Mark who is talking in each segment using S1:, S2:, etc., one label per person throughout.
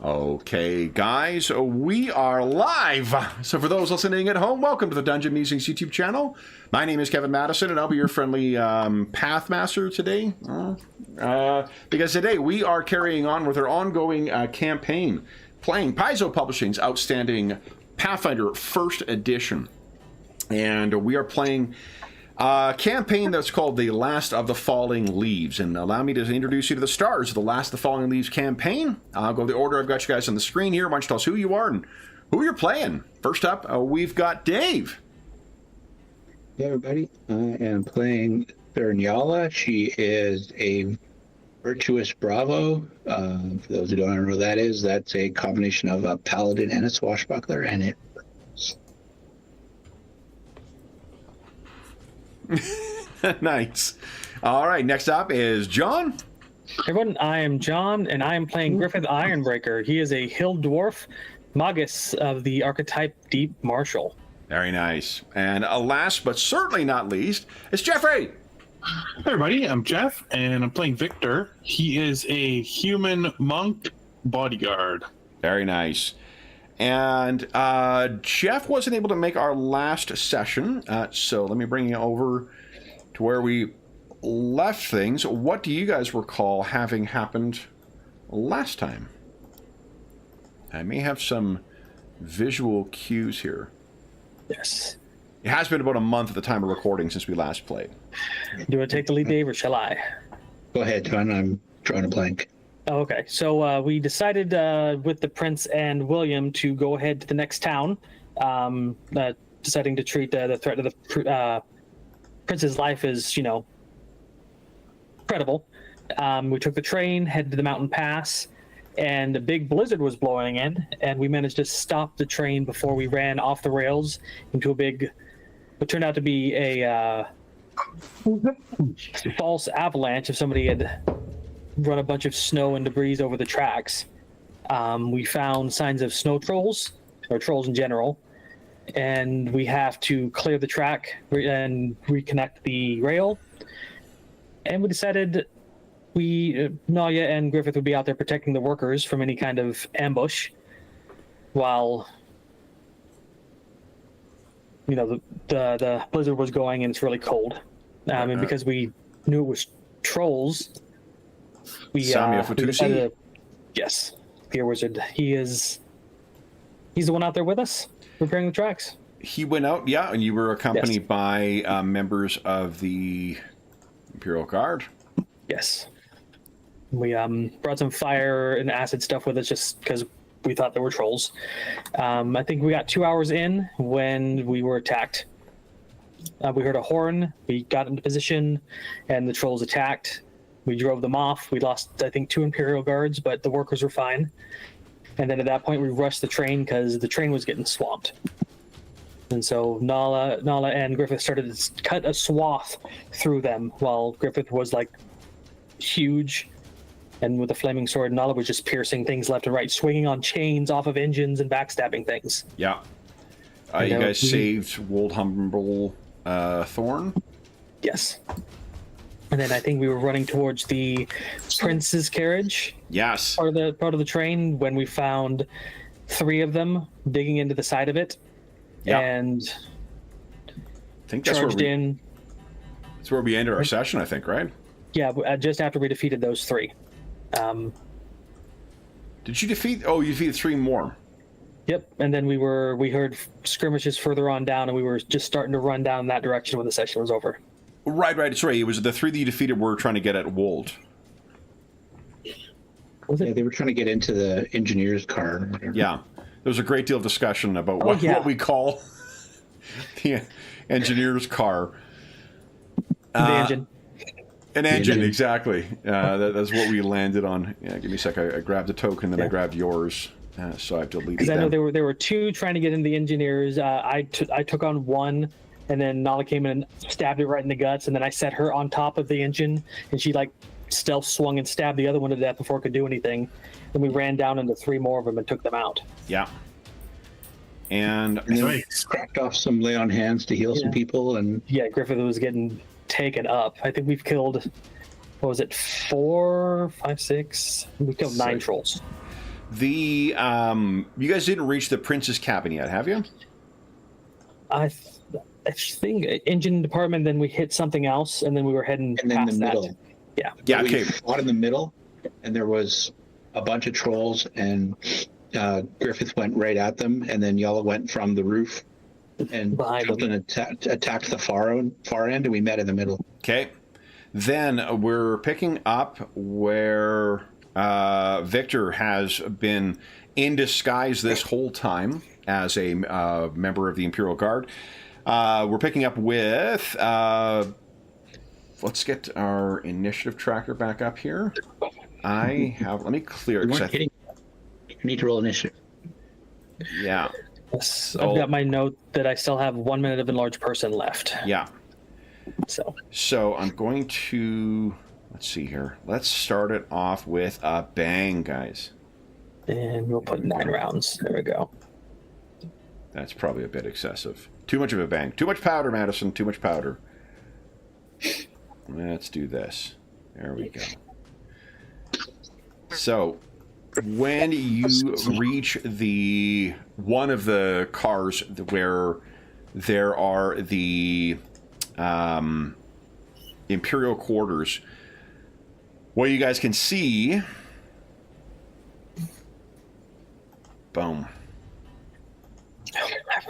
S1: Okay, guys, we are live. So for those listening at home, welcome to the Dungeon Musings YouTube channel. My name is Kevin Madison, and I'll be your friendly Pathmaster today. Because today we are carrying on with our ongoing campaign, playing Paizo Publishing's outstanding Pathfinder 1st Edition. And we are playing a campaign that's called The Last of the Falling Leaves. And allow me to introduce you to the stars of The Last of the Falling Leaves campaign. I'll go the order I've got you guys on the screen here. Why don't you tell us who you are and who you're playing. First up, we've got Dave.
S2: Hey everybody, I am playing Nyala. She is a virtuous bravo. For those who don't know what that is, that's a combination of a paladin and a swashbuckler, and it
S1: Nice. All right, next up is John.
S3: Hey everyone, I am John, and I am playing Griffith Ironbreaker. He is a hill dwarf, magus of the archetype Deep Martial.
S1: Very nice. And last but certainly not least, it's Jeffrey.
S4: Hey everybody, I'm Jeff, and I'm playing Victor. He is a human monk bodyguard.
S1: Very nice. And Jeff wasn't able to make our last session, so let me bring you over to where we left things. What do you guys recall having happened last time? I may have some visual cues here.
S3: Yes.
S1: It has been about a month at the time of recording since we last played.
S3: Do you want to take the lead, Dave, or shall I?
S2: Go ahead, John. I'm drawing a blank.
S3: Oh, okay, so we decided with the Prince and William to go ahead to the next town, deciding to treat the threat of the Prince's life as, credible. We took the train, headed to the mountain pass, and a big blizzard was blowing in, and we managed to stop the train before we ran off the rails into what turned out to be a false avalanche if somebody had run a bunch of snow and debris over the tracks. We found signs of snow trolls, or trolls in general, and we have to clear the track and reconnect the rail. And we decided Nalia and Griffith would be out there protecting the workers from any kind of ambush while the blizzard was going and it's really cold. And because we knew it was trolls, we decided to, yes, Gear Wizard. He's the one out there with us, repairing the tracks.
S1: He went out, yeah, and you were accompanied by members of the Imperial Guard.
S3: Yes. We brought some fire and acid stuff with us just because we thought there were trolls. I think we got 2 hours in when we were attacked. We heard a horn, we got into position, and the trolls attacked. We drove them off. We lost, I think, 2 Imperial Guards, but the workers were fine. And then at that point, we rushed the train because the train was getting swamped. And so Nala and Griffith started to cut a swath through them while Griffith was like huge. And with a flaming sword, Nala was just piercing things left and right, swinging on chains off of engines and backstabbing things.
S1: Yeah. You guys saved Wold Humble Thorn?
S3: Yes. And then I think we were running towards the Prince's carriage.
S1: Yes.
S3: Part of the train when we found 3 of them digging into the side of it.
S1: Yeah.
S3: And
S1: I think that's
S3: charged in.
S1: That's where we ended our session, I think, right?
S3: Yeah, just after we defeated those 3.
S1: Did you defeat? Oh, you defeated 3 more.
S3: Yep, and then we heard skirmishes further on down, and we were just starting to run down that direction when the session was over.
S1: Right. Sorry, it was the 3 that you defeated were trying to get at Wold.
S3: Was it?
S2: Yeah, they were trying to get into the engineer's car. Or whatever.
S1: Yeah, there was a great deal of discussion about what we call the engineer's car.
S3: The engine.
S1: An engine, exactly. That's what we landed on. Yeah, give me a sec. I grabbed a token, then I grabbed yours. So I've deleted them.
S3: Because I know there were 2 trying to get into the engineers. I took on 1, and then Nala came in and stabbed it right in the guts, and then I set her on top of the engine, and she stealth swung and stabbed the other one to death before it could do anything. Then we ran down into 3 more of them and took them out.
S1: Yeah. And
S2: then we cracked off some lay on hands to heal some people, and
S3: Griffith was getting taken up. I think we've killed, what was it, 4, 5, 6? We killed 9 trolls.
S1: The you guys didn't reach the prince's cabin yet, have you?
S3: I think engine department. Then we hit something else, and then we were heading
S2: And then
S3: past
S2: the middle.
S3: that. Yeah.
S1: Yeah.
S2: We
S1: Okay.
S2: fought in the middle, and there was a bunch of trolls, and Griffith went right at them, and then Yala went from the roof and
S3: Behind
S2: jumped
S3: them.
S2: and attacked the far end, and we met in the middle.
S1: Okay. Then we're picking up where Victor has been in disguise this whole time as a member of the Imperial Guard. We're picking up with... let's get our initiative tracker back up here. Let me clear it.
S2: You
S1: 'cause
S2: weren't kidding. You need to roll initiative.
S1: Yeah.
S3: Yes,
S1: Oh.
S3: I've got my note that I still have 1 minute of enlarged person left.
S1: Yeah.
S3: So
S1: I'm going to... Let's see here. Let's start it off with a bang, guys.
S3: and we'll put 9 rounds. There we go.
S1: That's probably a bit excessive. Too much of a bang. Too much powder, Madison. Too much powder. Let's do this. There we go. So, when you reach one of the cars where there are the Imperial quarters, what you guys can see... Boom.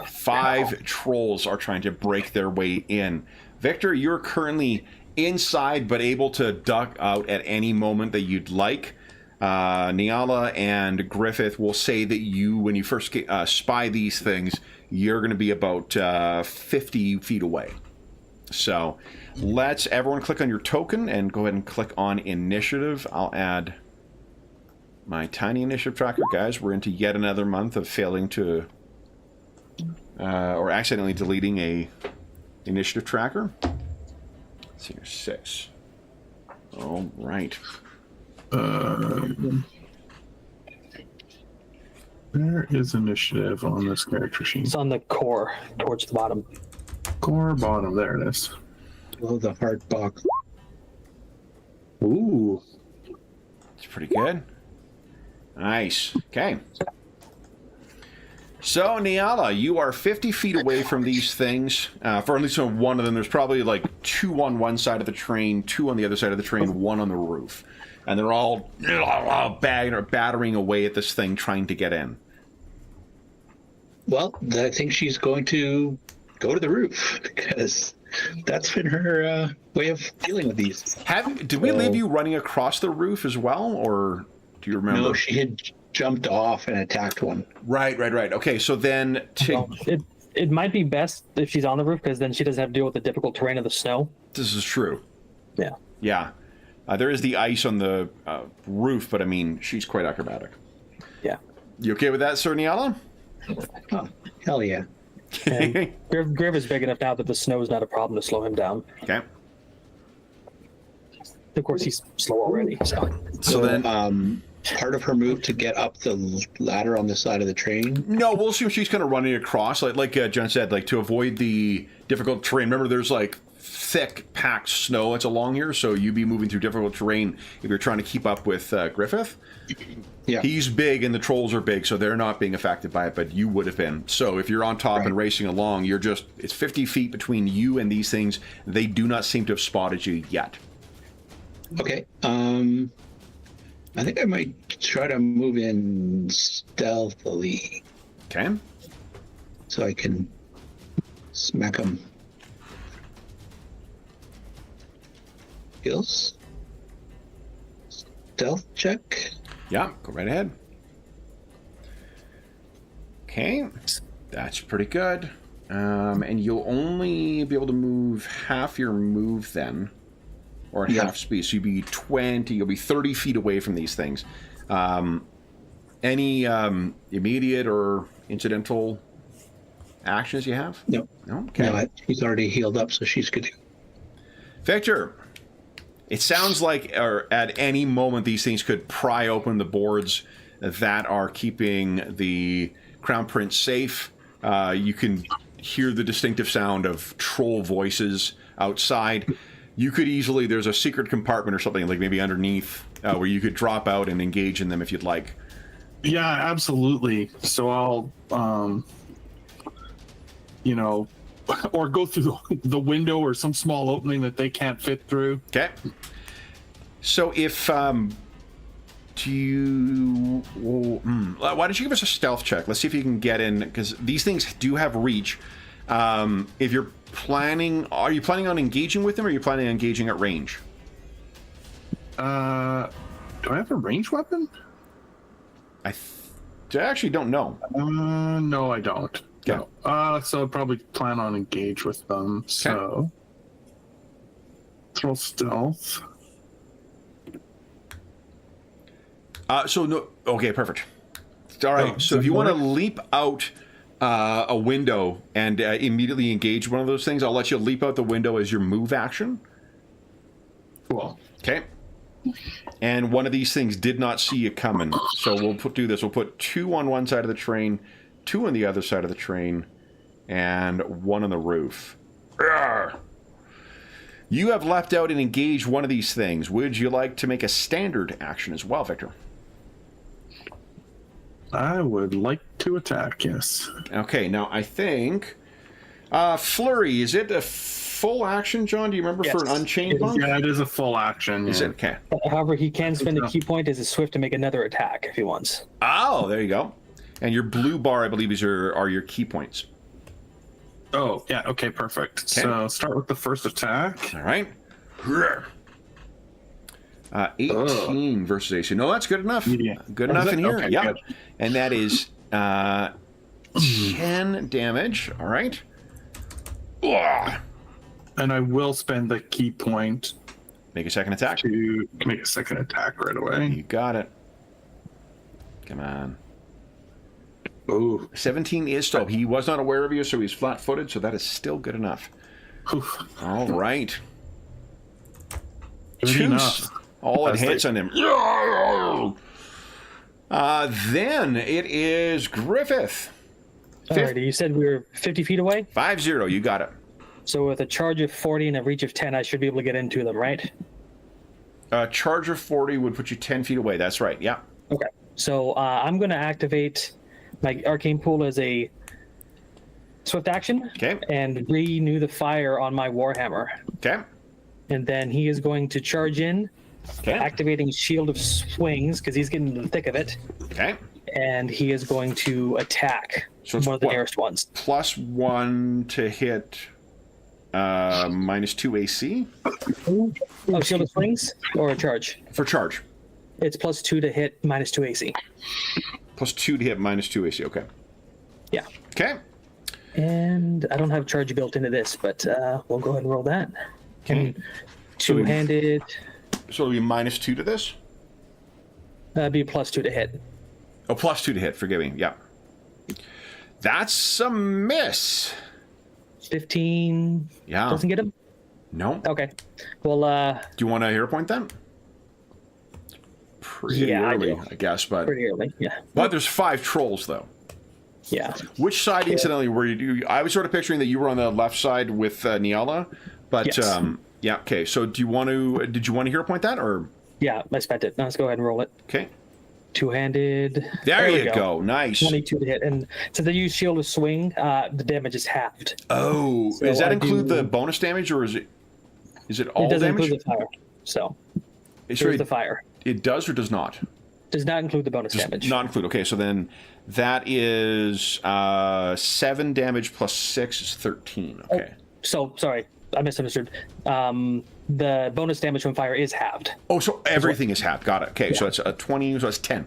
S1: 5 trolls are trying to break their way in. Victor, you're currently inside, but able to duck out at any moment that you'd like. Niala and Griffith will say that you, when you first spy these things, you're going to be about 50 feet away. So let's everyone click on your token and go ahead and click on initiative. I'll add my tiny initiative tracker. Guys, we're into yet another month of failing to or accidentally deleting a initiative tracker. Let's see here, 6. All right.
S4: Where is initiative on this character sheet?
S3: It's on the core towards the bottom.
S4: Core bottom. There it is.
S2: Oh, the heart box.
S4: Ooh.
S1: It's pretty good. Nice. Okay. So, Niala, you are 50 feet away from these things. For at least one of them, there's probably like 2 on one side of the train, 2 on the other side of the train, 1 on the roof. And they're all battering away at this thing, trying to get in.
S2: Well, I think she's going to go to the roof because that's been her way of dealing with these.
S1: Did we leave you running across the roof as well, or do you remember?
S2: No, she had jumped off and attacked one.
S1: Right. Okay, so then
S3: Well, it might be best if she's on the roof because then she doesn't have to deal with the difficult terrain of the snow.
S1: This is true.
S3: Yeah.
S1: Yeah. There is the ice on the roof, but I mean, she's quite acrobatic.
S3: Yeah.
S1: You okay with that, Sir Niala?
S2: Oh, hell yeah.
S3: And Griff is big enough now that the snow is not a problem to slow him down.
S1: Okay.
S3: Of course, he's slow already.
S1: So then...
S2: part of her move to get up the ladder on the side of the train?
S1: No, we'll assume she's kind of running across, like Jen said, like to avoid the difficult terrain. Remember, there's like thick, packed snow that's along here, so you'd be moving through difficult terrain if you're trying to keep up with Griffith.
S2: Yeah.
S1: He's big and the trolls are big, so they're not being affected by it, but you would have been. So if you're on top and racing along, it's 50 feet between you and these things. They do not seem to have spotted you yet.
S2: Okay. I think I might try to move in stealthily
S1: Okay.
S2: so I can smack them. Skills? Stealth check?
S1: Yeah, go right ahead. Okay, that's pretty good. And you'll only be able to move half your move then, or at half speed. So you'll be 30 feet away from these things. Any immediate or incidental actions you have?
S2: No.
S1: No? Okay.
S2: No, she's already healed up, so she's good.
S1: Victor, it sounds like at any moment these things could pry open the boards that are keeping the Crown Prince safe. You can hear the distinctive sound of troll voices outside. You could easily, there's a secret compartment or something, like maybe underneath, where you could drop out and engage in them if you'd like.
S4: Yeah, absolutely. So I'll, or go through the window or some small opening that they can't fit through.
S1: Okay. So if why don't you give us a stealth check? Let's see if you can get in, because these things do have reach. If you're planning, are you planning on engaging with them, or are you planning on engaging at range?
S4: Do I have a ranged weapon?
S1: I actually don't know.
S4: No, I don't.
S1: Okay.
S4: No. So I'd probably plan on engage with them. So throw stealth.
S1: Okay, perfect. All right. So if you want to leap out a window and immediately engage one of those things, I'll let you leap out the window as your move action.
S4: Cool.
S1: Okay. And one of these things did not see you coming. So we'll do this. We'll put 2 on one side of the train, 2 on the other side of the train, and 1 on the roof. Arrgh. You have leapt out and engaged one of these things. Would you like to make a standard action as well, Victor?
S4: I would like to attack, yes.
S1: Okay, now I think flurry, is it a full action, John? Do you remember for an unchained monk?
S4: Yeah, it is a full action.
S1: Is it? Okay.
S3: However, he can spend a key point as a swift to make another attack if he wants.
S1: Oh, there you go. And your blue bar, I believe, are your key points.
S4: Oh, yeah, okay, perfect.
S1: Okay.
S4: So start with the first attack.
S1: All right. 18 versus AC. No, that's good enough.
S4: Yeah.
S1: Good enough in here.
S4: Okay,
S1: Yeah.
S4: good.
S1: And that is 10 damage. All right. Ugh.
S4: And I will spend the key point
S1: Make a second attack.
S4: to make a second attack right away.
S1: You got it. Come on.
S4: Ooh.
S1: 17 is still. He was not aware of you, so he's flat-footed, so that is still good enough.
S4: Oof.
S1: All right.
S4: Good
S1: Choose.
S4: enough.
S1: All it hits on him. Then it is Griffith.
S3: Alrighty, you said we were 50 feet away?
S1: 5-0, you got it.
S3: So with a charge of 40 and a reach of 10, I should be able to get into them, right?
S1: Charge of 40 would put you 10 feet away. That's right, yeah.
S3: Okay. So I'm going to activate my arcane pool as a swift action.
S1: Okay.
S3: And renew the fire on my warhammer.
S1: Okay.
S3: And then he is going to charge in,
S1: Okay.
S3: activating Shield of Swings because he's getting in the thick of it.
S1: Okay.
S3: And he is going to attack
S1: So it's
S3: one of the
S1: what?
S3: nearest ones.
S1: +1 to hit, -2 AC
S3: Oh, Shield of Swings or a charge?
S1: for charge.
S3: It's +2 to hit, -2 AC.
S1: +2 to hit, -2 AC. Okay.
S3: Yeah.
S1: Okay.
S3: And I don't have charge built into this, but we'll go ahead and roll that.
S1: Okay.
S3: Two-handed,
S1: So it'll be -2 to this?
S3: that'd be +2 to hit.
S1: Oh, +2 to hit. Forgive me. Yeah. That's a miss.
S3: 15
S1: Yeah.
S3: doesn't get him?
S1: No.
S3: Okay. Well,
S1: Do you want a hero point then? Pretty
S3: Yeah, I
S1: early,
S3: do.
S1: I guess, but
S3: pretty early. Yeah.
S1: but there's 5 trolls though.
S3: Yeah.
S1: Which side, incidentally, were you? I was sort of picturing that you were on the left side with Niala, but
S3: Yes.
S1: yeah. Okay. So do you want to? Did you want to hero point that or?
S3: Yeah, I spent it. Now let's go ahead and roll it.
S1: Okay.
S3: Two-handed.
S1: There
S3: we
S1: you go. Nice.
S3: 22 to hit. And since I use Shield of Swing, the damage is halved.
S1: Oh,
S3: So
S1: does that
S3: I
S1: include
S3: do-
S1: the bonus damage or is it all
S3: It doesn't
S1: damage?
S3: include the fire. So
S1: It's
S3: there's
S1: right-
S3: the fire.
S1: It does or does not?
S3: Does not include the bonus damage.
S1: Not include. Okay, so then that is 7 damage plus 6 is 13. Okay.
S3: So, sorry, I misunderstood. The bonus damage from fire is halved.
S1: Oh, so everything is halved. Got it. Okay, so it's a 20, so it's 10.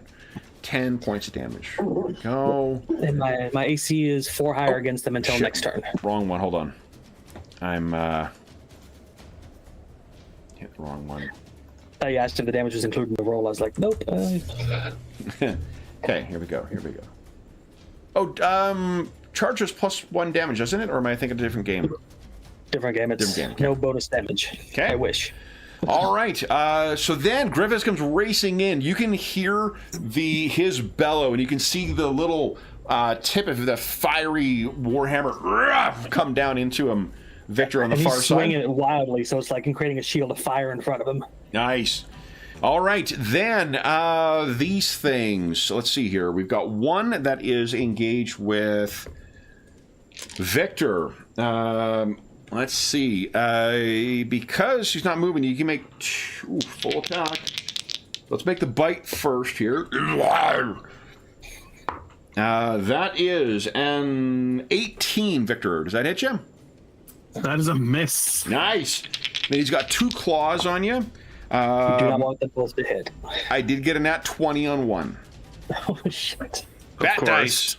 S1: 10 points of damage. There we go.
S3: And my AC is 4 higher against them until
S1: Shit.
S3: next turn.
S1: Wrong one. Hold on. I'm hit the wrong one.
S3: I asked if the damage was included in the roll. I was like, nope.
S1: Okay, here we go. Here we go. Oh, charges +1 damage, doesn't it? Or am I thinking of a different game?
S3: Different game. It's
S1: Different game,
S3: no bonus damage.
S1: Okay.
S3: I wish.
S1: All right. So then Griffiths comes racing in. You can hear his bellow, and you can see the little tip of the fiery warhammer come down into him. Victor on the
S3: And
S1: far
S3: he's swinging
S1: side.
S3: it wildly, so it's like creating a shield of fire in front of him.
S1: Nice. All right, then these things. Let's see here. We've got one that is engaged with Victor. Let's see. Because she's not moving, you can make full attack. Let's make the bite first here. That is an 18, Victor. Does that hit you?
S4: That is a miss.
S1: Nice. Then he's got 2 claws on you.
S3: You do not want them both to hit.
S1: I did get a nat 20 on one.
S3: Oh, shit.
S1: Bat
S4: course.
S1: dice.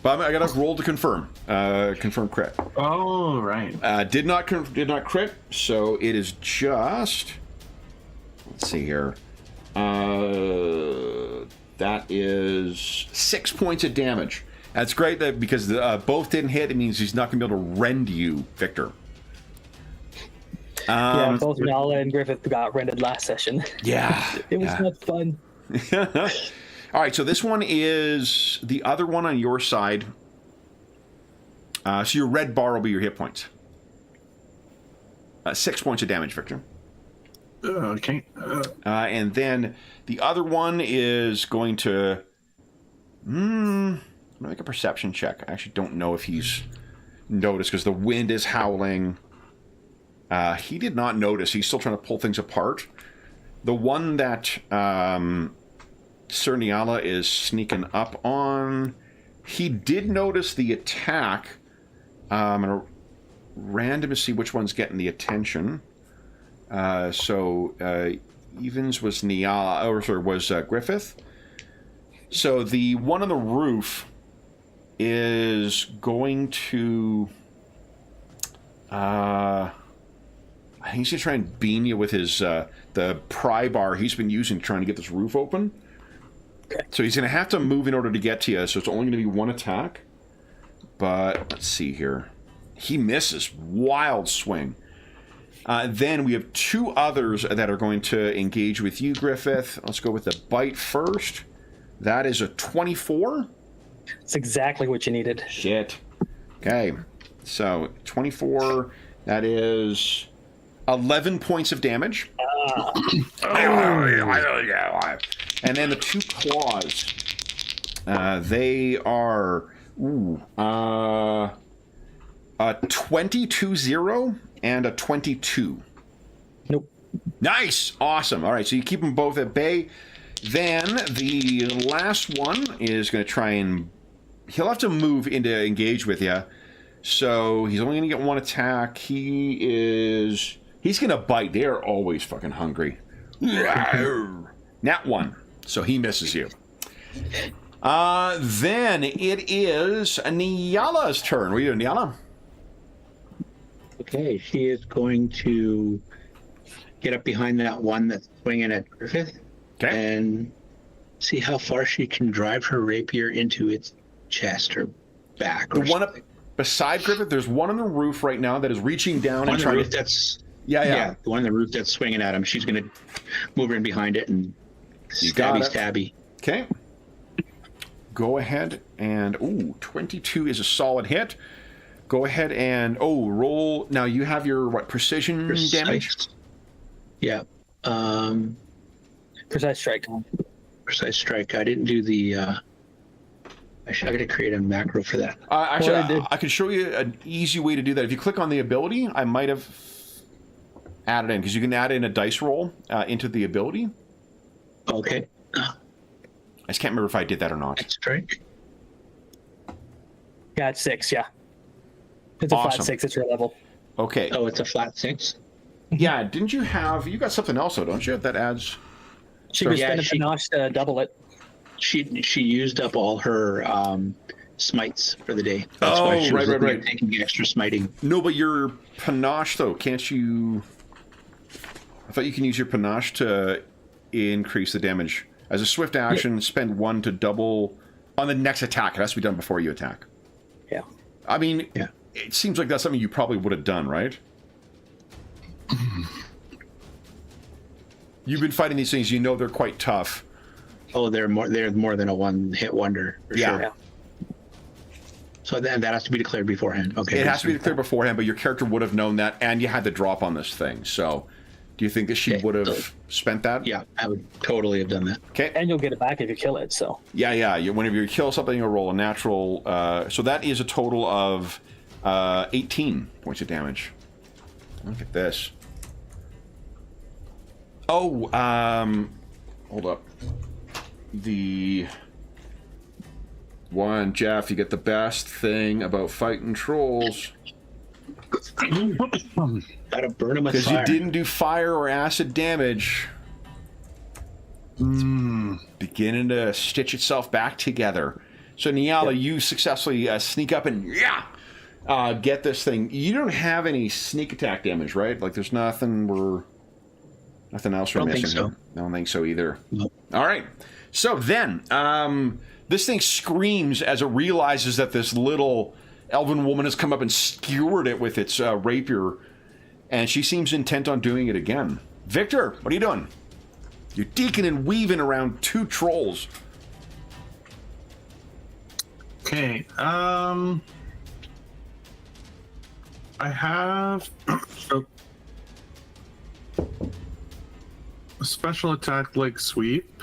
S1: But I got to roll to confirm. Confirm crit.
S4: Oh, right.
S1: Did not crit, so it is just... Let's see here. That is 6 points of damage. That's great that because both didn't hit, it means he's not going to be able to rend you, Victor.
S3: Yeah, both Nala and Griffith got rendered last session.
S1: Yeah.
S3: It was not fun.
S1: All right, so this one is the other one on your side. So your red bar will be your hit points. 6 points of damage, Victor.
S4: Okay.
S1: And then the other one is going to... I'm going to make a perception check. I actually don't know if he's noticed because the wind is howling. He did not notice. He's still trying to pull things apart. The one that Sir Niala is sneaking up on, he did notice the attack. I'm going to random to see which one's getting the attention. So Evans was Niala, or sorry, was Griffith. So the one on the roof is going to... I think he's going to try and beam you with his the pry bar he's been using trying to get this roof open.
S3: Okay.
S1: So he's going to have to move in order to get to you, so it's only going to be one attack. But let's see here. He misses. Wild swing. Then we have 2 others that are going to engage with you, Griffith. Let's go with the bite first. That is a 24.
S3: That's exactly what you needed.
S1: Shit. Okay. So 24. That is 11 points of damage. And then the 2 claws. They are a 22-0 and a 22.
S3: Nope.
S1: Nice. Awesome. All right, so you keep them both at bay. Then the last one is going to try and... He'll have to move into engage with you. So he's only going to get 1 attack. He's going to bite. They're always fucking hungry. Nat 1. So he misses you. Then it is Niala's turn. What are you doing, Niala?
S2: Okay, she is going to get up behind that one that's swinging at Griffith and see how far she can drive her rapier into its chest or back.
S1: The one up beside Griffith, there's one on the roof right now that is reaching down and trying to...
S2: That's...
S1: Yeah,
S2: the one on the roof that's swinging at him. She's going to move in behind it and stabby.
S1: Okay. Go ahead and... Ooh, 22 is a solid hit. Go ahead and... roll... Now, you have your, precision damage?
S2: Yeah.
S3: Precise strike.
S2: Precise strike. I didn't do the... I got to create a macro for that.
S1: Actually, I could show you an easy way to do that. If you click on the ability, I might have added in, because you can add in a dice roll into the ability.
S2: Okay.
S1: I just can't remember if I did that or not.
S2: Strike.
S3: Yeah, it's 6, yeah. It's a flat 6 at your level.
S1: Okay.
S2: Oh, it's a flat 6?
S1: Yeah, didn't you have... You got something else, though, don't you? That adds...
S3: She was spending panache to double it.
S2: She used up all her smites for the day. That's why she was
S1: right.
S2: taking the extra smiting.
S1: No, but your panache, though, can't you... I thought you can use your panache to increase the damage. As a swift action, spend 1 to double on the next attack. It has to be done before you attack.
S3: Yeah.
S1: I mean, it seems like that's something you probably would have done, right? You've been fighting these things. You know they're quite tough.
S2: Oh, they're more than a one-hit wonder, for sure. Yeah. So that has to be declared beforehand. Okay.
S1: It has to be declared beforehand, but your character would have known that, and you had the drop on this thing. So Do you think that she would have spent that?
S2: Yeah, I would totally have done that.
S1: Okay.
S3: And you'll get it back if you kill it. So
S1: Yeah. Whenever you kill something, you'll roll a natural. So that is a total of 18 points of damage. Look at this. Oh, hold up. The one, Jeff, you get the best thing about fighting trolls.
S2: Gotta burn them with
S1: Because
S2: fire.
S1: you didn't do fire or acid damage. It's beginning to stitch itself back together. So Nyala, you successfully sneak up and get this thing. You don't have any sneak attack damage, right? Like there's nothing else we're
S2: Don't
S1: missing.
S2: think so.
S1: Here. I don't think so either.
S2: Nope.
S1: All right. So then, this thing screams as it realizes that this little elven woman has come up and skewered it with its rapier, and she seems intent on doing it again. Victor, what are you doing? You're deacon and weaving around two trolls.
S4: Okay. I have a special attack leg sweep.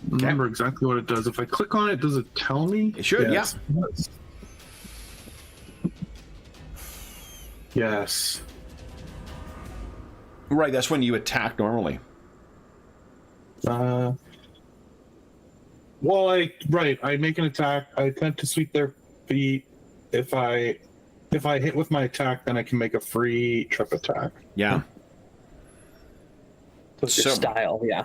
S4: Remember exactly what it does. If I click on it, does it tell me?
S1: It should,
S4: Yes. Yes.
S1: Right, that's when you attack normally.
S4: Well, I make an attack. I attempt to sweep their feet. If I hit with my attack, then I can make a free trip attack.
S1: Yeah.
S3: with your
S1: So-
S3: style, yeah.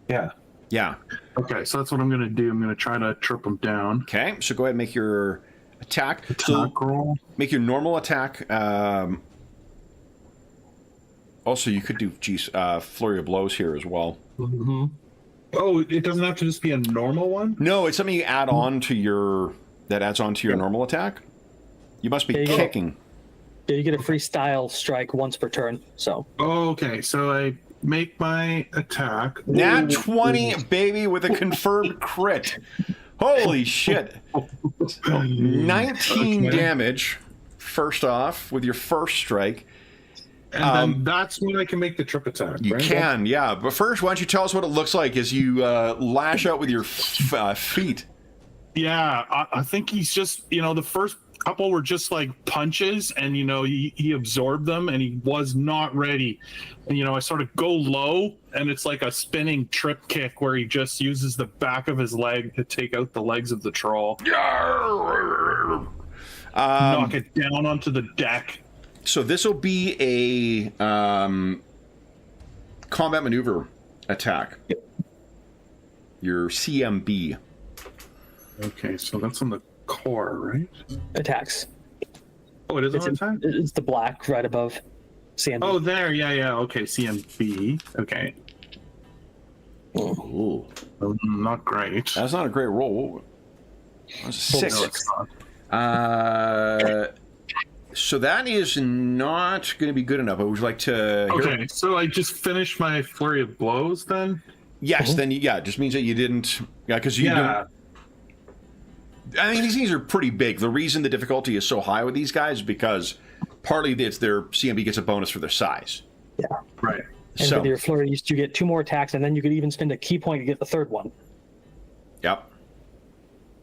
S4: Yeah.
S1: Yeah.
S4: Okay, so that's what I'm gonna do. I'm gonna try to trip them down.
S1: Okay, so go ahead and make your attack.
S4: Attack
S1: So
S4: roll.
S1: make your normal attack. Also, you could do flurry of blows here as well.
S3: Mm-hmm.
S4: Oh, it doesn't have to just be a normal one.
S1: No, it's something you add on to your that adds on to your normal attack. You must be
S3: There you go.
S1: kicking.
S3: Yeah, you get a free style strike once per turn. So
S4: Oh, okay, so I make my attack.
S1: Nat
S4: Ooh.
S1: 20, baby, with a confirmed crit. Holy shit. 19
S4: Okay.
S1: damage, first off, with your first strike.
S4: And then that's when I can make the trip attack.
S1: You
S4: right?
S1: can, yeah. But first, why don't you tell us what it looks like as you lash out with your feet?
S4: Yeah, I think he's just, the first couple were just like punches, and he absorbed them, and he was not ready. And I sort of go low, and it's like a spinning trip kick where he just uses the back of his leg to take out the legs of the troll, knock it down onto the deck.
S1: So this will be a combat maneuver attack. Your CMB.
S4: Okay, so that's on the core, right?
S3: attacks.
S4: Oh, it is
S3: It's,
S4: on attack?
S3: it's the black right above CMB.
S4: Oh, there, yeah, okay, CMB. Okay.
S1: Ooh,
S4: Not great.
S1: that's not a great roll. That was a
S3: Oh,
S1: 6.
S4: No, it's not.
S1: So that is not going to be good enough. I would like to hear.
S4: Okay, so I just finished my flurry of blows then?
S1: Yes, then it just means that you didn't. Yeah, because you don't. I mean, these things are pretty big. The reason the difficulty is so high with these guys is because partly it's their CMB gets a bonus for their size.
S3: Yeah.
S4: Right.
S3: And
S1: So,
S3: with your flurry, you get 2 more attacks, and then you could even spend a key point to get the third one.
S1: yep.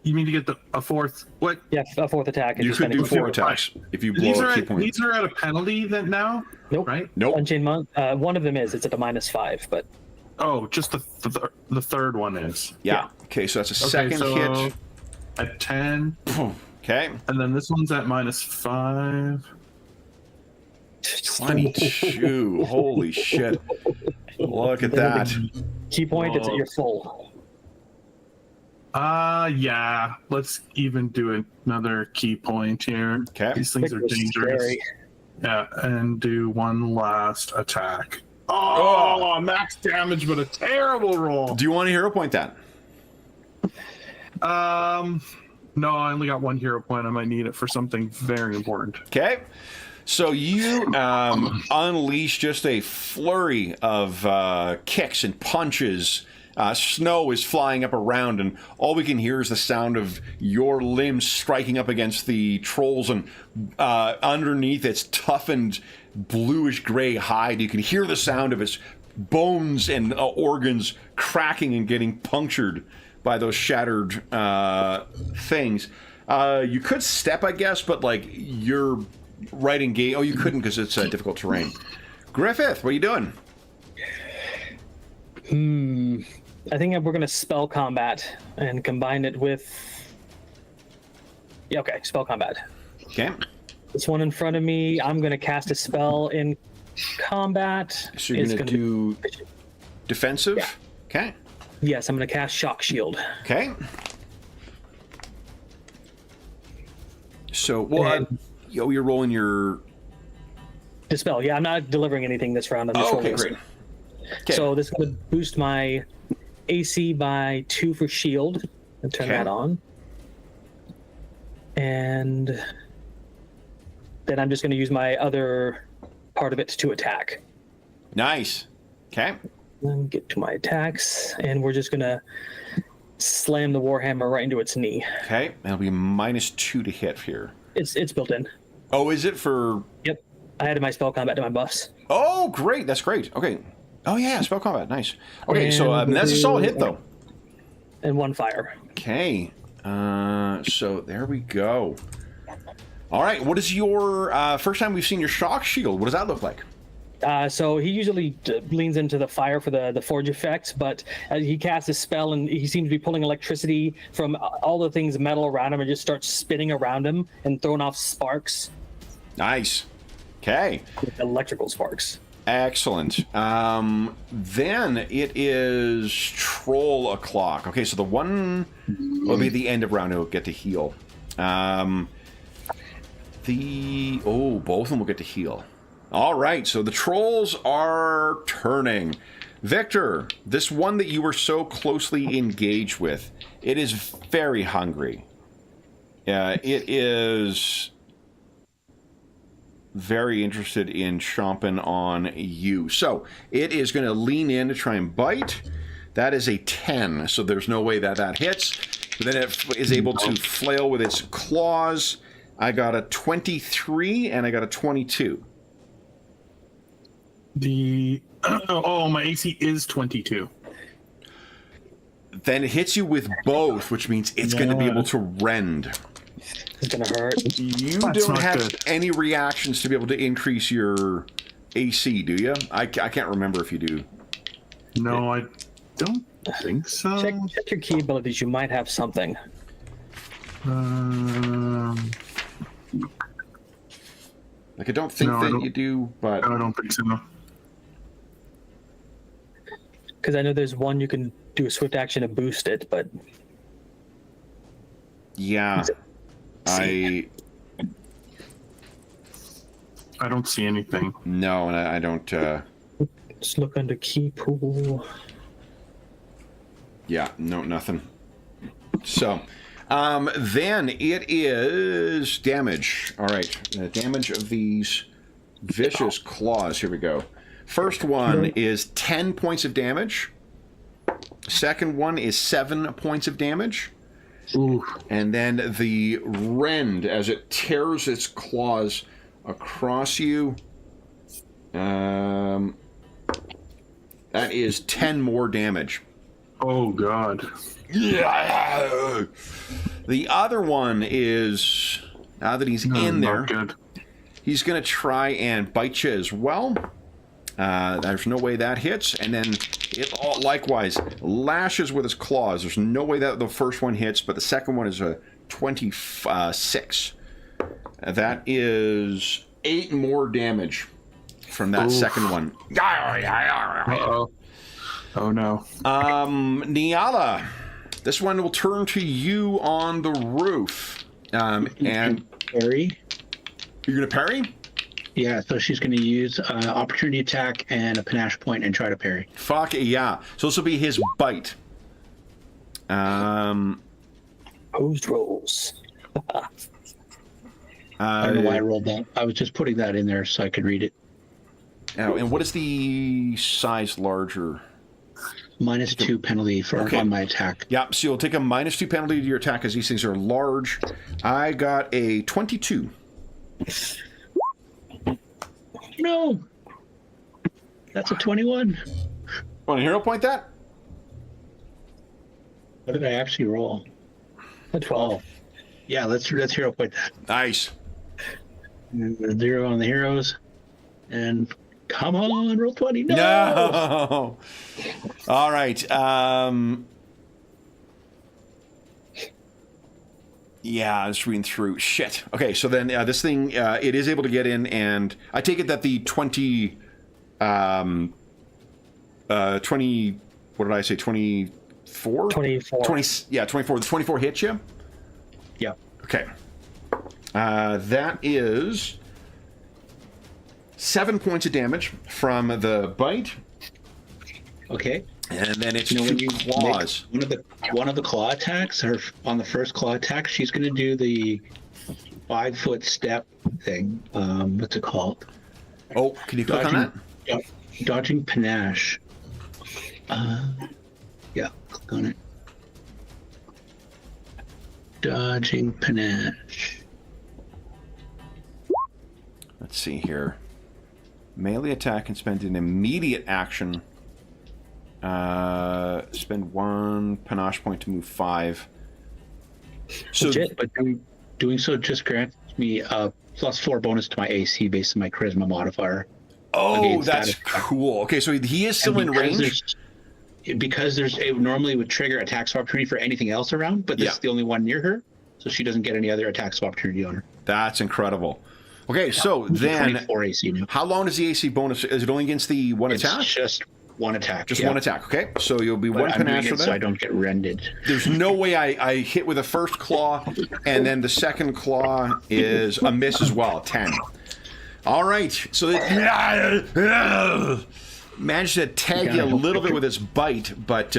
S4: You mean to get a fourth? What?
S3: Yeah, a fourth attack. And
S1: You could
S3: spend a
S1: do
S3: key
S1: 4
S3: point.
S1: attacks if you blow
S4: These
S1: a
S4: are
S1: key point.
S4: these are at a penalty then now,
S3: Nope.
S4: right?
S1: Nope.
S3: Unchained Monk. One of them is. It's at a -5, but
S4: Oh, just the third one is.
S1: Yeah. Okay, so that's a
S4: Okay,
S1: second
S4: so
S1: hit.
S4: at 10,
S1: Okay.
S4: and then this one's at -5.
S1: 22. Holy shit. Look at that.
S3: key point, it's at
S4: Whoa.
S3: your full.
S4: Yeah. Let's even do another key point here.
S1: Okay.
S4: These things are
S3: Victor's
S4: dangerous.
S3: scary.
S4: Yeah, and do one last attack. Oh, max damage, but a terrible roll.
S1: Do you want to hero point that?
S4: No, I only got 1 hero point. I might need it for something very important.
S1: Okay. So you unleash just a flurry of kicks and punches Snow is flying up around, and all we can hear is the sound of your limbs striking up against the trolls, and underneath its toughened bluish-gray hide, you can hear the sound of its bones and organs cracking and getting punctured by those shattered things. You could step, I guess, but like you're right in gate. Oh, you couldn't because it's difficult terrain. Griffith, what are you doing?
S3: I think we're going to spell combat and combine it with. Yeah, okay, spell combat.
S1: Okay.
S3: This one in front of me, I'm going to cast a spell in combat.
S1: So you're going to do defensive?
S3: Yeah.
S1: Okay.
S3: Yes, I'm going to cast Shock Shield.
S1: Okay. So, you're rolling your...
S3: Dispel. Yeah, I'm not delivering anything this round. I'm just rolling.
S1: Okay, great. Okay.
S3: So this is going to boost my AC by 2 for shield. I'll turn that on. And then I'm just going to use my other part of it to attack.
S1: Nice. Okay.
S3: Then get to my attacks, and we're just going to slam the Warhammer right into its knee.
S1: Okay. That'll be -2 to hit here.
S3: It's built in.
S1: Oh, is it for...
S3: Yep. I added my spell combat to my buffs.
S1: Oh, great. That's great. Okay. Oh, yeah. Spell combat. Nice. Okay,
S3: And
S1: so that's a solid hit, though.
S3: And 1 fire.
S1: Okay. So there we go. All right. What is your... first time we've seen your shock shield. What does that look like?
S3: So he usually leans into the fire for the forge effects, but he casts a spell and he seems to be pulling electricity from all the things metal around him and just starts spinning around him and throwing off sparks.
S1: Nice. Okay.
S3: Electrical sparks.
S1: Excellent. Then it is troll o'clock. Okay, so the one will be the end of round. It'll get to heal. Both of them will get to heal. All right, so the trolls are turning. Victor, this one that you were so closely engaged with, it is very hungry. It is very interested in chomping on you. So it is going to lean in to try and bite. That is a 10, so there's no way that hits. But then it is able to flail with its claws. I got a 23 and I got a 22.
S4: My AC is 22.
S1: Then it hits you with both, which means it's going to be able to rend.
S3: It's going to hurt.
S1: You
S4: That's
S1: don't
S4: not
S1: have
S4: good.
S1: any reactions to be able to increase your AC, do you? I can't remember if you do.
S4: No, I don't think so.
S3: Check your key abilities. You might have something.
S1: Like, I don't think you do, but...
S4: I don't think so.
S3: Because I know there's one you can do a swift action to boost it, but...
S1: Yeah. I
S4: don't see anything.
S1: No, and I don't...
S3: Just look under key pool.
S1: Yeah, no, nothing. So, then it is damage. All right, the damage of these vicious claws. Here we go. First one is 10 points of damage. Second one is 7 points of damage.
S4: Ooh.
S1: And then the rend, as it tears its claws across you, that is 10 more damage.
S4: Oh, God.
S1: Yeah. The other one is, now that he's in there,
S4: Not good.
S1: he's going to try and bite you as well. There's no way that hits. And then it likewise lashes with his claws. There's no way that the first one hits, but the second one is a 26. That is 8 more damage from that second one.
S4: Uh-oh. Oh, no.
S1: Niala, this one will turn to you on the roof. And
S2: Parry.
S1: you're going to parry?
S2: Yeah, so she's going to use opportunity attack and a panache point and try to parry.
S1: Fuck yeah. So this will be his bite.
S3: Opposed rolls.
S2: I don't know why I rolled that. I was just putting that in there so I could read it.
S1: And what is the size larger?
S2: -2 penalty on my attack.
S1: Yeah, so you'll take a -2 penalty to your attack as these things are large. I got a 22.
S2: No, that's a 21.
S1: Want to hero point that?
S2: What did I actually roll?
S3: A 12.
S2: Yeah, let's hero point that.
S1: Nice.
S2: And 0 on the heroes, and come on, roll 20. No.
S1: No. All right. Yeah, I was reading through. Shit. Okay, so then this thing, it is able to get in, and I take it that the 20, what did I say, 24?
S3: 24.
S1: 24. The 24 hits you?
S2: Yeah.
S1: Okay. That is 7 points of damage from the bite.
S2: Okay.
S1: And then it's
S2: when
S1: two
S2: you
S1: claws.
S2: One of the claw attacks, or on the first claw attack, she's going to do the 5-foot step thing. What's it called?
S1: Oh, can you click on that?
S2: Dodging panache. Yeah, click on it. Dodging panache.
S1: Let's see here. Melee attack and spend an immediate action. Spend 1 panache point to move 5. So,
S3: Legit.
S2: But doing so just grants me a +4 bonus to my AC based on my charisma modifier.
S1: oh, that's cool. Okay, so he is still in range.
S2: Because it normally would trigger attacks of opportunity for anything else around, but this is the only one near her, so she doesn't get any other attacks of opportunity on her.
S1: That's incredible. Okay, so then
S2: 24 AC now.
S1: how long is the AC bonus? Is it only against the one attack?
S2: It's just one attack.
S1: Just one attack. Okay, so you'll be
S2: But
S1: one
S2: I'm doing
S1: panache for
S2: it
S1: that.
S2: so I don't get rended.
S1: There's no way I hit with the first claw, and then the second claw is a miss as well, 10. All right, so managed to tag you a little bit with its bite, but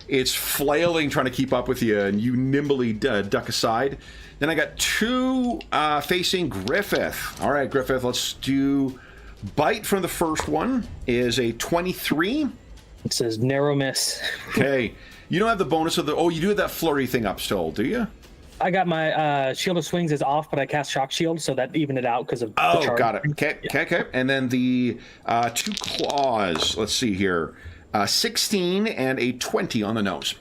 S1: it's flailing, trying to keep up with you, and you nimbly duck aside. Then I got 2 facing Griffith. All right, Griffith, let's do bite from the first one is a 23.
S3: It says narrow miss.
S1: Okay. You don't have the bonus of the... Oh, you do have that flurry thing up still, do you?
S3: I got my Shield of Swings is off, but I cast Shock Shield, so that evened it out because of the charge.
S1: Got it. Okay, okay. And then the 2 claws. Let's see here. 16 and a 20 on the nose.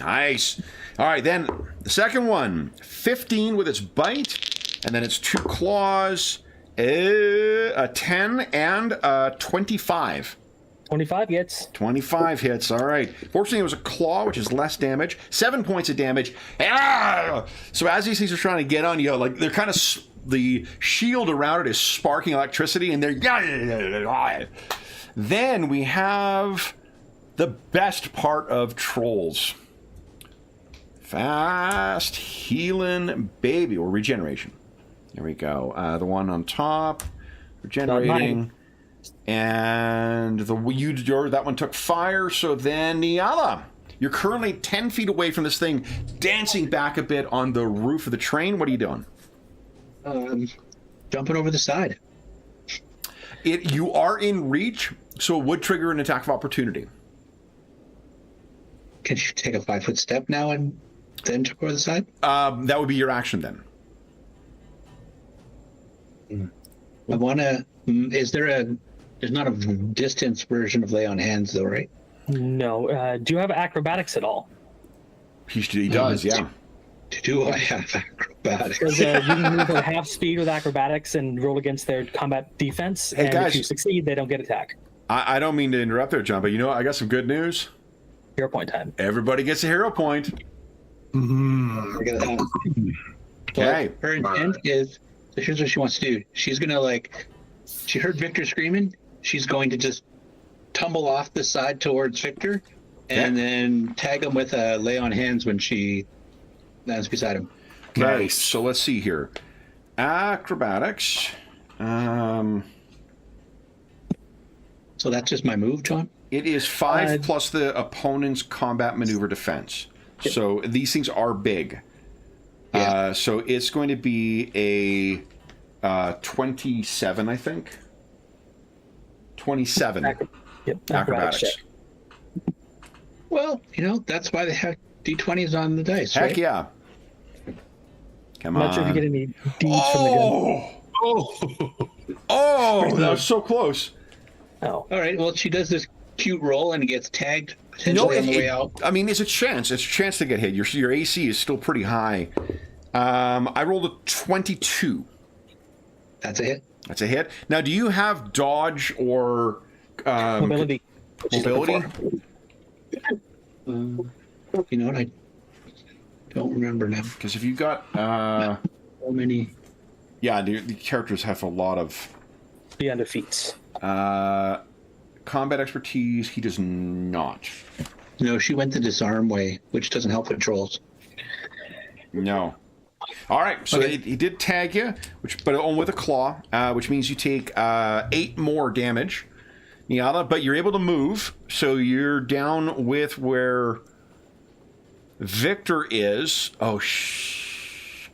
S1: Nice. All right, then the second one. 15 with its bite, and then it's 2 claws, a 10 and a 25.
S3: 25 hits.
S1: 25 hits, all right. Fortunately, it was a claw, which is less damage. 7 points of damage. Ah! So as these things are trying to get on you, like they're kind of... the shield around it is sparking electricity, and they're... Then we have the best part of trolls. Fast healing baby, or regeneration. There we go. The one on top, regenerating. And that one took fire. So then Niala, you're currently 10 feet away from this thing, dancing back a bit on the roof of the train. What are you doing?
S2: Jumping over the side.
S1: You are in reach, so it would trigger an attack of opportunity.
S2: Can you take a 5-foot step now and then jump over the side?
S1: That would be your action then.
S2: I want to... There's not a distance version of lay on hands, though, right?
S3: No. Do you have acrobatics at all?
S1: He does, yeah.
S2: Do I have acrobatics?
S3: Because you can move at half speed with acrobatics and roll against their combat defense.
S1: Hey,
S3: and
S1: guys.
S3: if you succeed, they don't get attack.
S1: I don't mean to interrupt there, John, but you know what? I got some good news.
S3: Hero point time.
S1: Everybody gets a hero point.
S2: We're gonna have...
S1: Okay.
S2: Her intent is... So here's what she wants to do. She's going to, she heard Victor screaming. She's going to just tumble off the side towards Victor and then tag him with a lay on hands when she lands beside him.
S1: Okay,
S4: Nice.
S1: so let's see here. Acrobatics.
S2: So that's just my move, John?
S1: It is 5 plus the opponent's combat maneuver defense. So these things are big.
S2: Yeah.
S1: So it's going to be a 27, I think. 27.
S3: Yep.
S1: Acrobatics.
S3: check.
S2: Well, that's why they have D20s on the dice,
S1: Heck
S2: right?
S1: yeah. Come
S3: I'm
S1: on.
S3: not sure if you get any deeds from the gun.
S1: Oh, that was so close.
S3: Oh.
S2: All right. Well, she does this cute roll and gets tagged potentially on the way out.
S1: I mean, it's a chance. It's a chance to get hit. Your AC is still pretty high. I rolled a 22.
S2: That's a hit.
S1: That's a hit. Now, do you have dodge or
S3: Mobility.
S1: mobility?
S2: You know what? I don't remember now.
S1: Because if you got,
S2: So many.
S1: yeah, the characters have a lot of
S3: Beyond defeats.
S1: combat expertise. He does not.
S2: No, she went the disarm way, which doesn't help with trolls.
S1: No. All right, so
S2: Okay.
S1: he did tag you, but only with a claw, which means you take 8 more damage, Niala. But you're able to move, so you're down with where Victor is. Oh,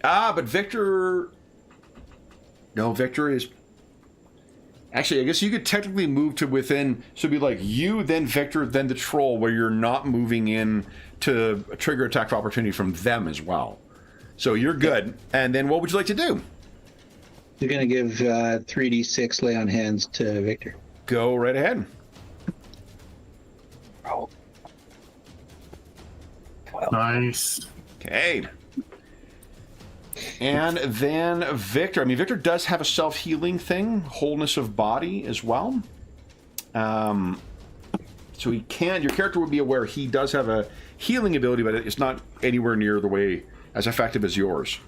S1: but Victor. No, Victor is. Actually, I guess you could technically move to within. So it'd be like you, then Victor, then the troll, where you're not moving in to trigger attack of opportunity from them as well. So you're good. And then what would you like to do?
S2: You're going to give 3d6 lay on hands to Victor.
S1: Go right ahead.
S3: Oh.
S4: Nice.
S1: Okay. And then Victor. I mean, Victor does have a self-healing thing, wholeness of body as well. So he can. Your character would be aware he does have a healing ability, but it's not anywhere near the way as effective as yours.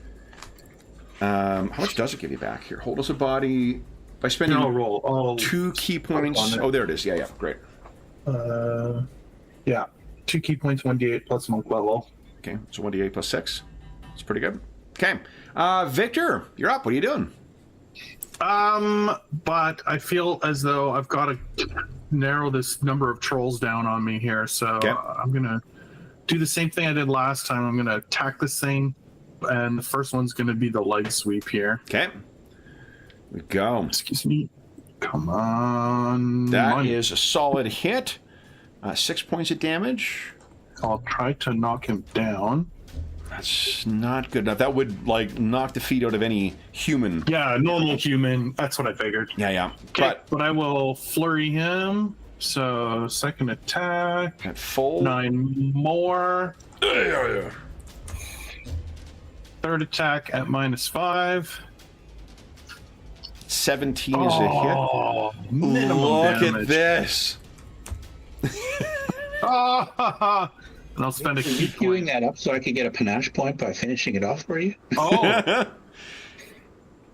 S1: How much does it give you back here? Wholeness of body by spending
S4: roll. Oh,
S1: 2 key points. Oh, there it is. Yeah, great.
S4: yeah. 2 key points, 1d8 plus monk level.
S1: Okay, so 1d8 plus 6. It's pretty good. Okay, Victor, you're up. What are you doing?
S4: But I feel as though I've got to narrow this number of trolls down on me here, so
S1: Okay.
S4: I'm gonna do the same thing I did last time. I'm gonna attack this thing, and the first one's gonna be the leg sweep here.
S1: Okay, we go.
S4: Excuse me. Come on.
S1: That is a solid hit. 6 points of damage.
S4: I'll try to knock him down.
S1: That's not good enough. That would knock the feet out of any human.
S4: Yeah, normal human. That's what I figured.
S1: Yeah.
S4: Okay, but I will flurry him. So second attack.
S1: At full.
S4: 9 more. Third attack at -5.
S1: 17 is a hit.
S4: Oh, minimum
S1: Look
S4: damage.
S1: at this.
S4: And I'll spend a key
S2: Queuing
S4: point.
S2: that up so I could get a panache point by finishing it off for you.
S4: Oh,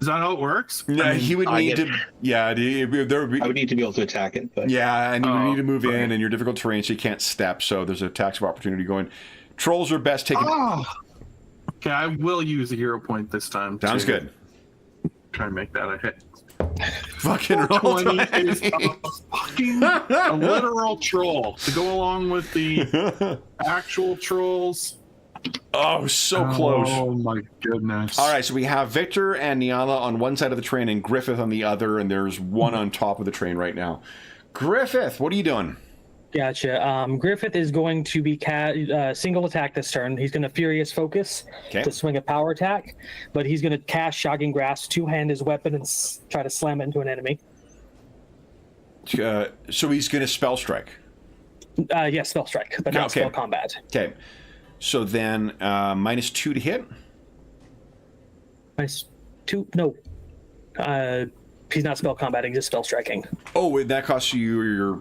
S4: is that how it works?
S1: Yeah, he would
S2: I
S1: need
S2: get-
S1: to. Yeah, there would be.
S2: I would need to be able to attack it, but
S1: Yeah, and you would need to move
S4: right.
S1: in, and you're difficult terrain, so you can't step. So there's a tax of opportunity going. Trolls are best taken.
S4: Oh. Okay, I will use a hero point this time.
S1: Sounds
S4: to
S1: good.
S4: Try and make that a hit.
S1: Fucking roll
S4: 20
S1: 20.
S4: is a literal troll to go along with the actual trolls.
S1: Oh, so close.
S4: Oh my goodness.
S1: All right, so we have Victor and Niala on one side of the train and Griffith on the other, and there's one on top of the train right now. Griffith, what are you doing?
S3: Gotcha. Griffith is going to be single attack this turn. He's going to Furious Focus
S1: Okay.
S3: to swing a power attack, but he's going to cast Shocking Grasp, two-hand his weapon, and try to slam it into an enemy.
S1: So he's going to spell strike.
S3: Yes, Spell Strike, but not
S1: Okay.
S3: Spell Combat.
S1: Okay. So then -2 to hit.
S3: -2? No. He's not Spell Combating, just Spell Striking.
S1: Oh, and that costs you your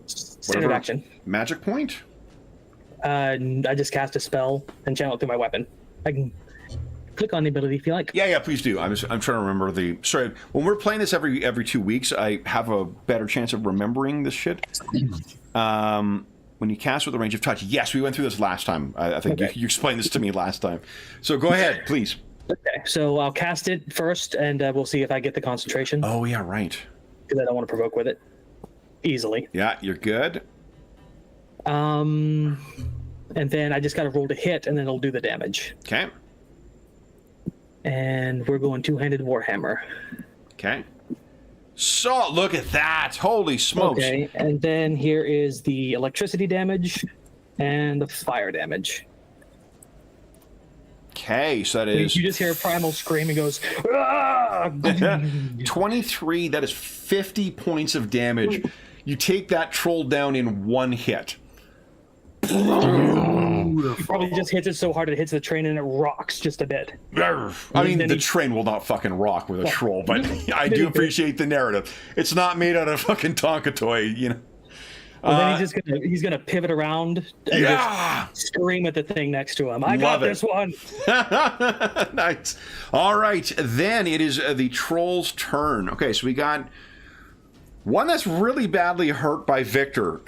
S3: Standard action.
S1: magic point?
S3: I just cast a spell and channel it through my weapon. I can click on the ability if you like.
S1: Yeah, please do. I'm trying to remember the. Sorry, when we're playing this every 2 weeks, I have a better chance of remembering this shit. When you cast with a range of touch, yes, we went through this last time. I think
S3: Okay.
S1: you explained this to me last time. So go ahead, please.
S3: Okay, so I'll cast it first, and we'll see if I get the concentration,
S1: Oh yeah, right.
S3: because I don't want to provoke with it easily.
S1: Yeah, you're good.
S3: And then I just got to roll to hit, and then it'll do the damage.
S1: Okay.
S3: And we're going two-handed Warhammer.
S1: Okay. So, look at that. Holy smokes.
S3: Okay, and then here is the electricity damage and the fire damage.
S1: Okay, so that is...
S3: You just hear a primal scream and goes, "Ah!"
S1: 23, that is 50 points of damage. You take that troll down in one hit.
S3: Probably just hits it so hard it hits the train and it rocks just a bit.
S1: I mean, the train will not fucking rock with a troll, but I do appreciate the narrative. It's not made out of fucking Tonka toy, you know.
S3: Well, then he's gonna pivot around and just scream at the thing next to him. I got this one.
S1: Nice. All right, then it is the troll's turn. Okay, so we got one that's really badly hurt by Victor.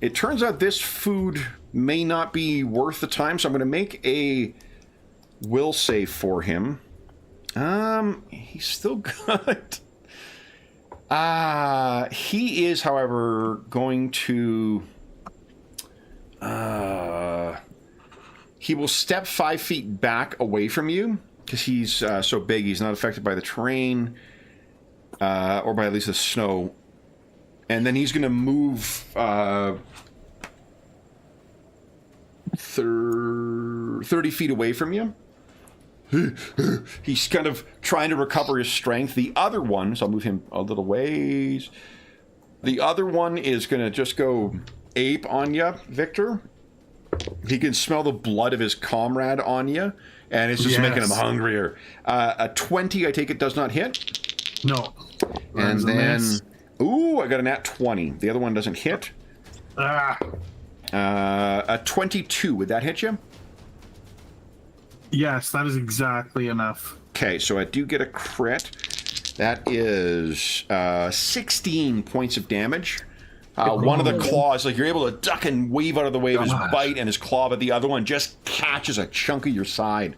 S1: It turns out this food may not be worth the time, so I'm going to make a will save for him. He's still got... he is, however, going to... he will step 5 feet back away from you, because he's so big, he's not affected by the terrain, or by at least the snow. And then he's going to move 30 feet away from you. He's kind of trying to recover his strength. The other one, so I'll move him a little ways. The other one is going to just go ape on you, Victor. He can smell the blood of his comrade on you, and it's just making him hungrier. A 20, I take it, does not hit.
S4: No.
S1: And then, ooh, I got a nat 20. The other one doesn't hit. A 22, would that hit you?
S4: Yes, that is exactly enough.
S1: Okay, so I do get a crit. That is 16 points of damage. One of the claws, like you're able to duck and weave out of the way of his bite and his claw, but the other one just catches a chunk of your side.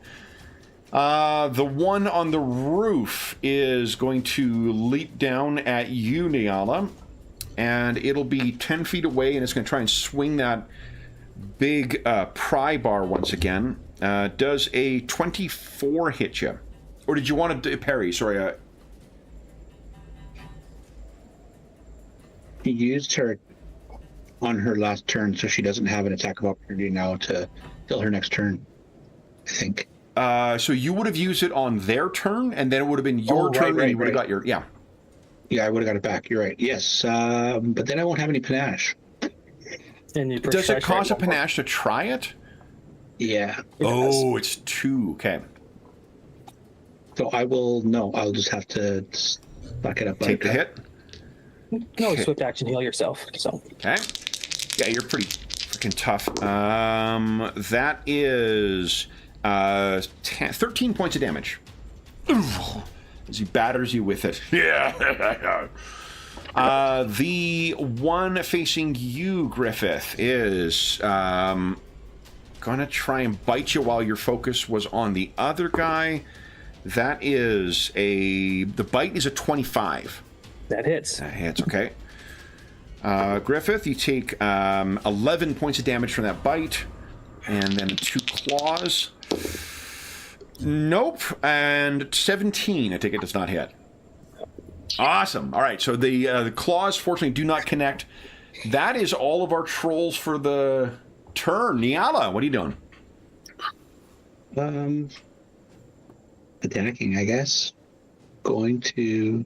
S1: The one on the roof is going to leap down at you, Niala, and it'll be 10 feet away, and it's going to try and swing that big pry bar once again. Does a 24 hit you? Or did you want to parry? Sorry.
S2: He used her on her last turn, so she doesn't have an attack of opportunity now to fill her next turn, I think.
S1: So you would have used it on their turn, and then it would have been your turn, and you would have got your... Yeah.
S2: Yeah, I would have got it back. You're right. Yes. But then I won't have any panache.
S1: Does it cost a panache to try it?
S2: Yeah.
S1: Oh, it's 2. Okay.
S2: So I'll just have to suck it up.
S1: Take the hit.
S3: No, swift action heal yourself. So.
S1: Okay. Yeah, you're pretty freaking tough. That is 13 points of damage. As he batters you with it. Yeah. The one facing you, Griffith, is gonna try and bite you while your focus was on the other guy. That is the bite is a 25.
S3: That hits.
S1: That hits, okay. Griffith, you take 11 points of damage from that bite, and then 2 claws. Nope, and 17, I take it does not hit. Awesome. All right, so the claws, fortunately, do not connect. That is all of our trolls for the turn. Niala, what are you doing?
S2: Attacking, I guess. Going to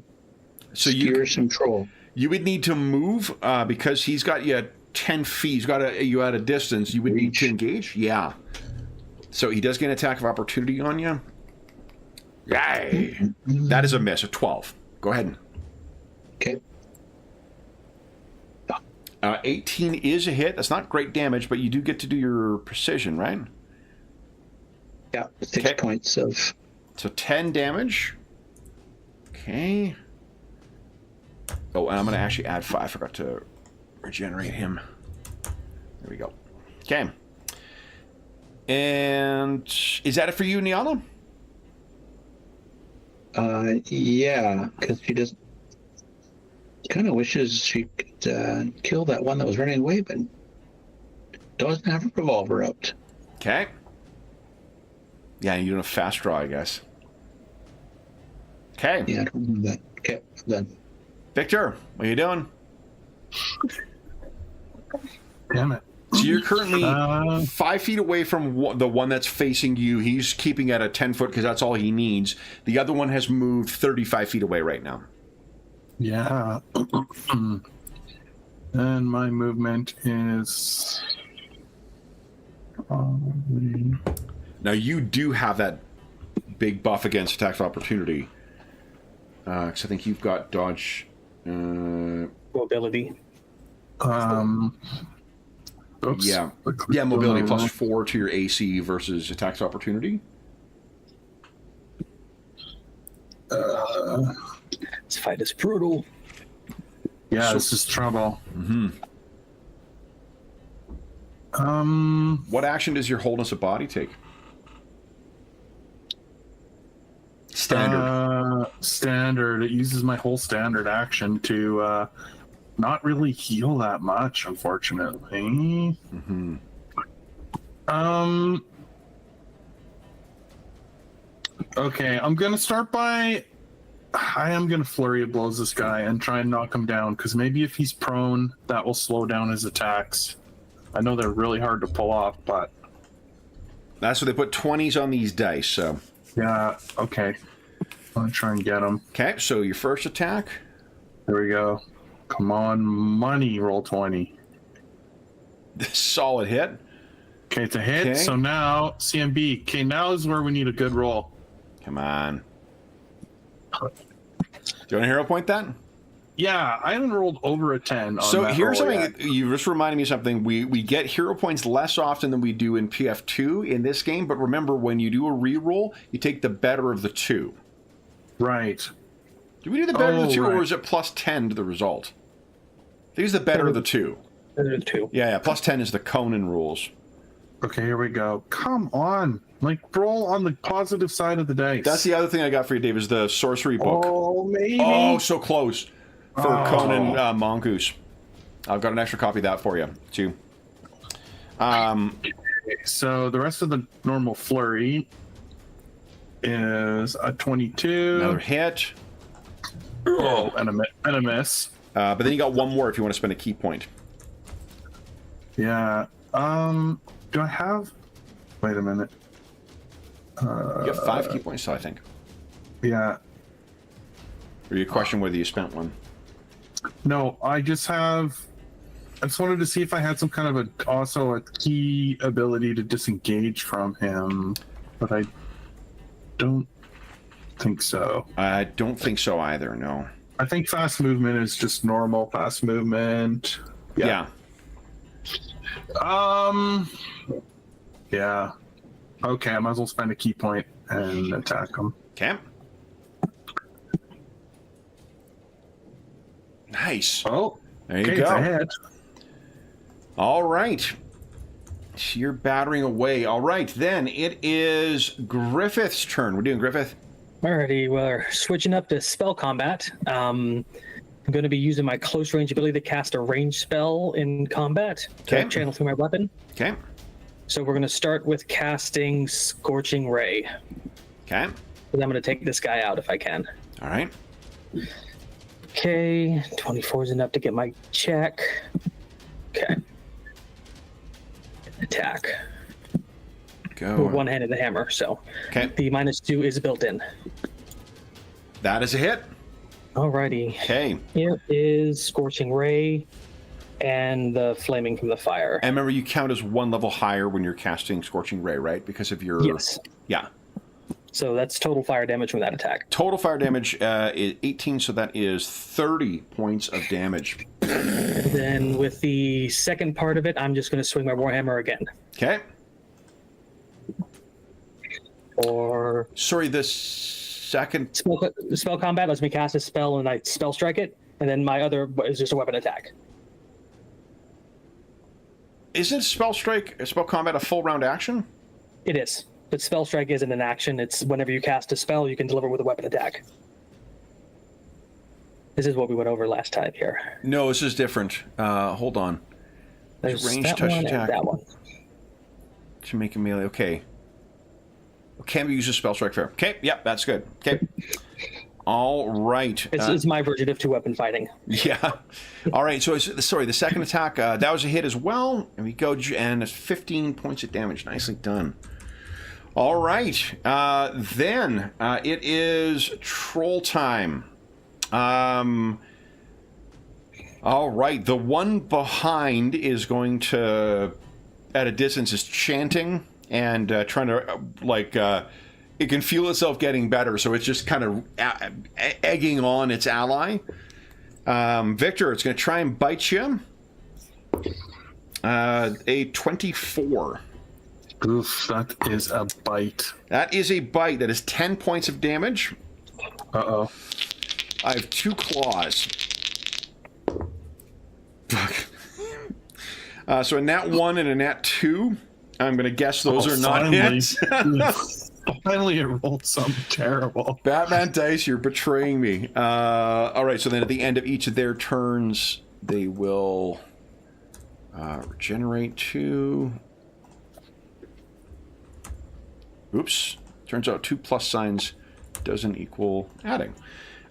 S2: skewer some troll.
S1: You would need to move because he's got you at 10 feet. He's got you at a distance. You would need to engage. Yeah. So he does get an attack of opportunity on you. Yay! That is a miss. A 12. Go ahead.
S2: Okay.
S1: 18 is a hit. That's not great damage, but you do get to do your precision, right?
S2: Yeah, 6 points of...
S1: So 10 damage. Okay. Oh, and I'm going to actually add 5. I forgot to regenerate him. There we go. Okay. And is that it for you, Niala?
S2: Yeah, because she just kind of wishes she could kill that one that was running away, but doesn't have a revolver out.
S1: Okay. Yeah, you're doing a fast draw, I guess. Okay.
S2: Yeah, I don't remember that. Okay, I'm done.
S1: Victor, what are you doing?
S4: Damn it.
S1: So you're currently 5 feet away from the one that's facing you. He's keeping at a 10 foot because that's all he needs. The other one has moved 35 feet away right now.
S4: Yeah. And my movement is...
S1: Now you do have that big buff against attacks of opportunity. Because I think you've got dodge...
S3: Mobility.
S4: Oops.
S1: Yeah, mobility plus 4 to your AC versus attacks of opportunity.
S3: This fight is brutal.
S4: Yeah, this is trouble.
S1: What action does your wholeness of body take? Standard.
S4: Standard. It uses my whole standard action to not really heal that much, unfortunately. Okay, I'm gonna start by... I am gonna flurry of blows this guy and try and knock him down, because maybe if he's prone, that will slow down his attacks. I know they're really hard to pull off, but...
S1: That's what they put 20s on these dice, so...
S4: Yeah, okay. I'm gonna try and get him.
S1: Okay, so your first attack.
S4: There we go. Come on, money, roll 20.
S1: Solid hit.
S4: Okay, it's a hit.
S1: Okay.
S4: So now, CMB. Okay, now is where we need a good roll.
S1: Come on. Do you want a hero point that?
S4: Yeah, I haven't rolled over a 10 on
S1: So
S4: that
S1: here's
S4: roll
S1: something,
S4: yet.
S1: you just reminded me of something. We get hero points less often than we do in PF2 in this game, but remember, when you do a reroll, you take the better of the two.
S4: Right.
S1: Do we do the better of the two,
S4: right.
S1: or is it plus 10 to the result? I think it's the better of the two.
S3: There are 2.
S1: Yeah, plus 10 is the Conan rules.
S4: Okay, here we go. Come on. Like, roll on the positive side of the dice.
S1: That's the other thing I got for you, Dave, is the sorcery book.
S4: Oh, maybe.
S1: Oh, so close for Conan Mongoose. I've got an extra copy of that for you, too.
S4: So the rest of the normal flurry is a 22.
S1: Another hit.
S4: Oh, and a miss.
S1: But then you got one more if you want to spend a key point.
S4: Yeah. Do I have... Wait a minute.
S1: You got 5 key points, I think.
S4: Yeah.
S1: Or you question whether you spent one.
S4: No, I just wanted to see if I had some kind of also a key ability to disengage from him, but I don't think so.
S1: I don't think so either, no.
S4: I think fast movement is just normal fast movement.
S1: Yeah.
S4: Yeah. Okay, I might as well spend a key point and attack him.
S1: Okay. Nice.
S4: Oh,
S1: There you
S4: okay, it's
S1: go.
S4: a hit.
S1: All right. So you're battering away. All right, then it is Griffith's turn. We're doing Griffith.
S3: Alrighty, we're switching up to spell combat. I'm going to be using my close range ability to cast a ranged spell in combat to
S1: Okay.
S3: channel through my weapon.
S1: Okay.
S3: So we're going to start with casting Scorching Ray.
S1: Okay.
S3: And I'm going to take this guy out if I can.
S1: All right.
S3: Okay, 24 is enough to get my check. Okay. Attack.
S1: Go.
S3: With one-handed hammer, so
S1: Okay.
S3: the -2 is built in.
S1: That is a hit.
S3: Alrighty.
S1: Okay.
S3: It is Scorching Ray and the Flaming from the Fire.
S1: And remember, you count as one level higher when you're casting Scorching Ray, right? Because of your...
S3: Yes.
S1: Yeah.
S3: So that's total fire damage from that attack.
S1: Total fire damage is 18, so that is 30 points of damage.
S3: Then with the second part of it, I'm just going to swing my Warhammer again.
S1: Okay.
S3: Or
S1: Sorry, the second...
S3: spell combat lets me cast a spell and I spell strike it, and then my other is just a weapon attack.
S1: Isn't spell combat a full round action?
S3: It is. But spell strike isn't an action. It's whenever you cast a spell, you can deliver with a weapon attack. This is what we went over last time here.
S1: No, this is different. Hold on.
S3: There's
S1: Range
S3: that
S1: touch
S3: one
S1: attack.
S3: and that one.
S1: To make a melee. Okay. Can we use a spell strike fair? Okay, yep, that's good. Okay. All right.
S3: It's my version of 2-weapon fighting.
S1: Yeah. All right. So, sorry, the second attack, that was a hit as well. And we go, and it's 15 points of damage. Nicely done. All right. Then it is troll time. All right. The one behind is going to, at a distance, is chanting and trying to, it can feel itself getting better, so it's just kind of egging on its ally. Victor, it's going to try and bite you. A 24.
S4: Oof, that is a bite.
S1: That is a bite. That is 10 points of damage.
S4: Uh-oh.
S1: I have 2 claws. Fuck. So a nat 1 and a nat 2. I'm going to guess those are not hits.
S4: Finally, it rolled something terrible.
S1: Batman dice, you're betraying me. All right, so then at the end of each of their turns, they will regenerate 2. Oops. Turns out 2 plus signs doesn't equal adding.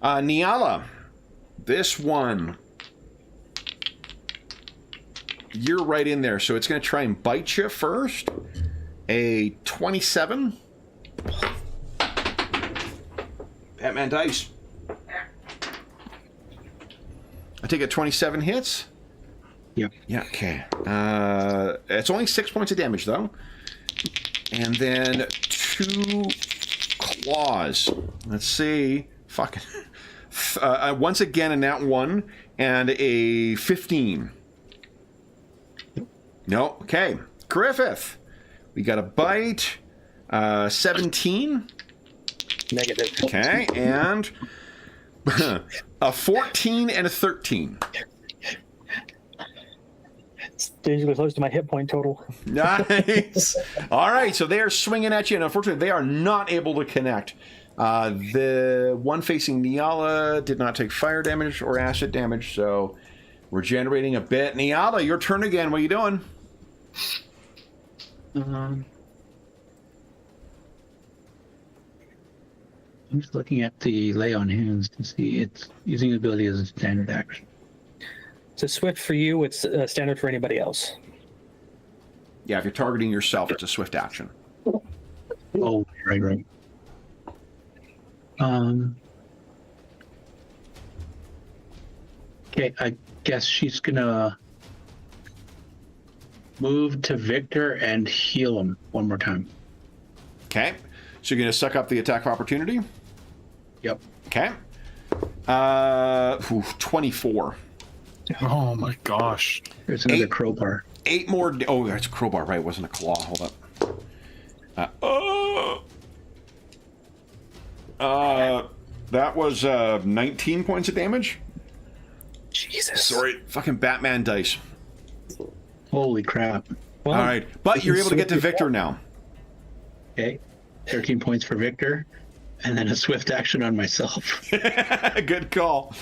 S1: Niala, this one, you're right in there, so it's going to try and bite you first. A 27. Batman dice. I take it 27 hits.
S2: Yep.
S1: Yeah. Okay. It's only 6 points of damage though, and then 2 claws. Let's see. Fucking. Once again, a nat 1 and a 15. No. Okay. Griffith. We got a bite. 17.
S3: Negative.
S1: Okay, and a 14 and a 13.
S3: It's dangerously close to my hit point total.
S1: Nice. All right, so they are swinging at you, and unfortunately, they are not able to connect. The one facing Niala did not take fire damage or acid damage, so we're generating a bit. Niala, your turn again. What are you doing?
S2: I'm just looking at the lay on hands to see it's using the ability as a standard action.
S3: It's a swift for you. It's standard for anybody else.
S1: Yeah, if you're targeting yourself, it's a swift action.
S2: Oh, right. Okay, I guess she's gonna move to Victor and heal him one more time.
S1: Okay, so you're going to suck up the attack of opportunity?
S2: Yep.
S1: Okay. 24.
S4: Oh my gosh.
S2: There's another crowbar.
S1: 8 more. Oh, that's a crowbar, right? It wasn't a claw. Hold up. That was 19 points of damage.
S3: Jesus.
S1: Sorry, fucking Batman dice.
S2: Holy crap.
S1: Well, all right, but you're able to get to Victor now.
S2: Okay. 13 points for Victor, and then a swift action on myself.
S1: Good call.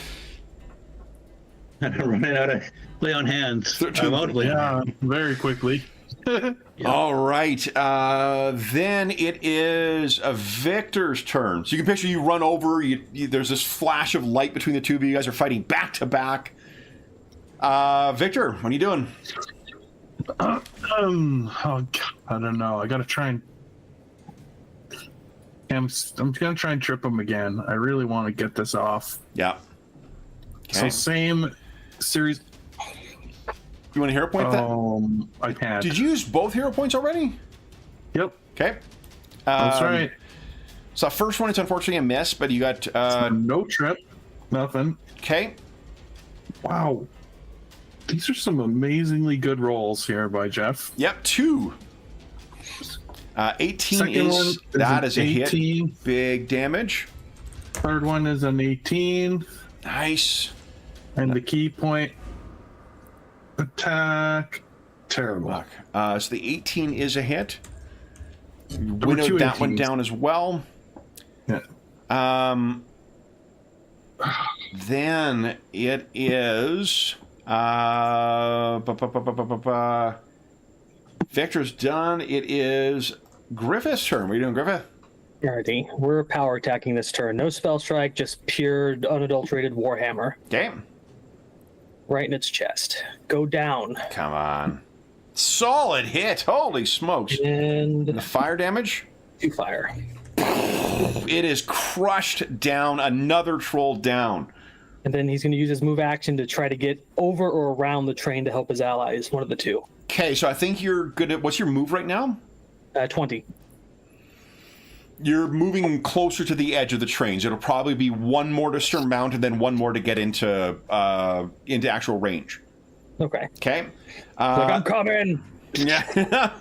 S2: And I'm running out of lay on hands. I'm out of lay on hands.
S4: Very quickly.
S1: Yeah. All right. Then it is Victor's turn. So you can picture you run over. There's this flash of light between the two of you. You guys are fighting back to back. Victor, what are you doing?
S4: Oh God, I don't know. I gotta try and. I'm gonna try and trip him again. I really want to get this off.
S1: Yeah. Okay.
S4: So same series.
S1: You want a hero point then?
S4: I can't.
S1: Did you use both hero points already?
S4: Yep.
S1: Okay.
S4: That's right.
S1: So first one, it's unfortunately a miss, but you got
S4: no trip, nothing.
S1: Okay.
S4: Wow. These are some amazingly good rolls here by Jeff.
S1: Yep, 2. 18
S4: Second
S1: is a 18. Hit. Big damage.
S4: Third one is an 18.
S1: Nice.
S4: And the key point attack. Terrible.
S1: So the 18 is a hit. You winnowed that one down as well.
S4: Yeah.
S1: Then it is Victor's done. It is Griffith's turn. What are you doing, Griffith?
S3: Alrighty, we're power attacking this turn. No spell strike, just pure unadulterated warhammer.
S1: Okay.
S3: Right in its chest. Go down.
S1: Come on. Solid hit. Holy smokes.
S3: And
S1: The fire damage?
S3: 2 fire.
S1: It is crushed down. Another troll down.
S3: And then he's going to use his move action to try to get over or around the train to help his allies. One of the two.
S1: Okay, so I think you're good at... What's your move right now?
S3: 20.
S1: You're moving closer to the edge of the trains. It'll probably be one more to surmount and then one more to get into actual range.
S3: Okay.
S1: Okay?
S3: Like, I'm coming!
S1: Yeah.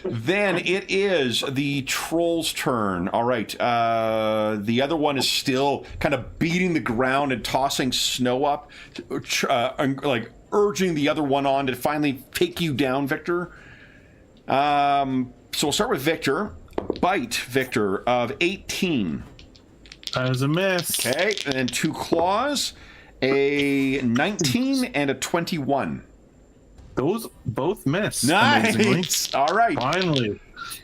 S1: Then it is the troll's turn. All right. The other one is still kind of beating the ground and tossing snow up, like urging the other one on to finally take you down, Victor. So we'll start with Victor. Bite, Victor, of 18.
S4: That is a miss.
S1: Okay, and then 2 claws, a 19 and a 21.
S4: Those both miss. Amazingly.
S1: Nice. All right.
S4: Finally.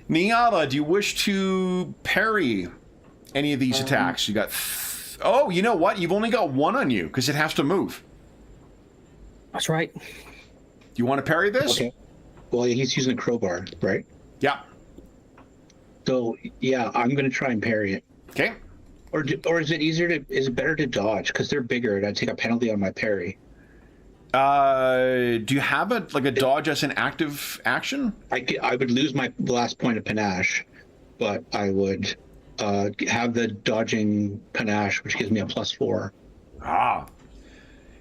S1: Niala, do you wish to parry any of these attacks? You got... oh, you know what? You've only got 1 on you because it has to move.
S3: That's right.
S1: Do you want to parry this?
S2: Okay. Well, he's using a crowbar, right?
S1: Yeah.
S2: So yeah, I'm going to try and parry it.
S1: Okay.
S2: Or is it easier to? Is it better to dodge because they're bigger and I take a penalty on my parry?
S1: Do you have a dodge as an active action?
S2: I would lose my last point of panache, but I would have the dodging panache, which gives me a +4.
S1: Ah.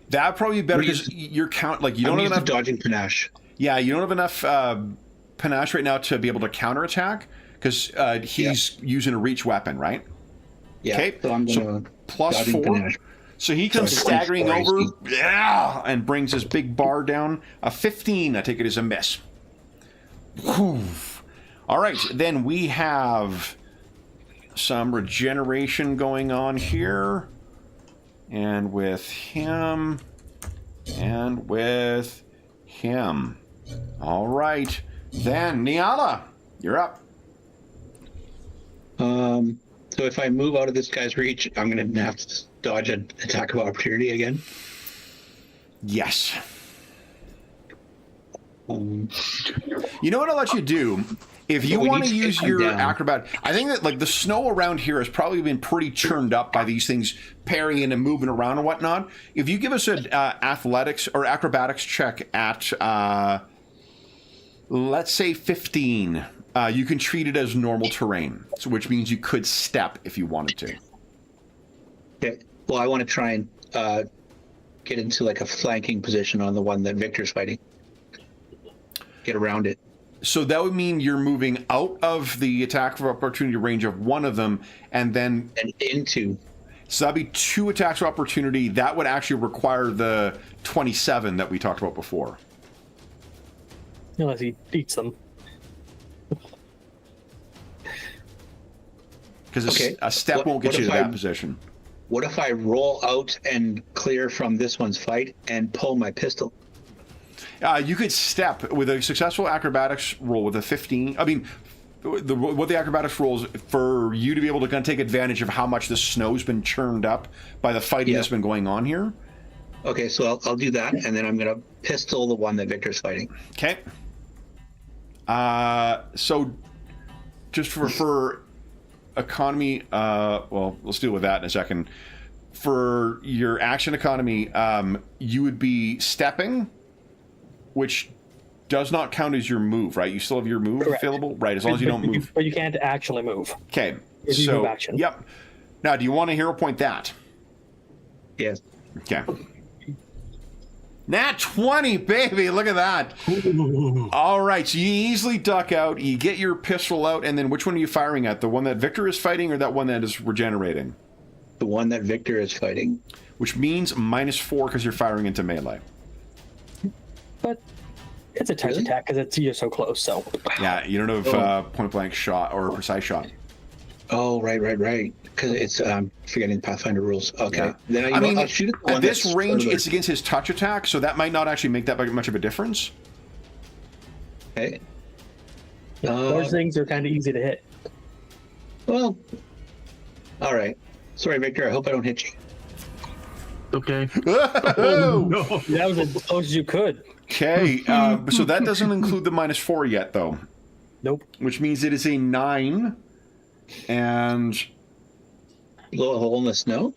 S1: That'd probably be better because you're you don't have enough
S2: dodging panache.
S1: Yeah, you don't have enough panache right now to be able to counterattack because he's using a reach weapon, right?
S2: Yeah.
S1: Okay.
S2: So I'm going to
S1: +4.
S2: panache.
S1: So he comes staggering over, and brings his big bar down. A 15, I take it as a miss. Whew. All right, then we have some regeneration going on here. And with him, and with him. All right, then Niala, you're up.
S2: So if I move out of this guy's reach, I'm going to have to dodge an attack of opportunity again.
S1: Yes. You know what I'll let you do? If you want to use your acrobat, I think that the snow around here has probably been pretty churned up by these things parrying and moving around and whatnot. If you give us an athletics or acrobatics check at, let's say 15, you can treat it as normal terrain, which means you could step if you wanted to.
S2: Okay. Well, I want to try and get into a flanking position on the one that Victor's fighting. Get around it.
S1: So that would mean you're moving out of the attack of opportunity range of one of them, and
S2: into.
S1: So that'd be 2 attacks of opportunity. That would actually require the 27 that we talked about before.
S3: Unless he eats them.
S1: Because a step won't get you to that position.
S2: What if I roll out and clear from this one's fight and pull my pistol?
S1: You could step with a successful acrobatics roll with a 15. I mean, what the acrobatics rolls for you to be able to kind of take advantage of how much the snow's been churned up by the fighting that's been going on here.
S2: Okay, so I'll do that, and then I'm going to pistol the one that Victor's fighting.
S1: Okay. So just for economy, well, let's deal with that in a second. For your action economy, you would be stepping, which does not count as your move, right? You still have your move available, right? As long as you don't move.
S3: But you can't actually move.
S1: Okay.
S3: If you move action.
S1: Yep. Now, do you want to hero point that?
S2: Yes.
S1: Okay. Nat 20, baby! Look at that. All right, so you easily duck out, you get your pistol out, and then which one are you firing at? The one that Victor is fighting or that one that is regenerating?
S2: The one that Victor is fighting.
S1: Which means -4 because you're firing into melee.
S3: But it's a touch attack because you're so close, so...
S1: Yeah, you don't have point-blank shot or precise shot.
S2: Oh, right. Because it's forgetting Pathfinder rules. Okay.
S1: Yeah.
S2: Then I'll shoot
S1: at this range, it's against his touch attack, so that might not actually make that much of a difference.
S2: Okay.
S3: Those things are kind of easy to hit.
S2: Well, all right. Sorry, Victor. I hope I don't hit you.
S4: Okay.
S1: Oh,
S4: No.
S3: That was as close as you could.
S1: okay, so that doesn't include the -4 yet, though,
S3: Nope.
S1: which means it is a 9, and
S2: Blow a hole in the snow?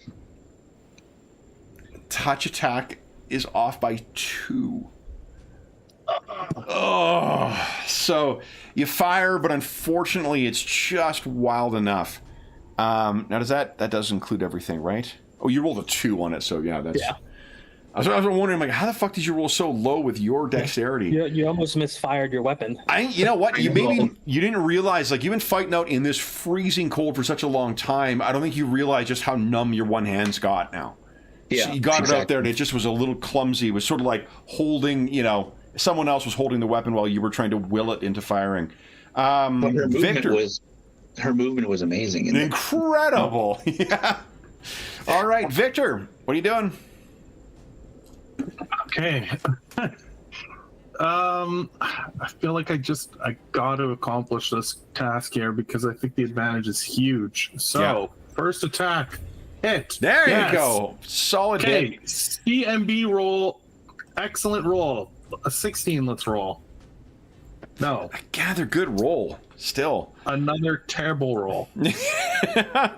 S1: touch attack is off by 2. Oh, so you fire, but unfortunately, it's just wild enough. Now, that does include everything, right? Oh, you rolled a 2 on it, so yeah, that's.
S3: Yeah.
S1: I was wondering, like, how the fuck did you roll so low with your dexterity?
S3: You almost misfired your weapon.
S1: You know what? You didn't realize, like, you've been fighting out in this freezing cold for such a long time. I don't think you realize just how numb your one hand's got now.
S2: Yeah,
S1: So you got it out there, and
S2: exactly.
S1: it just was a little clumsy. It was sort of like holding, someone else was holding the weapon while you were trying to will it into firing.
S2: But her
S1: Victor,
S2: movement was amazing. In
S1: incredible. Yeah. All right, Victor, what are you doing?
S4: Okay. I feel like I got to accomplish this task here because I think the advantage is huge. So, First attack, hit.
S1: There
S4: Yes.
S1: you go. Solid hit.
S4: Okay, CMB roll, excellent roll. A 16, let's roll. No,
S1: Gather good roll. Still.
S4: another terrible roll. That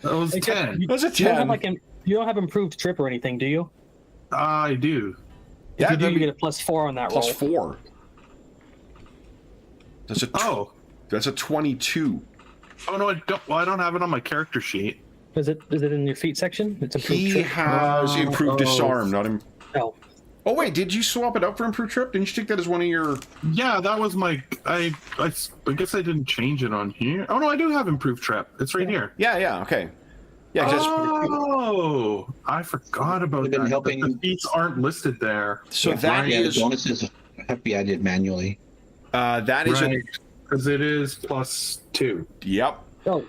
S4: was 10.
S1: That was a
S3: You don't have
S1: 10.
S3: you don't have improved trip or anything, do you?
S4: I do.
S3: If you do,
S1: that'd
S3: you
S1: be
S3: get a +4 on that roll.
S1: +4. That's a
S4: Oh.
S1: That's a 22.
S4: Oh no, I don't. Well, I don't have it on my character sheet.
S3: Is it in your feat section? It's improved
S1: He
S3: trip.
S1: has improved disarm, not him.
S3: Oh,
S1: Oh wait, did you swap it up for improved trip? Didn't you take that as one of your?
S4: Yeah, that was my. I guess I didn't change it on here. Oh no, I do have improved trap. It's right here.
S1: Yeah, okay. Yeah, 'cause
S4: Oh, I forgot about
S2: They've been
S4: that.
S2: helping-
S4: The feats aren't listed there.
S1: so that
S2: yeah,
S1: is
S2: the bonuses have to be added manually.
S1: that is
S4: Right, because it is +2.
S1: yep.
S3: oh,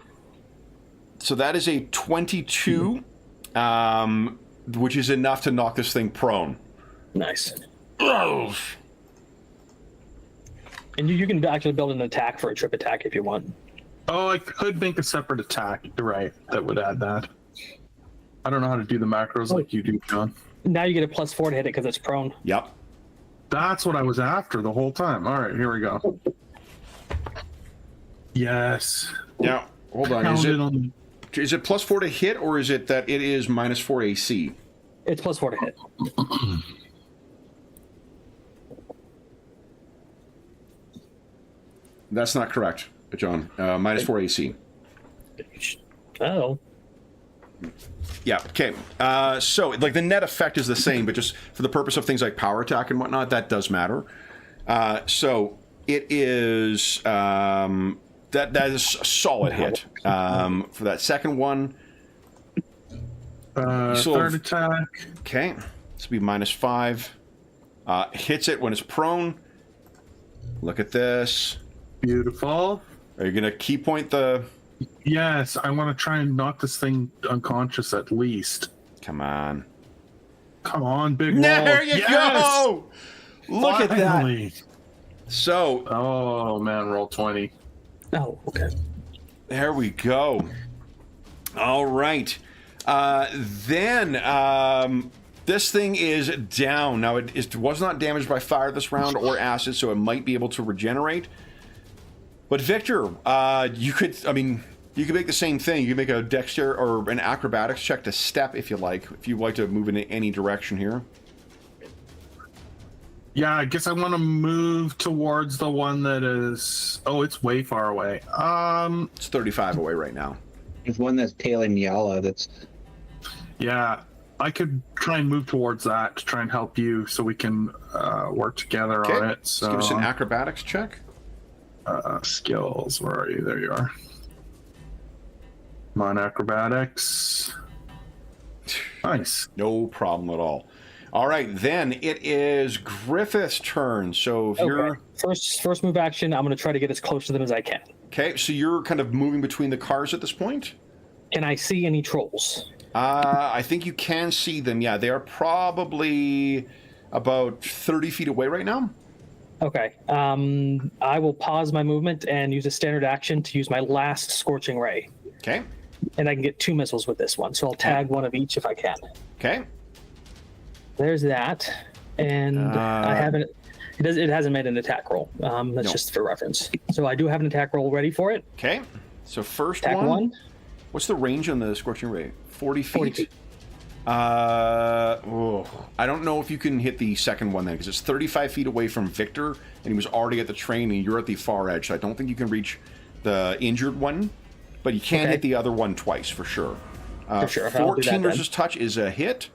S1: So that is a 22, which is enough to knock this thing prone.
S3: nice.
S1: Oh.
S3: And you can actually build an attack for a trip attack if you want.
S4: Oh, I could make a separate attack. You're right. That would add that. I don't know how to do the macros like you do, John.
S3: Now you get a +4 to hit it because it's prone.
S1: Yep.
S4: That's what I was after the whole time. All right, here we go. Yes.
S1: Now, hold on.
S4: Counted on-
S1: Is it +4 to hit, or is it that it is -4 AC?
S3: It's +4 to hit.
S1: That's not correct, John. -4 AC.
S3: Oh,
S1: Yeah. Okay. So, like, the net effect is the same, but just for the purpose of things like power attack and whatnot, that does matter. So it is that is a solid hit. For that second one,
S4: third attack.
S1: okay, this will be -5. Hits it when it's prone. Look at this.
S4: Beautiful.
S1: Are you gonna key point the?
S4: Yes, I want to try and knock this thing unconscious at least.
S1: Come on.
S4: Come on, big wall.
S1: There you
S4: Yes!
S1: go. Look at that.
S4: Finally.
S1: So
S4: Oh man, roll 20.
S3: oh, okay.
S1: there we go. All right. Then this thing is down. Now, it was not damaged by fire this round or acid, so it might be able to regenerate. But Victor, you could make the same thing. You could make a dexter or an acrobatics check to step if you like to move in any direction here.
S4: Yeah, I guess I want to move towards the one that is. Oh, it's way far away.
S1: It's 35 away right now.
S2: There's one that's tailing Nyala that's
S4: Yeah, I could try and move towards that to try and help you, so we can work together on it.
S1: Let's
S4: So
S1: give us an acrobatics check.
S4: skills. Where are you? There you are. Come on, acrobatics. Nice.
S1: No problem at all. All right, then it is Griffith's turn. So if you're
S3: First move action, I'm going to try to get as close to them as I can.
S1: okay, so you're kind of moving between the cars at this point.
S3: Can I see any trolls?
S1: I think you can see them. Yeah, they are probably about 30 feet away right now.
S3: Okay. I will pause my movement and use a standard action to use my last Scorching Ray.
S1: Okay.
S3: And I can get 2 missiles with this one, so I'll tag one of each if I can.
S1: Okay.
S3: There's that. And I haven't... It hasn't made an attack roll. That's just for reference. So I do have an attack roll ready for it.
S1: Okay. So first
S3: Attack one.
S1: What's the range on the Scorching Ray? 40 feet?
S3: 40 feet.
S1: I don't know if you can hit the second one then, because it's 35 feet away from Victor, and he was already at the train, and you're at the far edge, so I don't think you can reach the injured one, but you can hit the other one twice, for sure.
S3: For sure.
S1: 14 versus touch is a hit.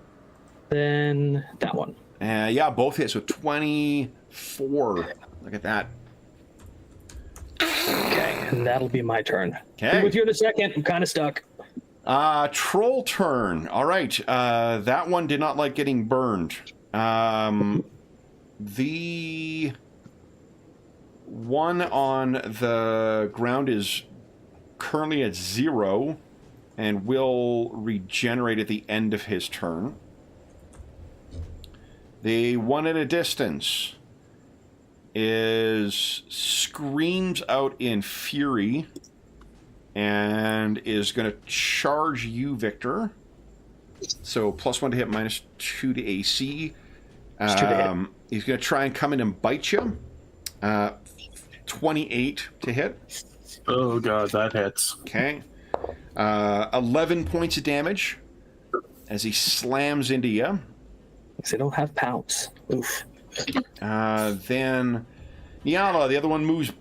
S3: Then that one.
S1: Yeah, both hit, so 24. Look at that.
S3: Okay, and that'll be my turn.
S1: Okay.
S3: Be with you in a second. I'm kind of stuck.
S1: Troll turn. All right. That one did not like getting burned. The one on the ground is currently at 0 and will regenerate at the end of his turn. The one at a distance screams out in fury and is going to charge you, Victor. So +1 to hit, -2 to AC. He's going to try and come in and bite you. 28 to hit.
S4: Oh god, that hits.
S1: Okay. 11 points of damage as he slams into you.
S3: Because I don't have pounds. Oof.
S1: Then Niala, the other one, moves,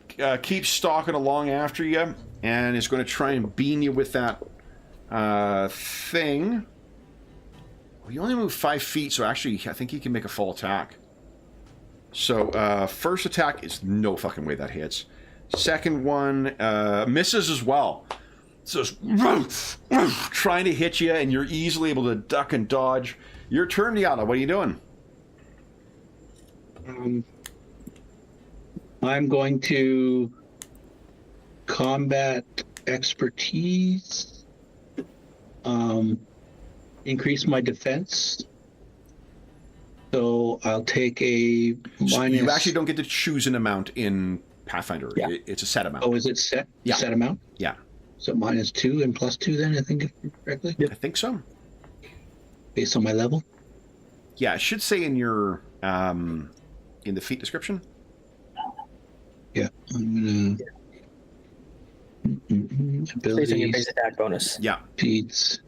S1: keeps stalking along after you, and is going to try and beam you with that thing. Well, you only move 5 feet, so actually I think he can make a full attack. So first attack is no fucking way that hits. Second one misses as well. So it's trying to hit you, and you're easily able to duck and dodge. Your turn, Niala. What are you doing?
S2: I'm going to combat expertise, increase my defense. So I'll take a minus...
S1: You actually don't get to choose an amount in Pathfinder.
S3: Yeah.
S1: It's a set amount.
S2: Oh, is it set?
S1: Yeah.
S2: Set amount?
S1: Yeah.
S2: So -2 and +2 then, I think, correctly?
S1: I think so.
S2: Based on my level?
S1: Yeah, it should say in your in the feat description.
S2: Yeah. I'm gonna...
S3: Based on your
S2: Abilities,
S3: base attack bonus.
S1: Yeah.
S2: feats.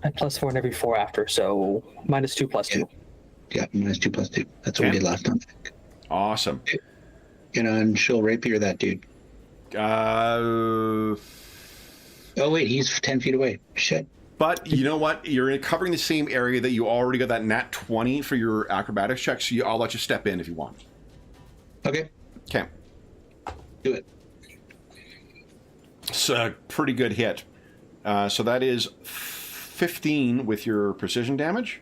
S3: And +4 in every 4 after, so -2 +2.
S2: Yeah, -2 +2. That's what we did last time.
S1: Awesome.
S2: You know, and she'll rapier that dude. Oh, wait, he's 10 feet away. Shit.
S1: But you know what? You're covering the same area that you already got that nat 20 for your acrobatics check, so I'll let you step in if you want.
S2: Okay,
S1: Okay.
S2: do it.
S1: It's a pretty good hit. So that is 15 with your precision damage.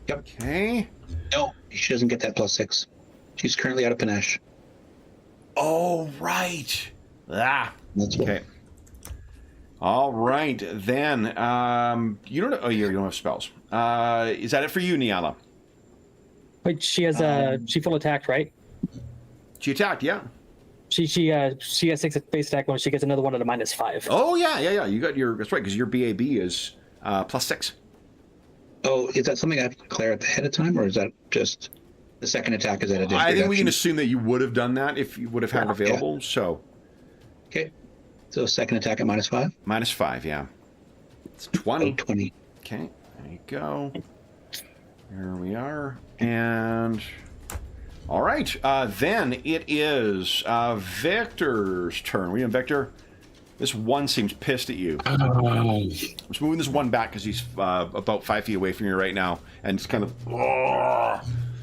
S2: Yep.
S1: Okay.
S2: No, she doesn't get that +6. She's currently out of panache.
S1: Oh, right. Ah.
S2: That's what.
S1: Okay. All right, then. You don't. Oh, you don't have spells. Is that it for you, Niala?
S3: Wait, she has she full attacked, right?
S1: She attacked, yeah.
S3: She has 6 base attack bonus. She gets another one at a -5.
S1: Oh, yeah. You got your. That's right, because your BAB is +6.
S2: Oh, is that something I have to declare at the head of time, or is that just the second attack is at a
S1: I think we can
S2: reduction?
S1: assume that you would have done that if you would have had it available. So
S2: Okay. So second attack at -5?
S1: -5, yeah. It's 20.
S2: 20.
S1: Okay, there you go. Here we are. And all right, then it is Victor's turn. We in Victor. This one seems pissed at you. I'm just moving this one back because he's about 5 feet away from you right now, and it's kind of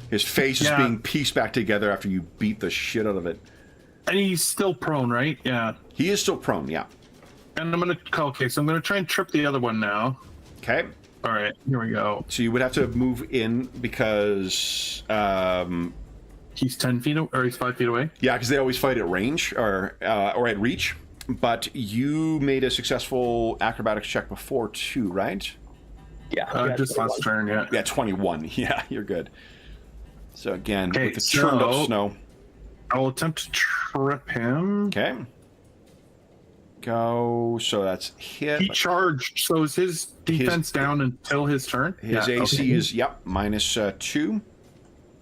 S1: his face is being pieced back together after you beat the shit out of it.
S4: And he's still prone, right? Yeah.
S1: He is still prone, yeah.
S4: And I'm gonna try and trip the other one now.
S1: Okay.
S4: All right, here we go.
S1: So you would have to move in because
S4: He's 10 feet, or he's 5 feet away.
S1: yeah, because they always fight at range or at reach. But you made a successful acrobatics check before too, right?
S3: Yeah. you had
S4: Just last
S3: 21.
S4: turn, yeah.
S1: Yeah, 21. Yeah, you're good. So again,
S4: Okay,
S1: with the churned up snow.
S4: I'll attempt to trip him.
S1: Okay. Go. So that's hit.
S4: He charged, so is his defense down until his turn?
S1: His
S4: Yeah,
S1: AC
S4: okay.
S1: is, yep, -2.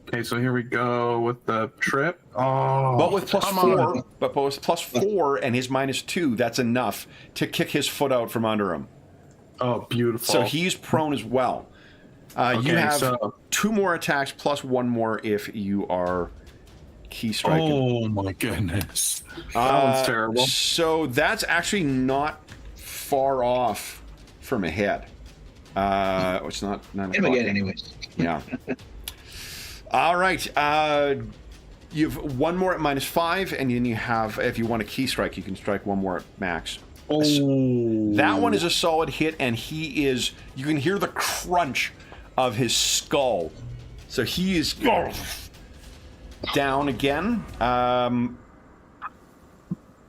S4: Okay, so here we go with the trip. Oh,
S1: But with
S4: come on.
S1: +4, but with +4 and his -2, that's enough to kick his foot out from under him.
S4: Oh, beautiful.
S1: So he's prone as well. You
S4: Okay,
S1: have
S4: so-
S1: 2 more attacks plus 1 more if you are key striking.
S4: Oh my goodness. That one's terrible.
S1: So that's actually not far off from a hit. It's not.
S2: Hit him again, anyways.
S1: Yeah. All right. You have 1 more at -5, and then you have, if you want a key strike, you can strike 1 more at max.
S4: Oh.
S1: That one is a solid hit, and he is. You can hear the crunch of his skull. So he is down again.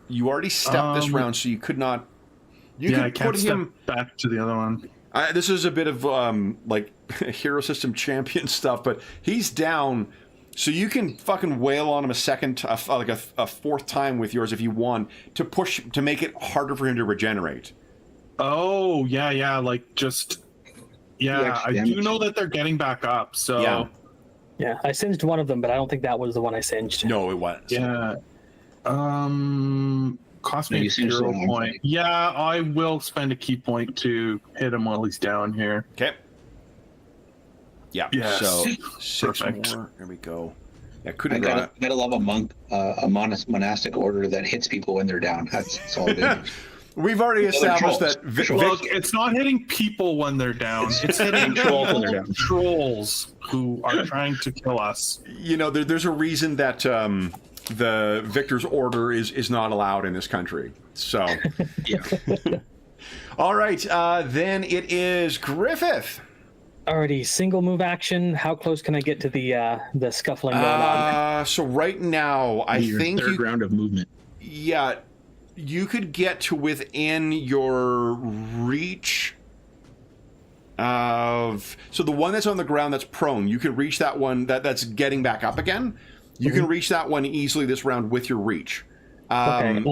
S1: You already stepped this round, so you could not. You
S4: I
S1: could
S4: can't
S1: put
S4: step
S1: him.
S4: back to the other one.
S1: This is a bit of like hero system champion stuff, but he's down, so you can fucking wail on him a second, like a fourth time with yours if you want to make it harder for him to regenerate.
S4: Oh, yeah, like just... Yeah,
S2: extra
S4: I do
S2: damage.
S4: know that they're getting back up, so...
S1: Yeah.
S3: Yeah, I singed one of them, but I don't think that was the one I singed.
S1: No, it was.
S4: Yeah. Cost
S2: No,
S4: me
S2: you
S4: a
S2: seem so
S4: hero
S2: long.
S4: point. Yeah, I will spend a key point to hit him while he's down here.
S1: Okay. Yeah.
S4: Yes.
S1: So 6
S4: Perfect.
S1: more. There we go. Yeah,
S2: I
S1: couldn't.
S2: gotta love a monk, a monastic order that hits people when they're down. That's all it is.
S1: We've already established
S2: trolls.
S1: that. Vic,
S4: Look, it's not hitting people when they're down. It's hitting
S2: trolls when they're
S4: evil
S2: down.
S4: trolls who are trying to kill us.
S1: you know, there's a reason that the Victor's order is not allowed in this country. So.
S2: Yeah.
S1: All right. Then it is Griffith.
S3: Alrighty, single move action. How close can I get to the scuffling going on?
S1: So right now, I
S2: Your
S1: think
S2: third round of movement.
S1: yeah, you could get to within your reach of. So the one that's on the ground that's prone, you can reach that one that's getting back up again. You can reach that one easily this round with your reach.
S3: Okay.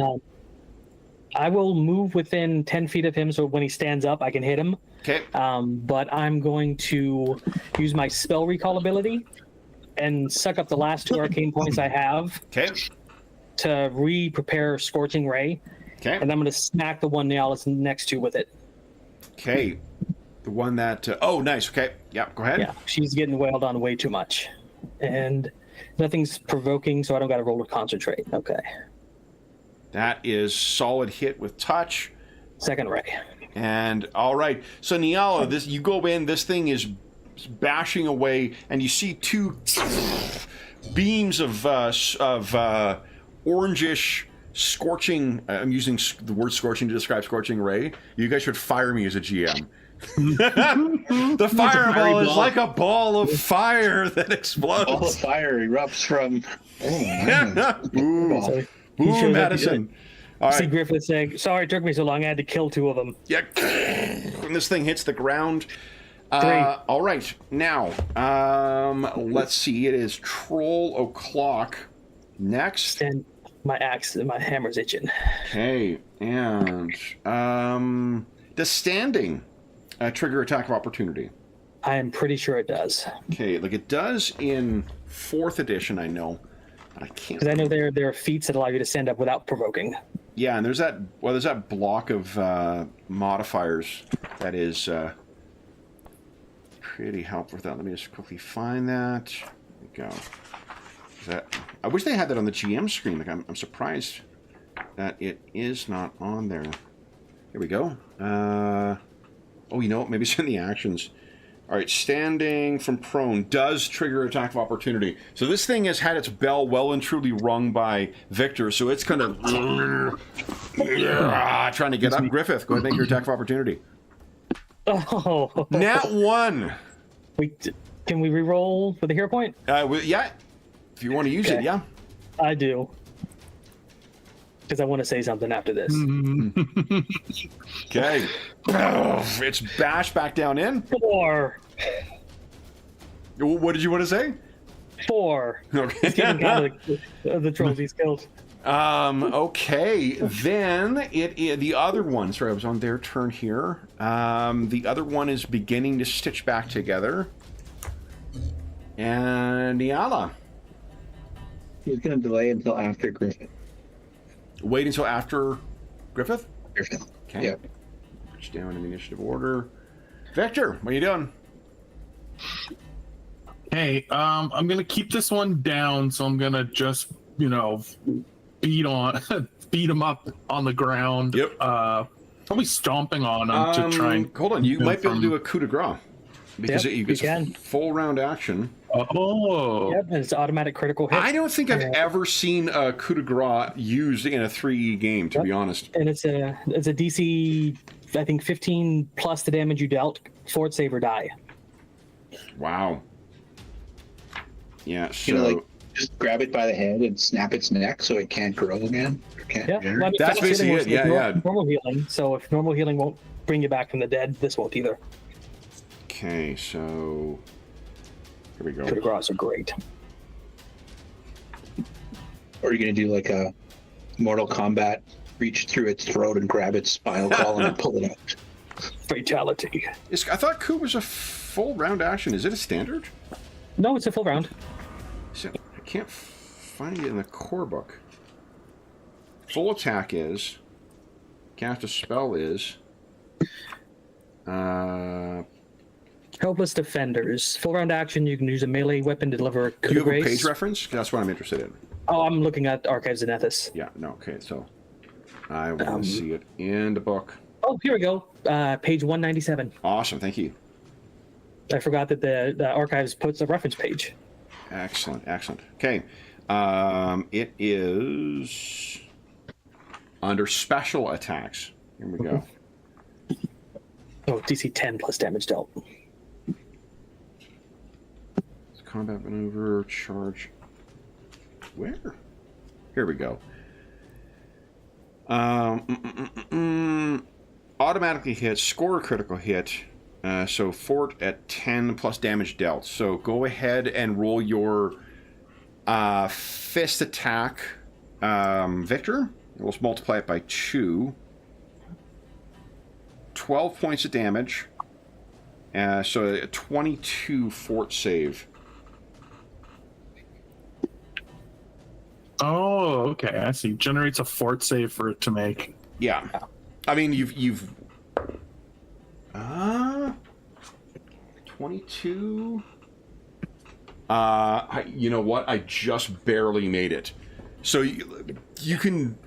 S3: I will move within 10 feet of him, so when he stands up, I can hit him.
S1: Okay.
S3: But I'm going to use my spell recall ability and suck up the last 2 arcane points I have
S1: Okay.
S3: to re-prepare Scorching Ray,
S1: Okay.
S3: and I'm going to smack the one Niall next to with it.
S1: Okay. The one that. Oh, nice. Okay. Yeah. Go ahead.
S3: Yeah, she's getting wailed on way too much, and nothing's provoking, so I don't got to roll to concentrate. Okay.
S1: That is solid hit with touch.
S3: Second Ray.
S1: And all right, so Niala, this you go in. This thing is bashing away, and you see 2 beams of orangish scorching. I'm using the word scorching to describe scorching ray. You guys should fire me as a GM. The fireball is
S2: ball.
S1: like a ball of fire that
S2: All the
S1: explodes.
S2: fire erupts from. Oh my goodness.
S1: Ooh,
S3: So he
S1: ooh,
S3: shows up-
S1: Madison. All
S3: See
S1: right,
S3: Griffith saying, "Sorry, it took me so long. I had to kill 2 of them."
S1: yeah. And this thing hits the ground.
S3: 3.
S1: All right, now let's see. It is Troll O'Clock next.
S3: And my axe and my hammer's itching.
S1: Okay, and does standing trigger attack of opportunity?
S3: I am pretty sure it does,
S1: Okay, like it does in 4th edition, I know, but I can't.
S3: because I know there are feats that allow you to stand up without provoking.
S1: Yeah, and there's that block of modifiers that is pretty helpful with that. Let me just quickly find that. There we go. I wish they had that on the GM screen. Like I'm surprised that it is not on there. Here we go. Oh, you know what? Maybe it's in the actions. All right, standing from prone does trigger attack of opportunity. So this thing has had its bell well and truly rung by Victor, so it's kind of trying to get up. Griffith, go ahead and make your attack of opportunity.
S3: Oh,
S1: Nat 1.
S3: Can we re-roll with a hero point?
S1: Yeah, if you want to use it,
S3: Okay.
S1: yeah.
S3: I do. because I want to say something after this.
S1: Okay. It's bashed back down in.
S3: 4.
S1: What did you want to say?
S3: 4.
S1: Okay.
S3: He's getting count of the trolls he's killed.
S1: Okay, then the other one. Sorry, I was on their turn here. The other one is beginning to stitch back together. And Niala.
S2: He's going to delay until after Griffith.
S1: Wait until after Griffith?
S2: Griffith.
S1: Okay.
S2: Yep.
S1: Push down in the initiative order. Victor, what are you doing?
S4: Hey, I'm gonna keep this one down, so I'm gonna just, beat him up on the ground.
S1: Yep.
S4: Probably stomping on him to try and.
S1: Hold on, you might be able to do a coup de grace. Because
S3: Yep,
S1: you
S3: you
S1: get
S3: can.
S1: full round action.
S4: Oh.
S3: Yep, and it's automatic critical hit.
S1: I don't think I've ever seen a coup de grace used in a 3E game, to be honest.
S3: And it's a DC, I think 15 plus the damage you dealt. Fort save or die.
S1: Wow. Yeah, so
S2: Like just grab it by the head and snap its neck so it can't grow again. Or can't
S3: Yeah,
S2: regenerate.
S3: well, I mean,
S1: That's
S3: Force saving
S1: basically it,
S3: was
S1: yeah.
S3: Normal healing. So if normal healing won't bring you back from the dead, this won't either.
S1: okay, so here we
S3: Coup de
S1: go.
S3: grace are great.
S2: Or you're going to do like a Mortal Kombat, reach through its throat and grab its spinal column and pull it out.
S3: Fatality.
S1: I thought coup was a full round action. Is it a standard?
S3: No, it's a full round.
S1: So, I can't find it in the core book. Full attack is. Cast a spell is.
S3: Helpless defenders. Full round action. You can use a melee weapon to deliver a
S1: Do
S3: coup
S1: you
S3: de
S1: have a
S3: grace.
S1: page reference? That's what I'm interested in.
S3: Oh, I'm looking at Archives of Nethys.
S1: Yeah, no, okay, so I want to see it in the book.
S3: Oh, here we go. Page 197.
S1: Awesome, thank you.
S3: I forgot that the Archives puts a reference page.
S1: Excellent, excellent. Okay, it is under special attacks. Here we go.
S3: Oh, DC 10 plus damage dealt.
S1: Combat maneuver, charge. Where? Here we go. Automatically hit, score a critical hit. So fort at 10 plus damage dealt. So go ahead and roll your fist attack, Victor. We'll multiply it by 2. 12 points of damage. So a 22 fort save.
S4: Oh, okay. I see. Generates a fort save for it to make.
S1: Yeah. I mean, you've 22. You know what? I just barely made it. So you can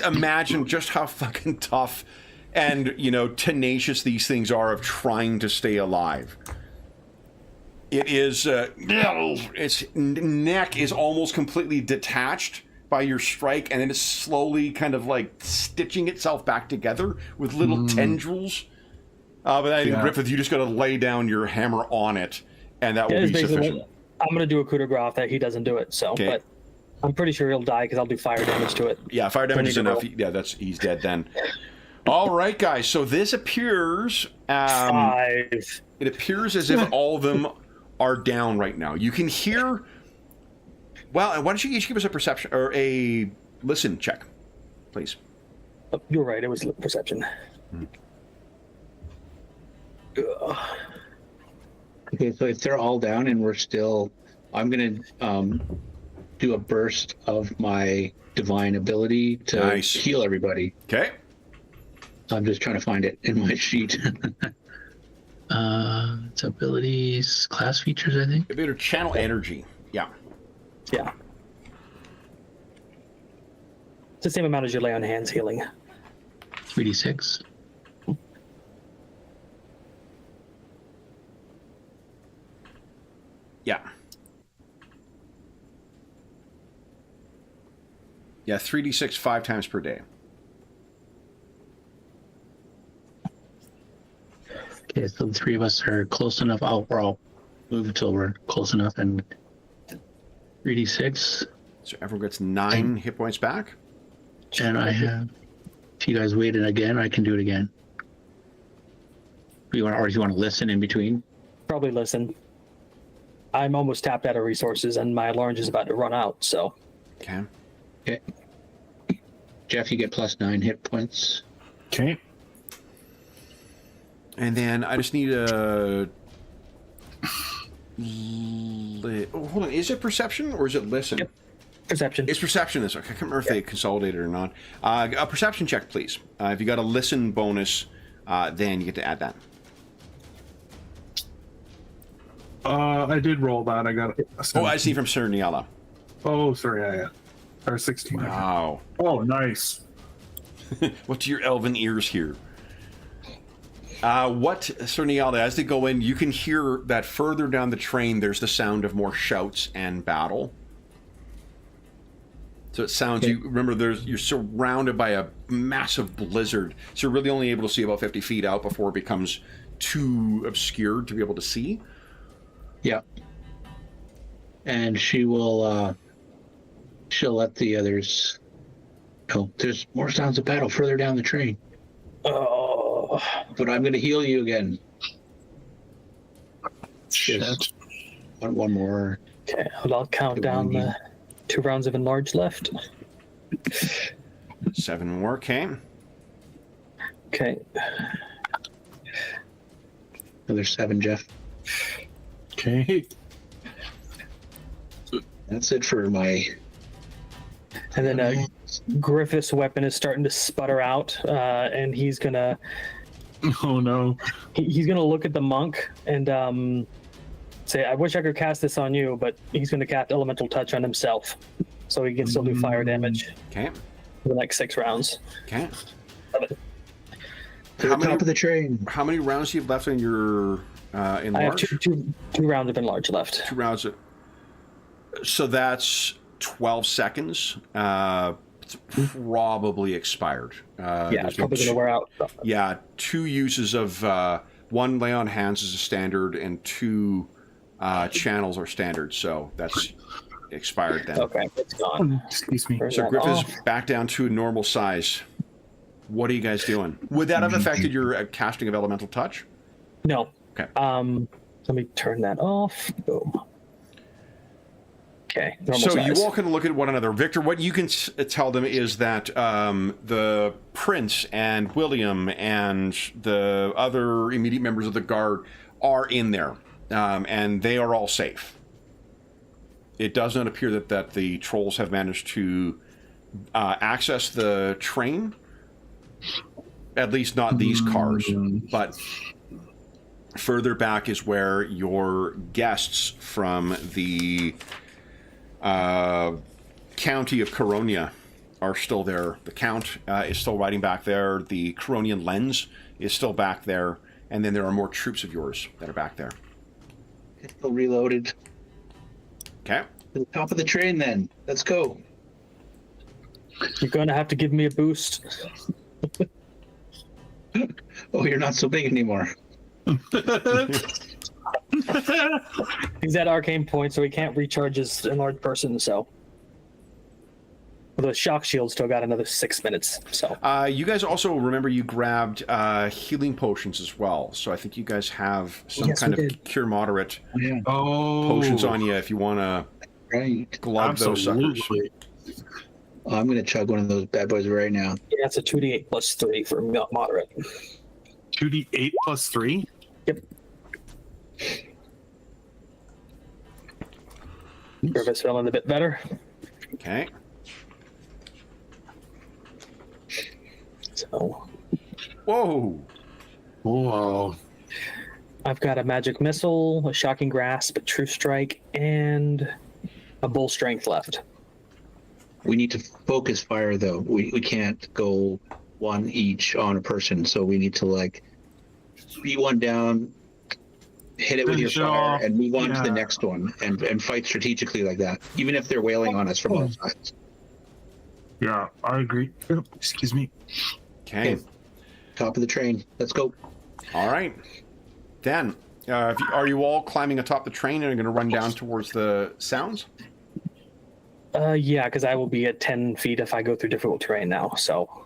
S1: imagine just how fucking tough and, tenacious these things are of trying to stay alive. It is, its neck is almost completely detached by your strike, and then it's slowly kind of like stitching itself back together with little tendrils. But I think, Griffith, you just got to lay down your hammer on it, and that will be sufficient.
S3: I'm going to do a coup de grace that he doesn't do it, so.
S1: Okay.
S3: But I'm pretty sure he'll die because I'll do fire damage to it.
S1: Yeah, fire damage is
S3: to
S1: enough.
S3: roll.
S1: Yeah, he's dead then. All right, guys. So this appears.
S3: 5.
S1: It appears as if all of them are down right now. You can hear. Well, why don't you each give us a perception or a listen check, please?
S3: Oh, you're right. It was perception. Ugh.
S2: Okay, so if they're all down and we're still, I'm going to do a burst of my divine ability to
S1: Nice.
S2: heal everybody.
S1: Okay.
S2: I'm just trying to find it in my sheet. It's abilities, class features, I think.
S1: A bit of channel energy. Yeah.
S3: Yeah. It's the same amount as your lay on hands healing.
S2: 3d6.
S1: Yeah. Yeah, 3d6 5 times per day.
S2: Okay, so the three of us are close enough. We're all move until we're close enough. And 3d6.
S1: So everyone gets 9 hit points back.
S2: And I have. If you guys waited again, I can do it again. Or if you want to listen in between.
S3: Probably listen. I'm almost tapped out of resources, and my orange is about to run out. So.
S1: Okay.
S2: Okay. Jeff, you get +9 hit points.
S4: Okay.
S1: And then I just need a. Oh, hold on. Is it perception or is it listen?
S3: Yep. Perception.
S1: It's perception. This. I can't remember if they consolidated or not. A perception check, please. If you got a listen bonus, then you get to add that.
S4: I did roll that. I got it.
S1: Oh, I see from Sir Niala.
S4: Oh, sorry. Yeah. Or 16.
S1: Wow.
S4: Oh, nice.
S1: What do your elven ears hear? What, Sir Niala, as they go in, you can hear that further down the train, there's the sound of more shouts and battle. So it sounds, you remember, you're surrounded by a massive blizzard, so you're really only able to see about 50 feet out before it becomes too obscured to be able to see.
S2: Yeah. And she will, she'll let the others know. There's more sounds of battle further down the train.
S3: Oh.
S2: But I'm going to heal you again.
S4: Shit.
S2: Just one more.
S3: Okay, I'll count down the 2 rounds of enlarge left.
S1: 7 more, okay.
S3: Okay.
S2: Another 7, Jeff.
S4: Okay.
S2: That's it for my.
S3: And then Griffith's weapon is starting to sputter out, and he's gonna
S4: Oh no.
S3: he's gonna look at the monk and say, "I wish I could cast this on you," but he's gonna cast Elemental Touch on himself, so he can still do fire damage
S1: Okay.
S3: for the next 6 rounds.
S1: Okay.
S2: To the top of the train.
S1: How many rounds do you have left in your enlarge?
S3: I have two rounds of enlarge left.
S1: 2 rounds. So that's 12 seconds. It's probably expired.
S3: Yeah,
S1: there's
S3: it's probably
S1: been
S3: gonna wear out.
S1: Yeah, 2 uses of 1 lay on hands is a standard, and 2 channels are standard. So that's expired then.
S3: Okay, it's gone.
S4: Excuse me.
S3: Turn
S1: So
S3: that
S1: Griff is
S3: off.
S1: back down to a normal size. What are you guys doing? Would that have affected your casting of Elemental Touch?
S3: No.
S1: Okay.
S3: Let me turn that off. Boom. Okay. Normal
S1: So
S3: size.
S1: you all can look at one another. Victor, what you can tell them is that the Prince and William and the other immediate members of the guard are in there, and they are all safe. It does not appear that the trolls have managed to access the train, at least not these cars, but further back is where your guests from the county of Coronia are still there. The Count is still riding back there. The Coronian Lens is still back there. And then there are more troops of yours that are back there.
S2: Still reloaded.
S1: Okay.
S2: To the top of the train then. Let's go.
S3: You're going to have to give me a boost.
S2: Oh, you're not so big anymore.
S3: He's at arcane point, so he can't recharge his enlarged person, so. The shock shield still got another 6 minutes, so.
S1: You guys also remember you grabbed healing potions as well. So I think you guys have some
S3: Yes,
S1: kind
S3: we
S1: of
S3: did.
S1: cure moderate
S2: Yeah,
S4: Oh.
S1: potions on you if you want to
S2: right.
S1: glug those suckers.
S4: Absolutely.
S2: Oh, I'm going to chug one of those bad boys right now.
S3: Yeah, it's a 2d8 plus 3 for moderate.
S4: 2d8 plus 3?
S3: Yep. Griffith's feeling a bit better.
S1: Okay.
S3: So
S1: Whoa.
S4: Whoa.
S3: I've got a magic missile, a shocking grasp, a true strike, and a bull strength left.
S2: We need to focus fire, though. We can't go one each on a person, so we need to, like, beat one down, hit it with your
S4: Finish it
S2: fire,
S4: off.
S2: and move on to the
S4: Yeah.
S2: next one, and fight strategically like that, even if they're wailing on us from both sides.
S4: Yeah, I agree. Oh, excuse me.
S1: Okay.
S2: Okay. Top of the train. Let's go.
S1: All right. Then, are you all climbing atop the train and are going to run down towards the sounds?
S3: Yeah, because I will be at 10 feet if I go through difficult terrain now, so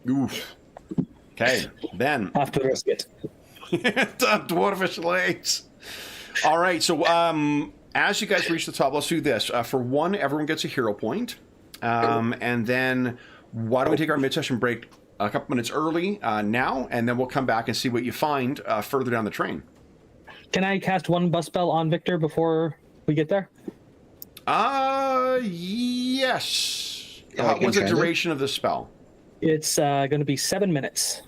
S1: Oof. Okay, then.
S3: I have to risk it.
S1: Dwarfish legs. All right, so as you guys reach the top, let's do this. For one, everyone gets a hero point. And then why don't we take our mid-session break a couple minutes early now, and then we'll come back and see what you find further down the train.
S3: Can I cast one bus spell on Victor before we get there?
S1: Yes.
S2: Yeah, I can
S1: What's the
S2: try that.
S1: duration of the spell?
S3: It's going to be 7 minutes.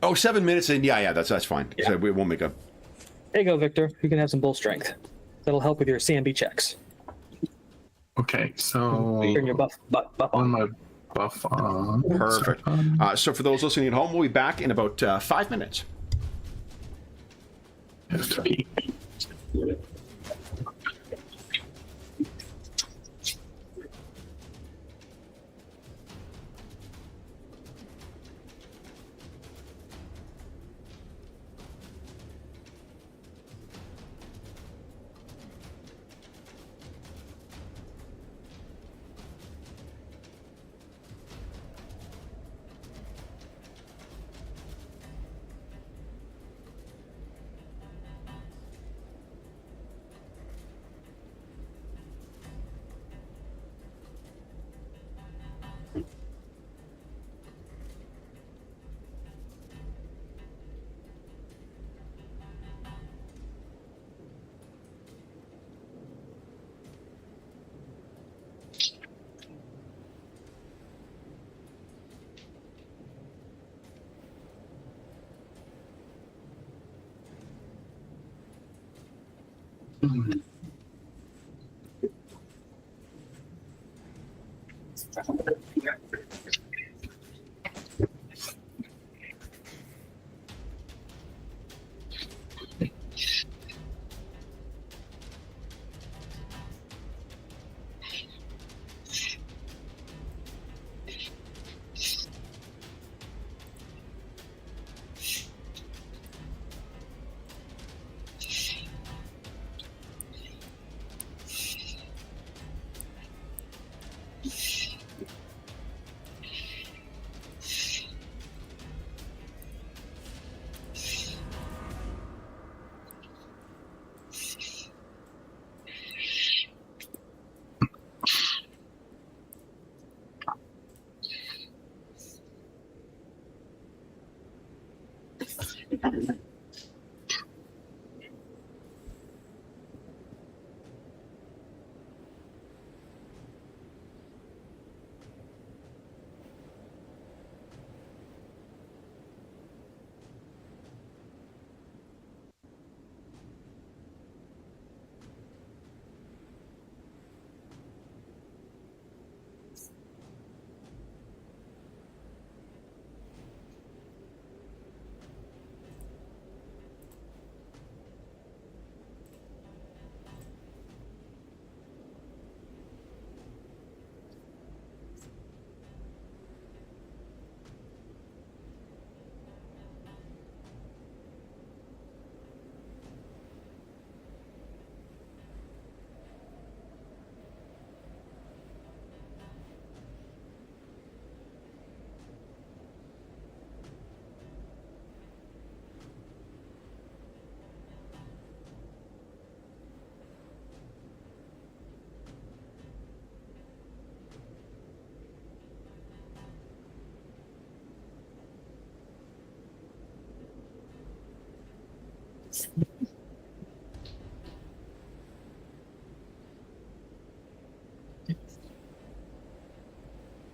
S1: Oh, 7 minutes, and yeah, that's fine.
S3: Yeah.
S1: So we won't make a...
S3: There you go, Victor. You can have some bull strength. That'll help with your CMB checks.
S4: Okay, so
S3: Turn your buff
S4: on
S3: on.
S4: my buff on.
S1: Perfect. So for those listening at home, we'll be back in about 5 minutes.
S4: FP.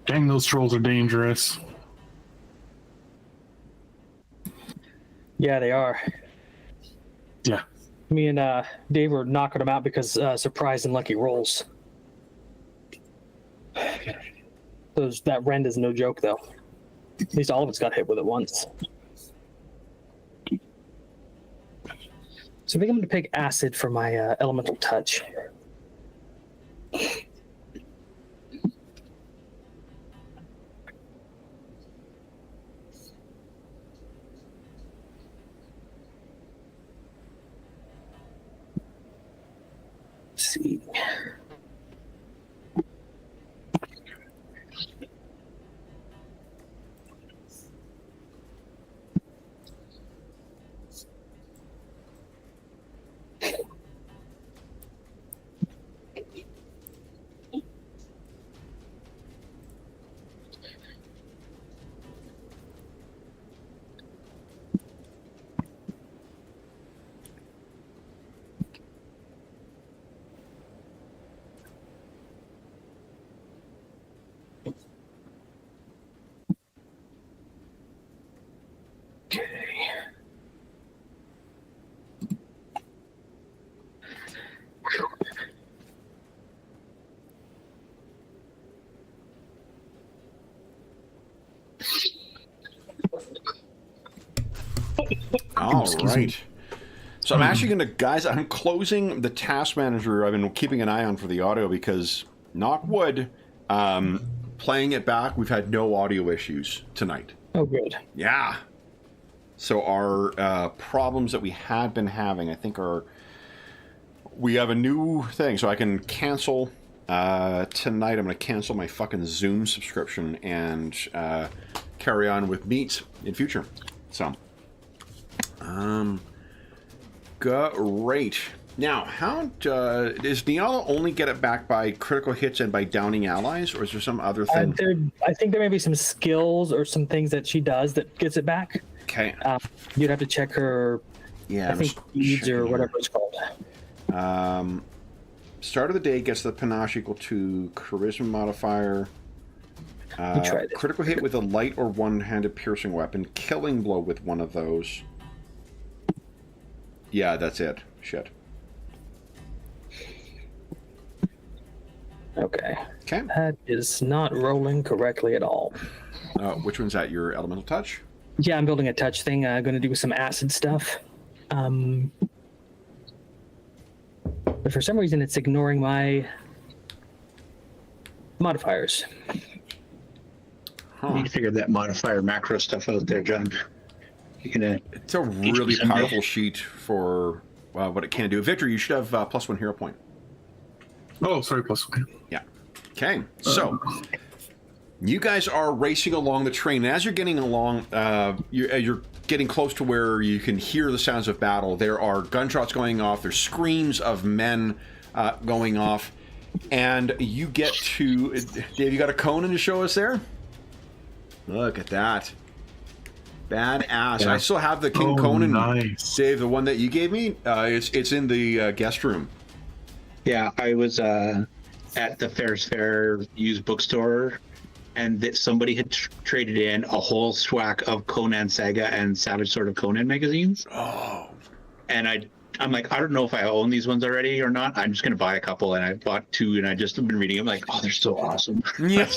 S4: Dang, those trolls are dangerous.
S3: Yeah, they are.
S4: Yeah.
S3: Me and Dave were knocking them out because surprise and lucky rolls. That rend is no joke, though. At least all of us got hit with it once. So I think I'm going to pick acid for my elemental touch. Let's see.
S4: Excuse me.
S1: So I'm actually going to, guys, I'm closing the task manager I've been keeping an eye on for the audio because, knock wood, playing it back, we've had no audio issues tonight.
S3: Oh, good.
S1: Yeah. So our problems that we had been having, I think, we have a new thing. So I can cancel tonight. I'm going to cancel my fucking Zoom subscription and carry on with Meet in future. So, great. Now, how does Niala only get it back by critical hits and by downing allies, or is there some other thing?
S3: I think there may be some skills or some things that she does that gets it back.
S1: Okay.
S3: You'd have to check her.
S1: Yeah,
S3: I think speeds or whatever it's called.
S1: Start of the day gets the panache equal to charisma modifier. Critical hit with a light or one-handed piercing weapon. Killing blow with one of those. Yeah, that's it. Shit.
S3: Okay.
S1: Okay.
S3: That is not rolling correctly at all.
S1: Which one's that? Your elemental touch?
S3: Yeah, I'm building a touch thing. I'm going to do some acid stuff. But for some reason, it's ignoring my modifiers.
S2: You figured that modifier macro stuff out there, John.
S1: It's a really powerful sheet for what it can do. Victor, you should have +1 hero point.
S4: Oh, sorry, +1.
S1: Yeah. Okay. So you guys are racing along the train. As you're getting along, you're getting close to where you can hear the sounds of battle. There are gunshots going off. There's screams of men going off. And you get to... Dave, you got a Conan to show us there? Look at that. Badass. Yeah. I still have the King Conan.
S4: Nice.
S1: Dave, the one that you gave me, it's in the guest room.
S2: Yeah, I was at the Fairs Fair used bookstore, and that somebody had traded in a whole swag of Conan Saga and Savage Sword of Conan magazines.
S1: Oh.
S2: And I'm like, I don't know if I own these ones already or not. I'm just going to buy a couple, and I bought 2, and I just have been reading them. Like, oh, they're so awesome.
S1: Yeah.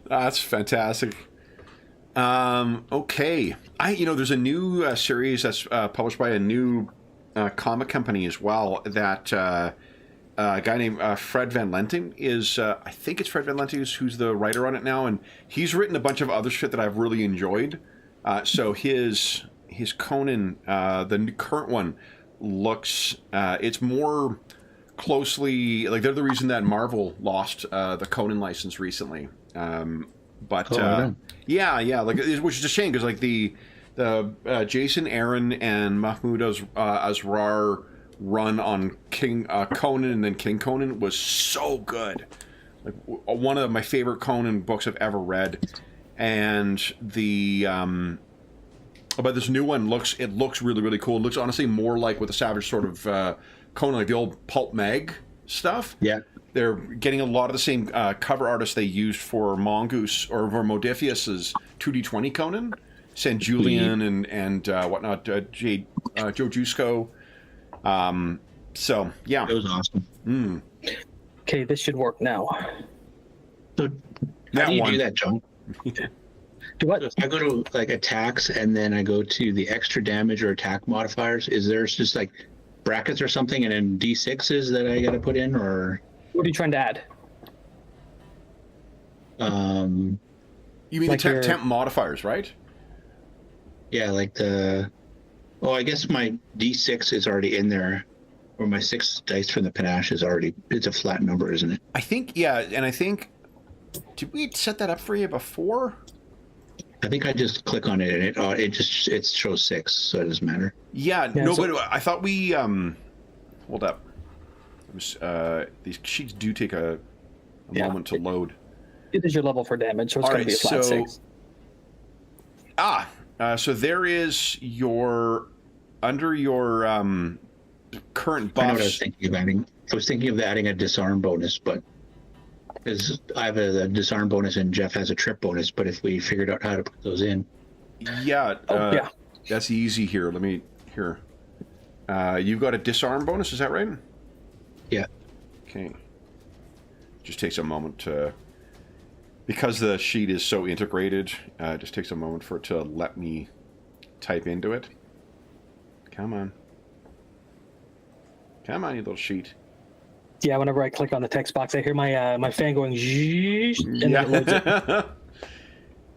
S1: That's fantastic. Okay. There's a new series that's published by a new comic company as well that a guy named Fred Van Lenting is, I think it's Fred Van Lenting who's the writer on it now, and he's written a bunch of other shit that I've really enjoyed. So his Conan, the current one, looks, it's more closely, like they're the reason that Marvel lost the Conan license recently. Like, which is a shame because like the Jason Aaron and Mahmoud Asrar run on King Conan and then King Conan was so good. Like one of my favorite Conan books I've ever read. And the but this new one looks really, really cool. It looks honestly more like with the Savage sort of Conan, like the old pulp mag stuff. Yeah. They're getting a lot of the same cover artists they used for Mongoose or for Modifius's 2D20 Conan, San Julian and whatnot, Joe Jusko. So yeah,
S2: it was awesome.
S3: Okay, this should work now.
S2: So how do you do that, John?
S3: Do what?
S2: I go to like attacks and then I go to the extra damage or attack modifiers. Is there just like brackets or something and then D6s that I got to put in, or?
S3: What are you trying to add?
S1: You mean like the temp modifiers, right?
S2: Yeah, like I guess my D6 is already in there, or my 6 dice from the panache is already, it's a flat number, isn't it?
S1: I think, yeah, and I think, did we set that up for you before?
S2: I think I just click on it and it shows 6, so it doesn't matter.
S1: Yeah, no, but I thought we, hold up. These sheets do take a moment to load.
S3: It is your level for damage, so it's going to be a flat 6.
S1: So there is under your current buffs.
S2: I know what I was thinking of adding. I was thinking of adding a disarm bonus, but because I have a disarm bonus and Jeff has a trip bonus, but if we figured out how to put those in.
S1: Yeah. That's easy here. Let me, here. You've got a disarm bonus, is that right?
S2: Yeah.
S1: Okay. Just takes a moment to, because the sheet is so integrated, it just takes a moment for it to let me type into it. Come on. Come on, you little sheet.
S3: Yeah, whenever I click on the text box, I hear my fan going zzzz, and then it loads it.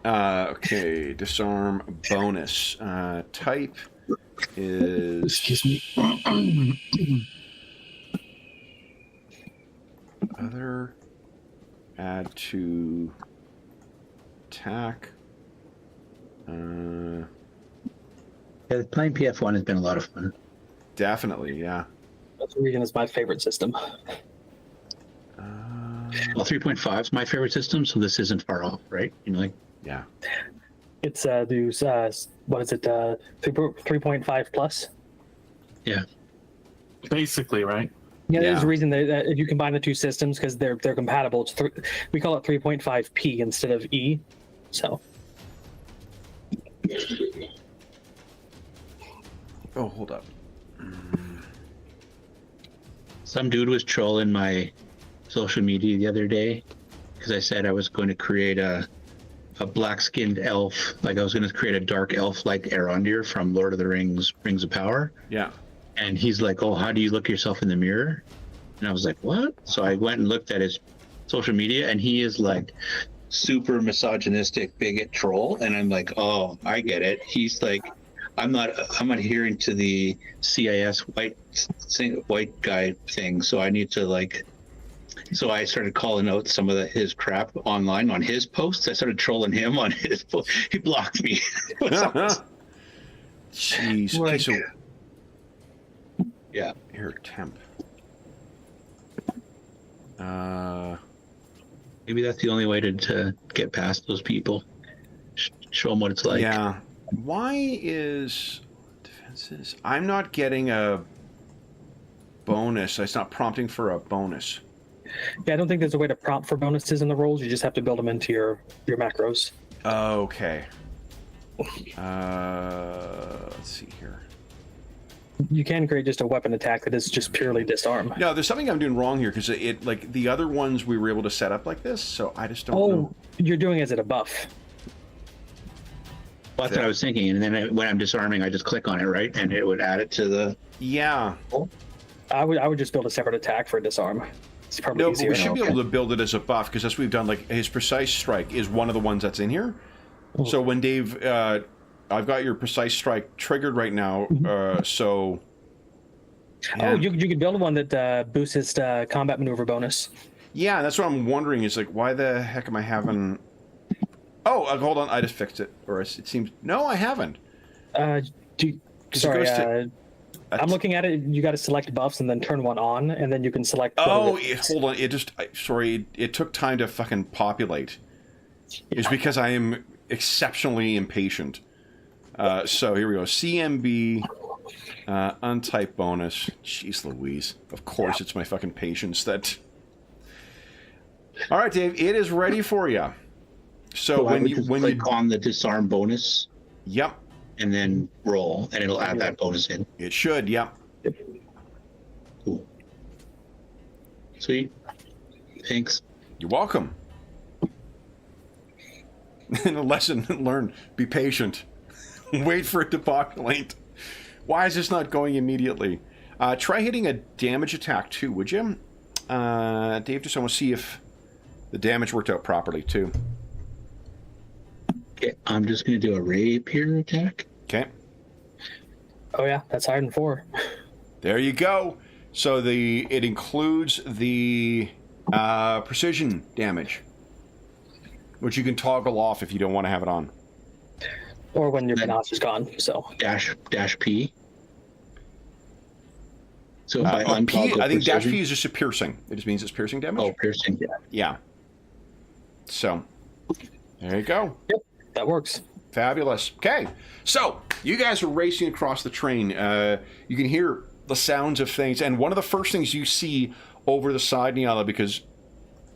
S1: Okay, disarm bonus. Type is...
S4: Excuse me.
S1: Other, add to attack.
S2: Yeah, playing PF1 has been a lot of fun.
S1: Definitely, yeah.
S3: That's the reason it's my favorite system.
S2: Well, 3.5 is my favorite system, so this isn't far off, right? You know, like
S1: Yeah.
S3: It's what is it? 3.5 plus.
S2: yeah.
S4: Basically, right?
S3: Yeah, there's
S1: Yeah.
S3: a reason that if you combine the two systems because they're compatible. It's we call it 3.5p instead of E. So
S1: Oh, hold up.
S2: Some dude was trolling my social media the other day because I said I was going to create a black-skinned elf, like I was going to create a dark elf like Arondir from Lord of the Rings, Rings of Power.
S1: Yeah.
S2: And he's like, "Oh, how do you look yourself in the mirror?" And I was like, "What?" So I went and looked at his social media, and he is like super misogynistic bigot troll. And I'm like, "Oh, I get it." He's like, I'm adhering to the CIS white guy thing, so I need to like. So I started calling out some of his crap online on his posts. I started trolling him on his post. He blocked me.
S1: Jeez. Okay, so
S2: Yeah.
S1: here, temp.
S2: Maybe that's the only way to get past those people. Show them what it's like.
S1: Yeah. Why is defenses? I'm not getting a bonus. It's not prompting for a bonus.
S3: yeah, I don't think there's a way to prompt for bonuses in the rolls. You just have to build them into your macros.
S1: Okay. Let's see here.
S3: You can create just a weapon attack that is just purely disarm.
S1: No, there's something I'm doing wrong here because it like the other ones we were able to set up like this, so I just don't know.
S3: You're doing it as a buff.
S2: Well, that's what I was thinking. And then when I'm disarming, I just click on it, right? And it would add it to the.
S1: Yeah.
S3: I would just build a separate attack for disarm. It's probably
S1: No,
S3: easier.
S1: but we should be able to build it as a buff because that's what we've done. Like his precise strike is one of the ones that's in here. So when Dave, I've got your precise strike triggered right now. So.
S3: Oh,
S1: And-
S3: you could build one that boosts his combat maneuver bonus.
S1: Yeah, that's what I'm wondering. Is like, why the heck am I having? Oh, hold on. I just fixed it. Or it seems no, I haven't.
S3: Sorry,
S1: goes to-
S3: I'm looking at it. You got to select buffs and then turn one on, and then you can select.
S1: Oh, hold on. It just sorry. It took time to fucking populate. It's because I am exceptionally impatient. So here we go. CMB, untype bonus. Jeez Louise. Of course, it's my fucking patience that. All right, Dave. It is ready for you. So when you
S2: click on the disarm bonus,
S1: yep,
S2: and then roll, and it'll add that bonus in.
S1: it should. Yep.
S2: Cool. Sweet. Thanks.
S1: You're welcome. And a lesson learned: be patient. Wait for it to populate. Why is this not going immediately? Try hitting a damage attack too, would you? Dave, just want to see if the damage worked out properly too.
S2: Okay, I'm just going to do a rapier attack.
S1: Okay.
S3: Oh yeah, that's higher than 4.
S1: There you go. So it includes the precision damage, which you can toggle off if you don't want to have it on.
S3: Or when your menace is gone. So
S2: Dash P. So if I
S1: P,
S2: untoggle
S1: I think dash
S2: precision-
S1: P is just a piercing. It just means it's piercing damage.
S2: Oh, piercing.
S1: Yeah. So there you go.
S3: yep, that works.
S1: Fabulous. Okay, so you guys are racing across the train. You can hear the sounds of things, and one of the first things you see over the side, Niala, because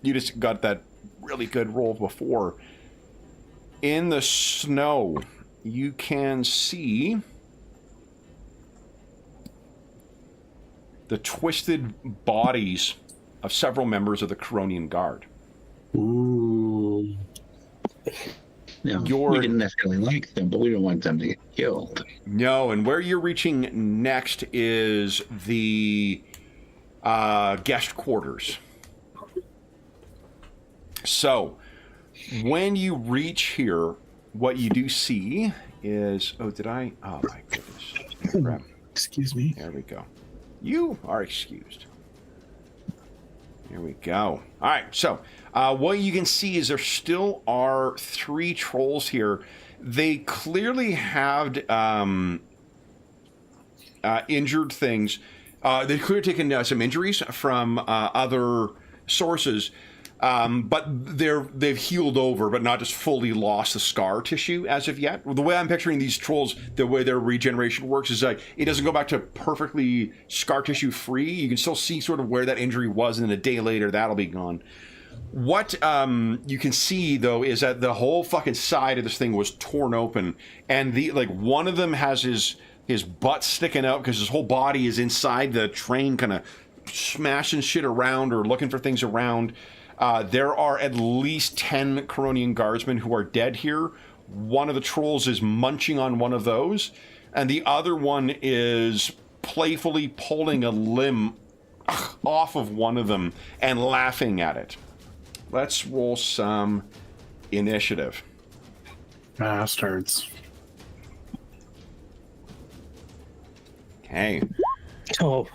S1: you just got that really good roll before. In the snow, you can see the twisted bodies of several members of the Coronian Guard.
S2: Ooh. No,
S1: Your-
S2: we didn't necessarily like them, but we didn't want them to get killed.
S1: No, and where you're reaching next is the guest quarters. So, when you reach here, what you do see is... Oh, did I? Oh, my goodness. Crap.
S4: Excuse me.
S1: There we go. You are excused. There we go. All right, so what you can see is there still are 3 trolls here. They clearly have injured things. They've clearly taken some injuries from other sources, but they've healed over, but not just fully lost the scar tissue as of yet. The way I'm picturing these trolls, the way their regeneration works is like it doesn't go back to perfectly scar tissue free. You can still see sort of where that injury was, and then a day later that'll be gone. What you can see though is that the whole fucking side of this thing was torn open, and one of them has his butt sticking out because his whole body is inside the train, kind of smashing shit around or looking for things around. There are at least 10 Coronian guardsmen who are dead here. One of the trolls is munching on one of those, and the other one is playfully pulling a limb off of one of them and laughing at it. Let's roll some initiative.
S4: Bastards.
S1: Okay.
S3: Oh.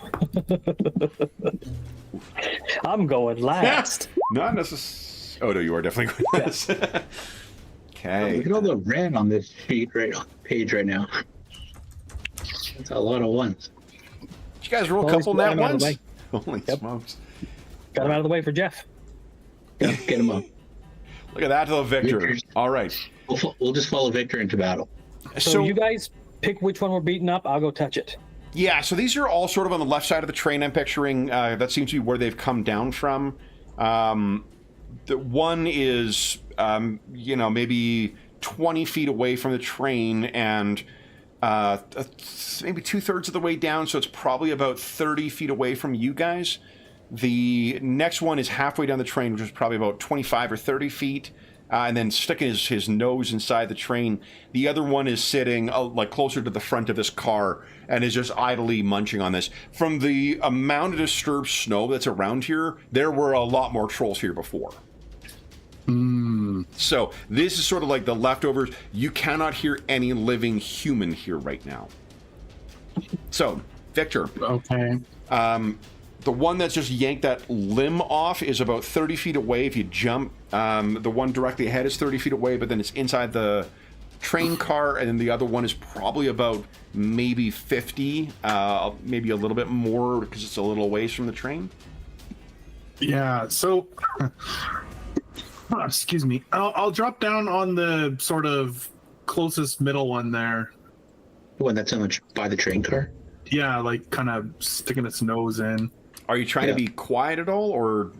S3: I'm going last.
S1: Not necessarily. Oh, no, you are definitely going last. Okay.
S2: Look at all the red on this page right now. That's a lot of ones.
S1: Did you guys roll a
S3: Well,
S1: couple
S3: let's
S1: nat
S3: get 'em out of
S1: ones?
S3: the
S1: Holy
S3: Yep.
S1: smokes.
S3: Got him out of the way for Jeff.
S2: Yeah, get them up.
S1: Look at that, though, Victor.
S2: Victor's-
S1: All right.
S2: We'll just follow Victor into battle.
S3: So you guys pick which one we're beating up. I'll go touch it.
S1: Yeah, so these are all sort of on the left side of the train, I'm picturing. That seems to be where they've come down from. The one is, maybe 20 feet away from the train and maybe 2/3 of the way down, so it's probably about 30 feet away from you guys. The next one is halfway down the train, which is probably about 25 or 30 feet. And then sticking his nose inside the train. The other one is sitting closer to the front of this car and is just idly munching on this. From the amount of disturbed snow that's around here, there were a lot more trolls here before. So this is sort of like the leftovers. You cannot hear any living human here right now. So, Victor.
S4: Okay.
S1: The one that's just yanked that limb off is about 30 feet away if you jump. The one directly ahead is 30 feet away, but then it's inside the train car, and then the other one is probably about maybe 50, maybe a little bit more because it's a little ways from the train.
S4: Yeah, so... excuse me. I'll drop down on the sort of closest middle one there.
S2: The one that's by the train car?
S4: Yeah, like kind of sticking its nose in.
S1: Are you trying to be quiet at all, or...?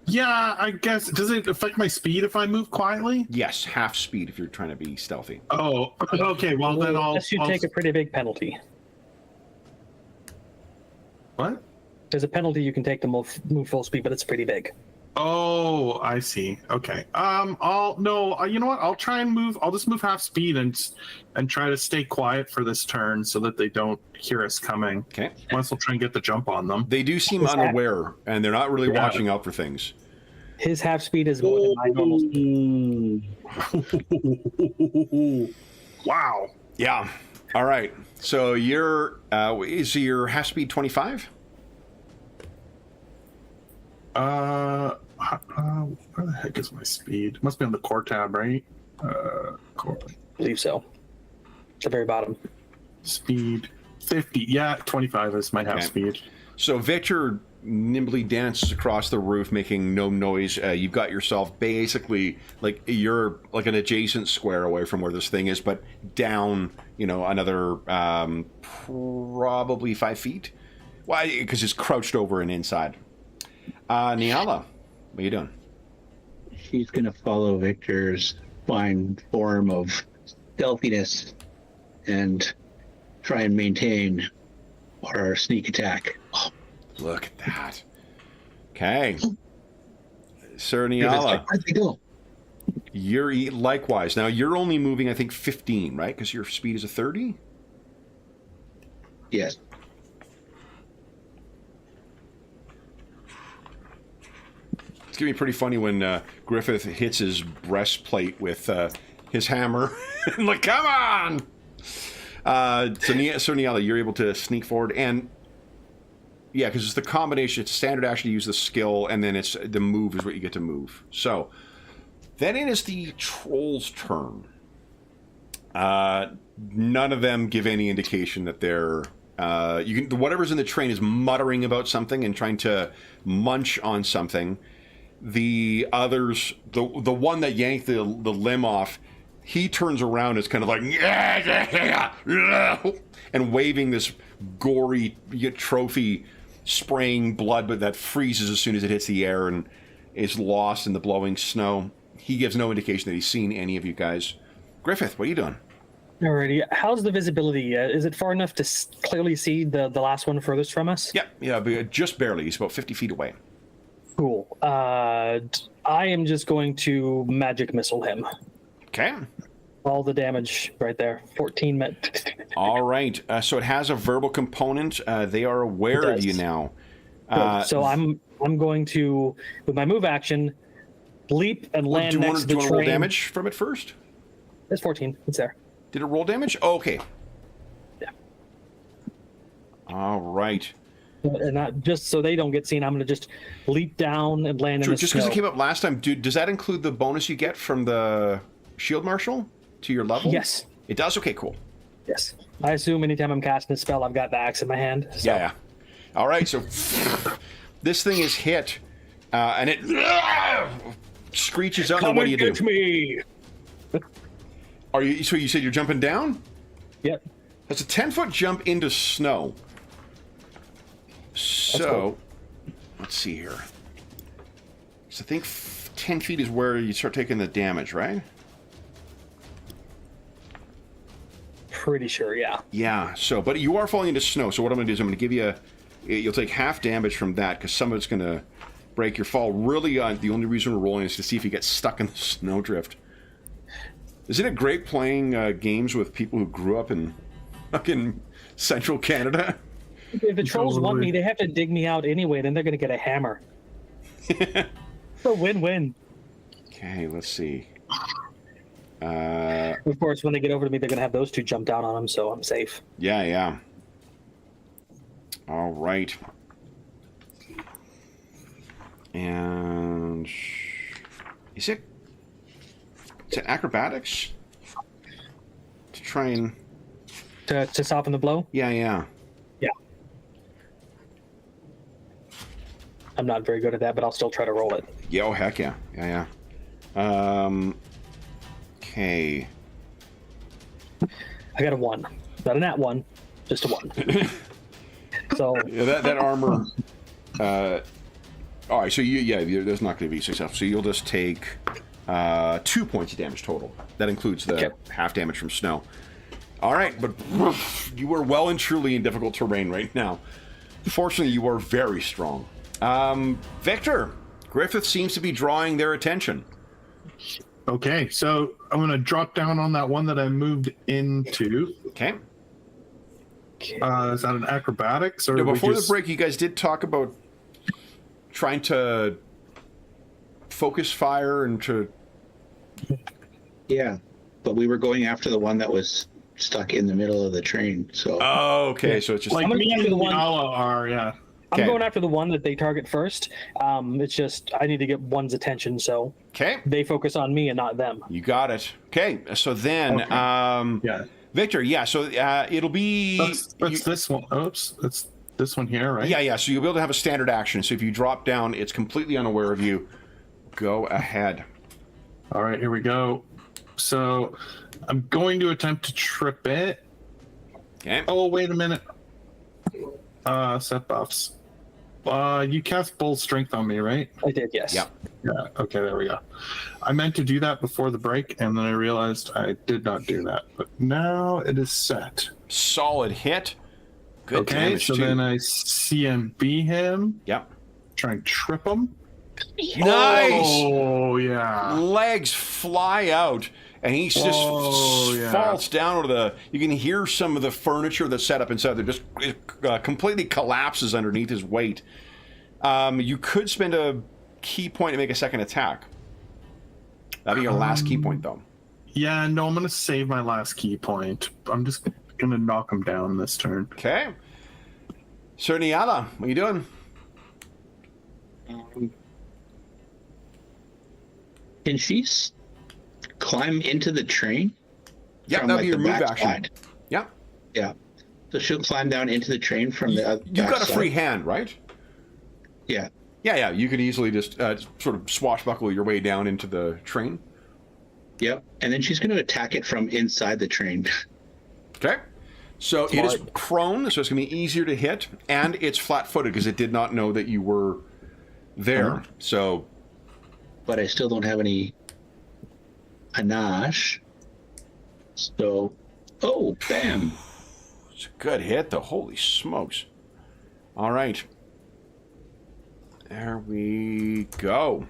S4: Yeah, I guess. Does it affect my speed if I move quietly?
S1: Yes, half speed if you're trying to be stealthy.
S4: Oh, okay. Well, then
S3: Unless you take a pretty big penalty.
S4: What?
S3: There's a penalty you can take to move full speed, but it's pretty big.
S4: Oh, I see. Okay. You know what? I'll try and move. I'll just move half speed and try to stay quiet for this turn so that they don't hear us coming.
S1: Okay.
S4: Once we'll try and get the jump on them.
S1: They do seem unaware, and they're not really watching out for things.
S3: His half speed is more than my normal speed.
S4: Wow.
S1: Yeah. All right. So is your half speed 25?
S4: Where the heck is my speed? Must be on the core tab, right? Core
S3: I believe so. At the very bottom.
S4: speed 50. Yeah, 25 is my half speed.
S1: So Victor nimbly dances across the roof, making no noise. You've got yourself basically you're like an adjacent square away from where this thing is, but down, another probably 5 feet. Why? Because it's crouched over and inside. Niala, what are you doing?
S2: She's going to follow Victor's fine form of stealthiness and try and maintain our sneak attack. Oh.
S1: Look at that. Okay. Sir Niala.
S2: Where'd they go?
S1: You're likewise. Now you're only moving, I think, 15, right? Because your speed is a 30.
S2: Yes.
S1: It's gonna be pretty funny when Griffith hits his breastplate with his hammer. I'm like, come on! So Niala, you're able to sneak forward, and yeah, because it's the combination. It's standard action to use the skill, and then it's the move is what you get to move. So then it is the troll's turn. None of them give any indication that they're. Whatever's in the train is muttering about something and trying to munch on something. The others, the one that yanked the limb off, he turns around, is kind of like and waving this gory trophy, spraying blood, but that freezes as soon as it hits the air and is lost in the blowing snow. He gives no indication that he's seen any of you guys. Griffith, what are you doing?
S3: Alrighty, how's the visibility? Is it far enough to clearly see the last one furthest from us?
S1: Yeah, but just barely. He's about 50 feet away.
S3: Cool. I am just going to magic missile him.
S1: Okay.
S3: All the damage right there. 14
S1: All right. So it has a verbal component. They are aware of you now.
S3: So I'm going to, with my move action, leap and land next to the train.
S1: Do you want to roll damage from it first?
S3: It's 14. It's there.
S1: Did it roll damage? Oh, okay.
S3: Yeah.
S1: All right.
S3: And not just so they don't get seen, I'm going to just leap down and land in the
S1: just
S3: snow.
S1: because it came up last time, does that include the bonus you get from the shield marshal to your level?
S3: Yes.
S1: It does? Okay, cool.
S3: Yes. I assume anytime I'm casting a spell, I've got the axe in my hand. So.
S1: Yeah. All right, so this thing is hit, and it screeches out.
S3: Come
S1: what do you
S3: and
S1: do?
S3: get me!
S1: So you said you're jumping down?
S3: Yep.
S1: That's a 10-foot jump into snow. So,
S3: cool.
S1: Let's see here. So I think 10 feet is where you start taking the damage, right?
S3: Pretty sure, yeah.
S1: Yeah, so, but you are falling into snow, so what I'm going to do is I'm going to give you, you'll take half damage from that, because some of it's going to break your fall. Really, the only reason we're rolling is to see if you get stuck in the snowdrift. Isn't it great playing games with people who grew up in fucking central Canada?
S3: If the trolls want me, they have to dig me out anyway, then they're going to get a hammer. It's a win-win.
S1: Okay, let's see.
S3: Of course, when they get over to me, they're going to have those two jump down on them, so I'm safe.
S1: Yeah. All right. And is it acrobatics? To try and...
S3: To soften the blow?
S1: Yeah.
S3: Yeah. I'm not very good at that, but I'll still try to roll it.
S1: Yeah, oh, heck yeah. Yeah. Okay.
S3: I got a 1. Not a nat 1, just a 1. So
S1: yeah, that armor... all right, so there's not going to be successful. So you'll just take 2 points of damage total. That includes the half damage from snow. All right, but you are well and truly in difficult terrain right now. Fortunately, you are very strong. Victor, Griffith seems to be drawing their attention.
S4: Okay, so I'm going to drop down on that one that I moved into.
S1: Okay.
S4: Is that an acrobatics? Or
S1: No, before the break, you guys did talk about trying to focus fire and to...
S2: Yeah, but we were going after the one that was stuck in the middle of the train, so...
S1: Oh, okay, so it's just...
S4: Like me and Niala are, yeah.
S3: I'm going after the one that they target first. It's just I need to get one's attention, so they focus on me and not them.
S1: You got it. Okay, so then,
S4: yeah,
S1: Victor, yeah, so it'll be...
S4: That's this one. Oops, it's this one here, right?
S1: Yeah, so you'll be able to have a standard action. So if you drop down, it's completely unaware of you. Go ahead.
S4: All right, here we go. So I'm going to attempt to trip it.
S1: Okay.
S4: Oh, wait a minute. Set buffs. You cast Bull Strength on me, right?
S3: I did, yes.
S1: Yep.
S4: Yeah, okay, there we go. I meant to do that before the break, and then I realized I did not do that. But now it is set.
S1: Solid hit. Good damage,
S4: so
S1: too.
S4: then I CMB him.
S1: Yep.
S4: Try and trip him.
S1: Nice!
S4: Oh, yeah.
S1: Legs fly out, and he just falls down over the. You can hear some of the furniture that's set up inside there just completely collapses underneath his weight. You could spend a key point to make a second attack. That'd be your last key point, though.
S4: Yeah, no, I'm gonna save my last key point. I'm just gonna knock him down this turn.
S1: Okay. Sir Niala, what are you doing?
S2: Can she climb into the train?
S1: Yeah,
S2: From,
S1: that'd
S2: like,
S1: be your
S2: the
S1: move
S2: back
S1: action.
S2: side?
S1: Yeah.
S2: Yeah. So she'll climb down into the train from the other
S1: You've got a free hand, right?
S2: Yeah.
S1: Yeah. You could easily just sort of swashbuckle your way down into the train.
S2: Yep. And then she's going to attack it from inside the train.
S1: Okay. So it is prone, so it's going to be easier to hit, and it's flat-footed because it did not know that you were there. So,
S2: but I still don't have any panache. So, bam.
S1: it's a good hit, though. Holy smokes. All right. There we go.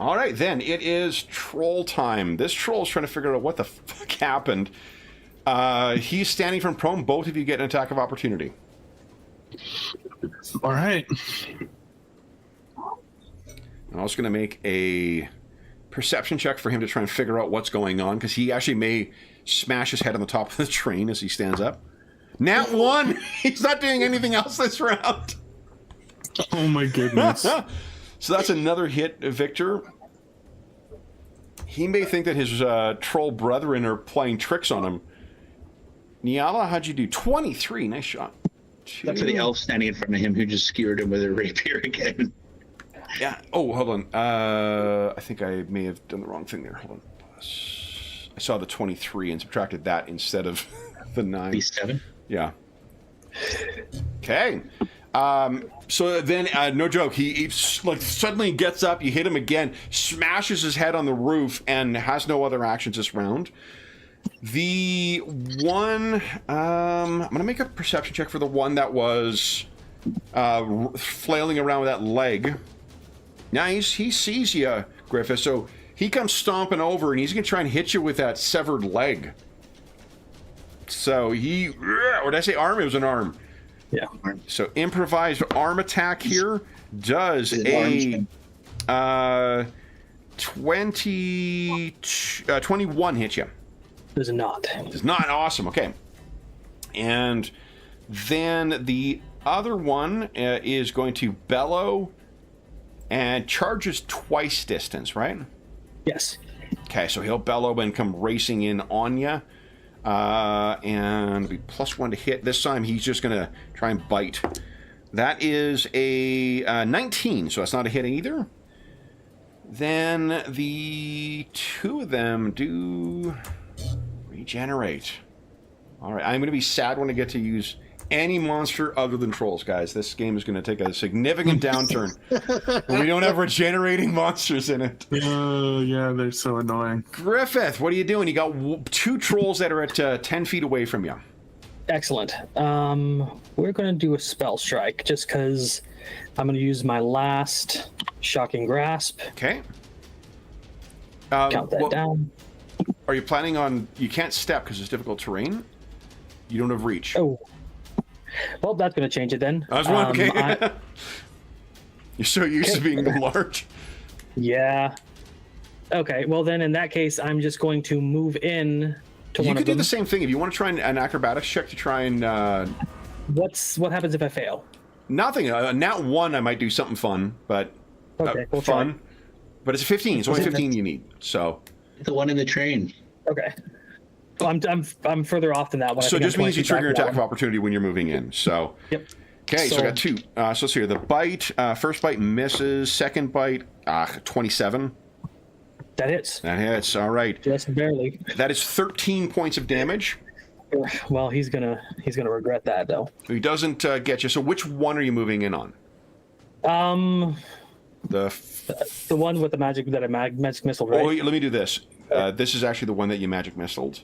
S1: All right, then. It is troll time. This troll is trying to figure out what the fuck happened. He's standing from prone. Both of you get an attack of opportunity.
S4: All right.
S1: I'm also going to make a perception check for him to try and figure out what's going on, because he actually may smash his head on the top of the train as he stands up. Nat 1! He's not doing anything else this round.
S4: Oh my goodness.
S1: So that's another hit, Victor. He may think that his troll brethren are playing tricks on him. Niala, how'd you do? 23. Nice shot.
S2: That's for the elf standing in front of him who just skewered him with a rapier again.
S1: Yeah. Oh, hold on. I think I may have done the wrong thing there. Hold on. I saw the 23 and subtracted that instead of the 9.
S2: B7?
S1: Yeah. Okay. So then, no joke, he like suddenly gets up, you hit him again, smashes his head on the roof, and has no other actions this round. The one, I'm going to make a perception check for the one that was flailing around with that leg. Now, he sees you, Griffith, so he comes stomping over, and he's going to try and hit you with that severed leg. So or did I say arm? It was an arm.
S3: Yeah.
S1: So improvised arm attack here does a 21 hit you.
S3: Does not.
S1: Does not. Awesome. Okay. And then the other one is going to bellow and charges twice distance, right?
S3: Yes.
S1: Okay, so he'll bellow and come racing in on you. And be +1 to hit. This time he's just going to try and bite. That is a 19, so that's not a hit either. Then the two of them do regenerate. All right, I'm going to be sad when I get to use any monster other than trolls, guys. This game is going to take a significant downturn when we don't have regenerating monsters in it.
S4: Yeah, they're so annoying.
S1: Griffith, what are you doing? You got 2 trolls that are at 10 feet away from you.
S3: Excellent. We're going to do a spell strike just because I'm going to use my last shocking grasp.
S1: Okay.
S3: Count that down.
S1: Are you planning on... You can't step because it's difficult terrain. You don't have reach.
S3: Oh. Well, that's going to change it then.
S1: I was wondering, okay. You're so used to being large.
S3: Yeah. Okay, well then in that case, I'm just going to move in to one of them.
S1: You could do the same thing. If you want to try an acrobatics check to try and...
S3: What happens if I fail?
S1: Nothing. Nat 1, I might do something fun, but...
S3: Okay, we'll
S1: fun.
S3: try.
S1: But it's a 15. It's only 15 you need, so...
S2: The one in the train.
S3: Okay. Well, I'm further off than that one.
S1: So it just means you trigger an attack of opportunity when you're moving in. So,
S3: yep.
S1: Okay, so I got 2. So let's see here. The bite, first bite misses. Second bite, 27.
S3: That hits.
S1: That hits. All right.
S3: Just barely.
S1: That is 13 points of damage.
S3: Well, he's gonna regret that though.
S1: He doesn't get you. So which one are you moving in on? The
S3: one with the magic magic missile, right?
S1: Oh, let me do this. This is actually the one that you magic missiled.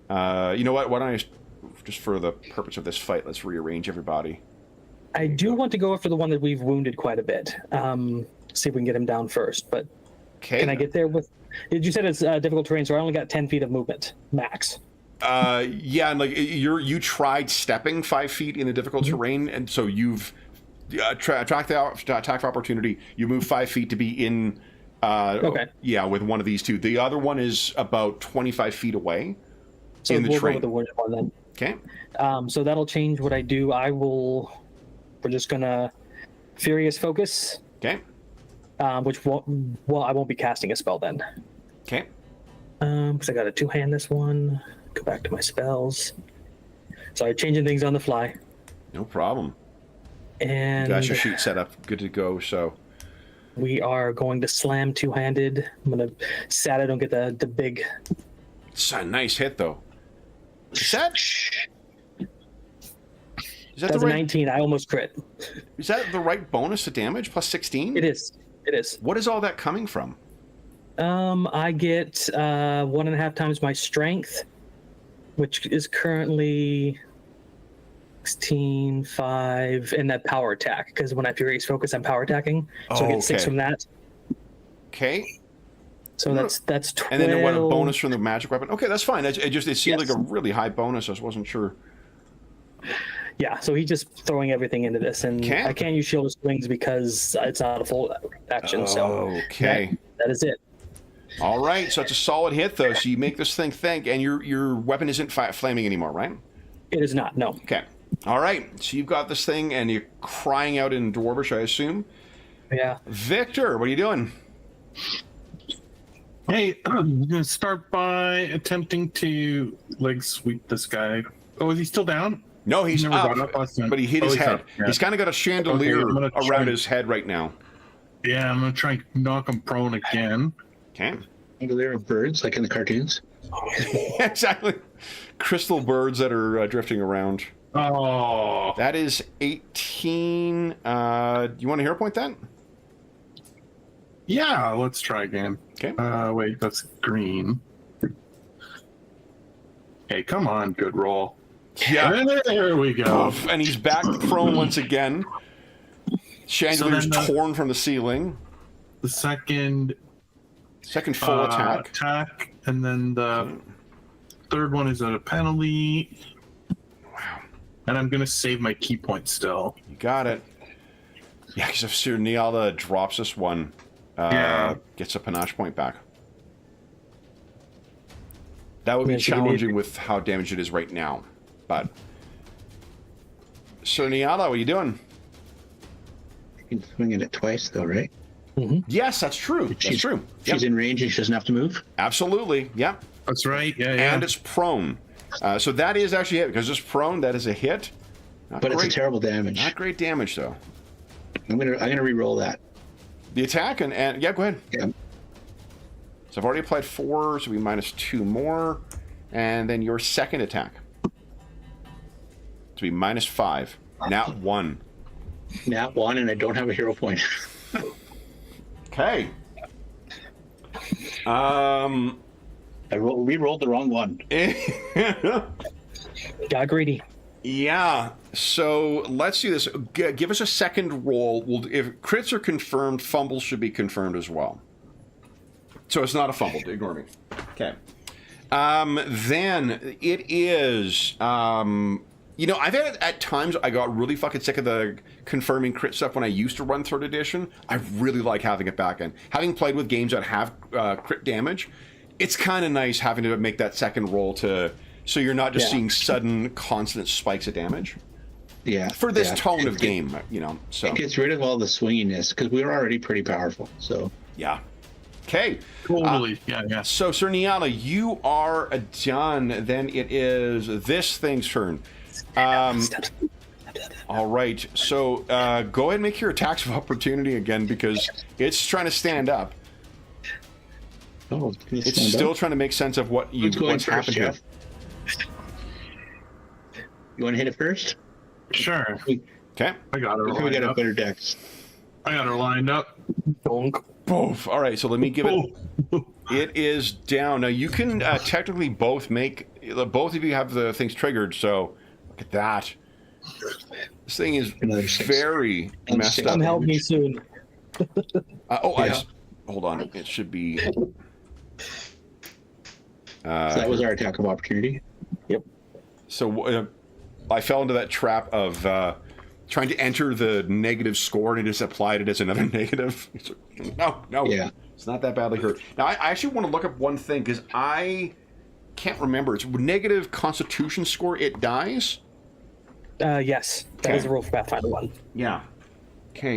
S1: You know what? Why don't I just for the purpose of this fight, let's rearrange everybody.
S3: I do want to go for the one that we've wounded quite a bit. see if we can get him down first. But
S1: Okay.
S3: can I get there with? You said it's difficult terrain, so I only got 10 feet of movement max.
S1: Yeah, and like you tried stepping 5 feet in the difficult terrain, and so you've tracked the attack of opportunity. You move 5 feet to be in.
S3: Okay.
S1: Yeah, with one of these two. The other one is about 25 feet away.
S3: So
S1: in the
S3: we'll
S1: train.
S3: go with the wounded one then.
S1: Okay.
S3: So that'll change what I do. We're just gonna furious focus.
S1: Okay.
S3: Which won't. Well, I won't be casting a spell then.
S1: Okay.
S3: Because I got to two-hand this one. Go back to my spells. Sorry, changing things on the fly.
S1: No problem.
S3: And
S1: Got your sheet set up, good to go. So
S3: we are going to slam two-handed. I'm gonna sad I don't get the big.
S1: it's a nice hit though. Is that
S3: That's
S1: the
S3: a
S1: right?
S3: 19. I almost crit.
S1: Is that the right bonus to damage plus 16?
S3: It is. It is.
S1: What is all that coming from?
S3: I get 1.5 times my strength, which is currently 16, 5, and that power attack. Because when I furious focus, I'm power attacking, so I get 6
S1: okay.
S3: from that.
S1: Okay.
S3: So that's 12.
S1: And then what, a bonus from the magic weapon? Okay, that's fine. It seemed
S3: Yes.
S1: like a really high bonus. I just wasn't sure.
S3: Yeah, so he's just throwing everything into this, and
S1: Okay.
S3: I can't use Shield of Swings because it's not a full action. So
S1: Okay.
S3: that is it.
S1: All right. So it's a solid hit though. So you make this thing think, and your weapon isn't flaming anymore, right?
S3: It is not. No.
S1: Okay. All right. So you've got this thing, and you're crying out in Dwarvish, I assume.
S3: Yeah.
S1: Victor, what are you doing?
S4: Hey, I'm gonna start by attempting to leg sweep this guy. Oh, is he still down?
S1: No, he's
S4: Never
S1: up,
S4: got up last time.
S1: but he hit
S4: Oh,
S1: his
S4: he's
S1: head.
S4: up, yeah.
S1: He's kind of got a chandelier
S4: Okay, I'm gonna try
S1: around
S4: and-
S1: his head right now.
S4: Yeah, I'm gonna try and knock him prone again.
S1: Okay.
S2: There are birds like in the cartoons.
S1: Exactly. Crystal birds that are drifting around.
S4: Oh,
S1: That is 18. You want to hero point that?
S4: yeah. Let's try again.
S1: Okay.
S4: Wait, that's green. Hey, come on, good roll.
S1: Yeah.
S4: There we go.
S1: Oof, and he's back prone once again. Chandelier's
S4: So then
S1: torn from the ceiling.
S4: The second
S1: Second full attack.
S4: and then the third one is at a penalty.
S1: Wow.
S4: And I'm gonna save my key point still.
S1: You got it. Yeah, because if Sir Niala drops this one, gets a panache point back. That would be
S3: Yeah, so we need-
S1: challenging with how damaged it is right now. But Sir Niala, what are you doing?
S2: You can swing at it twice, though, right?
S1: Yes, that's true. That's true.
S2: She's
S1: Yep.
S2: in range and she doesn't have to move.
S1: Absolutely. Yep.
S4: That's right. Yeah.
S1: And it's prone. So that is actually it, because it's prone. That is a hit. Not
S2: But
S1: great,
S2: it's a terrible damage.
S1: Not great damage though.
S2: I'm gonna re-roll that.
S1: The attack and yeah, go ahead.
S2: Yeah.
S1: So I've already applied 4, so we minus 2 more, and then your second attack to be minus 5. Nat 1.
S2: Nat 1, and I don't have a hero point.
S1: Okay.
S2: We rolled the wrong one.
S3: Got greedy.
S1: Yeah. So let's do this. Give us a second roll. If crits are confirmed, fumbles should be confirmed as well. So it's not a fumble. Ignore me. Okay. Then it is. I've had at times I got really fucking sick of the confirming crit stuff when I used to run 3rd edition. I really like having it back in. Having played with games that have crit damage, it's kind of nice having to make that second roll so you're not just seeing sudden constant spikes of damage.
S2: Yeah.
S1: For this
S2: yeah.
S1: tone of game, so.
S2: It gets rid of all the swinginess because we were already pretty powerful. So
S1: Yeah. Okay.
S4: Totally. Yeah.
S1: So, Sir Niala, you are done. Then it is this thing's turn. All right. So, go ahead and make your attacks of opportunity again because it's trying to stand up.
S2: can you
S1: It's
S2: stand
S1: still
S2: up?
S1: trying to make sense of
S2: Who's going
S1: what's
S2: first,
S1: happened here.
S2: Jeff? You want to hit it first?
S4: Sure.
S1: Okay.
S4: I got her
S2: We
S4: lined
S2: got a
S4: up.
S2: better dex.
S4: I got her lined up.
S3: Bonk.
S1: Both. All right. So let me give it.
S4: Oh.
S1: It is down now. You can technically both of you have the things triggered. So look at that. This thing is
S2: Another 6.
S1: very
S2: And
S1: messed
S2: 6
S1: up.
S3: Come help me soon.
S1: Hold on. It should be.
S2: So that was our attack of opportunity.
S3: Yep.
S1: So I fell into that trap of trying to enter the negative score and it just applied it as another negative. No.
S2: Yeah.
S1: It's not that badly hurt. Now, I actually want to look up one thing because I can't remember. It's negative Constitution score. It dies.
S3: Yes, that is the rule for Pathfinder 1.
S1: Yeah.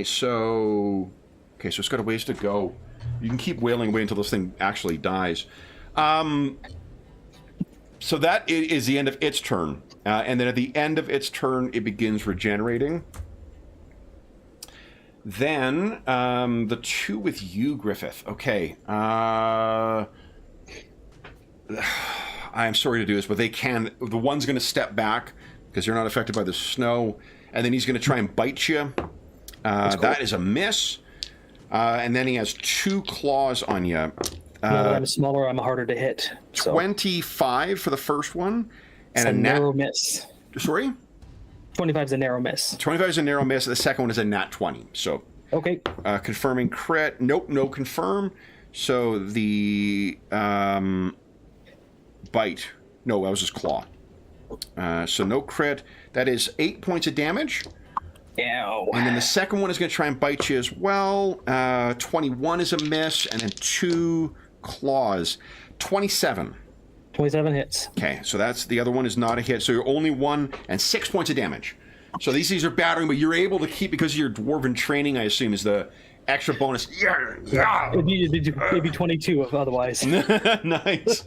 S1: So it's got a ways to go. You can keep wailing away until this thing actually dies. So that is the end of its turn. And then at the end of its turn, it begins regenerating. Then the two with you, Griffith. Okay. I am sorry to do this, but they can. The one's going to step back because you're not affected by the snow, and then he's going to try and bite you. Cool. That is a miss. And then he has 2 claws on you.
S3: I'm smaller, I'm harder to hit. So.
S1: 25 for the first one, and
S3: a narrow miss.
S1: Sorry?
S3: 25 is a narrow miss.
S1: 25 is a narrow miss. The second one is a nat 20. So
S3: okay.
S1: Confirming crit. Nope, no confirm. So the bite. No, that was his claw. So no crit. That is 8 points of damage.
S3: Ow.
S1: And then the second one is going to try and bite you as well. 21 is a miss, and then 2 claws. 27.
S3: 27 hits.
S1: Okay, so that's the other one is not a hit. So you're only 1 and 6 points of damage. So these things are battering, but you're able to keep, because of your dwarven training, I assume, is the extra bonus. Yeah.
S3: It'd be 22 otherwise.
S1: Nice.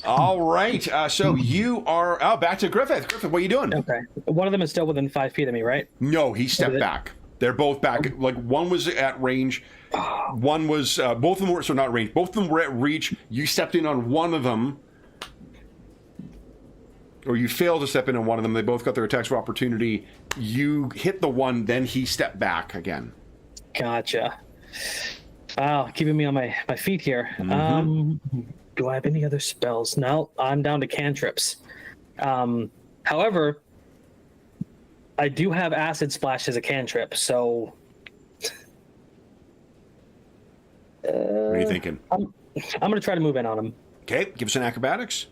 S1: All right. So you are back to Griffith. Griffith, what are you doing?
S3: Okay. One of them is still within 5 feet of me, right?
S1: No, he stepped back. They're both back. Like one was at range. One was both of them were not range. Both of them were at reach. You stepped in on one of them, or you failed to step in on one of them. They both got their attacks of opportunity. You hit the one, then he stepped back again.
S3: Gotcha. Wow, keeping me on my feet here.
S1: Mm-hmm.
S3: Do I have any other spells? No, I'm down to cantrips. However, I do have Acid Splash as a cantrip, so...
S1: What are you thinking?
S3: I'm going to try to move in on him.
S1: Okay, give us an acrobatics.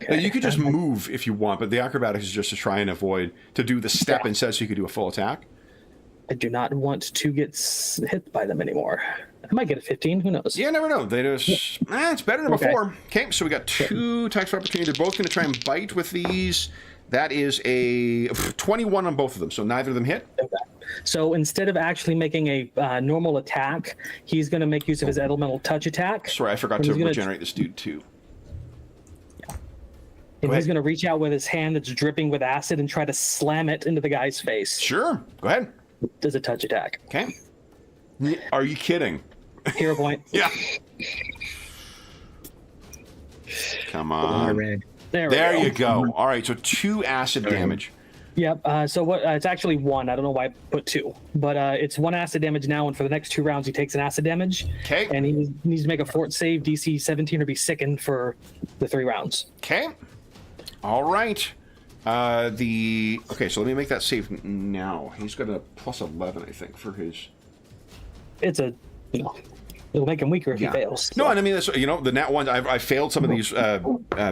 S3: Okay.
S1: Now, you could just move if you want, but the acrobatics is just to try and avoid, to do the step instead so you could do a full attack.
S3: I do not want to get hit by them anymore. I might get a 15, who knows?
S1: Yeah, never know. They just, it's better than before. Okay, so we got 2 attacks of opportunity. They're both going to try and bite with these. That is a 21 on both of them, so neither of them hit.
S3: Okay. So instead of actually making a normal attack, he's going to make use of his elemental touch attack.
S1: Sorry, I forgot to regenerate this dude too.
S3: And he's going to reach out with his hand that's dripping with acid and try to slam it into the guy's face.
S1: Sure, go ahead.
S3: Does a touch attack.
S1: Okay. Are you kidding?
S3: Hero point.
S1: Yeah. Come on. There you go. All right, so 2 acid damage.
S3: Yep. So what? It's actually 1. I don't know why I put 2, but it's 1 acid damage now, and for the next 2 rounds, he takes an acid damage.
S1: Okay.
S3: And he needs to make a fort save, DC 17, or be sickened for the 3 rounds.
S1: Okay. All right. Okay, so let me make that save now. He's got a plus 11, I think, for his.
S3: It's a, it'll make him weaker if he fails.
S1: No, and I mean, that's, the nat ones. I failed some of these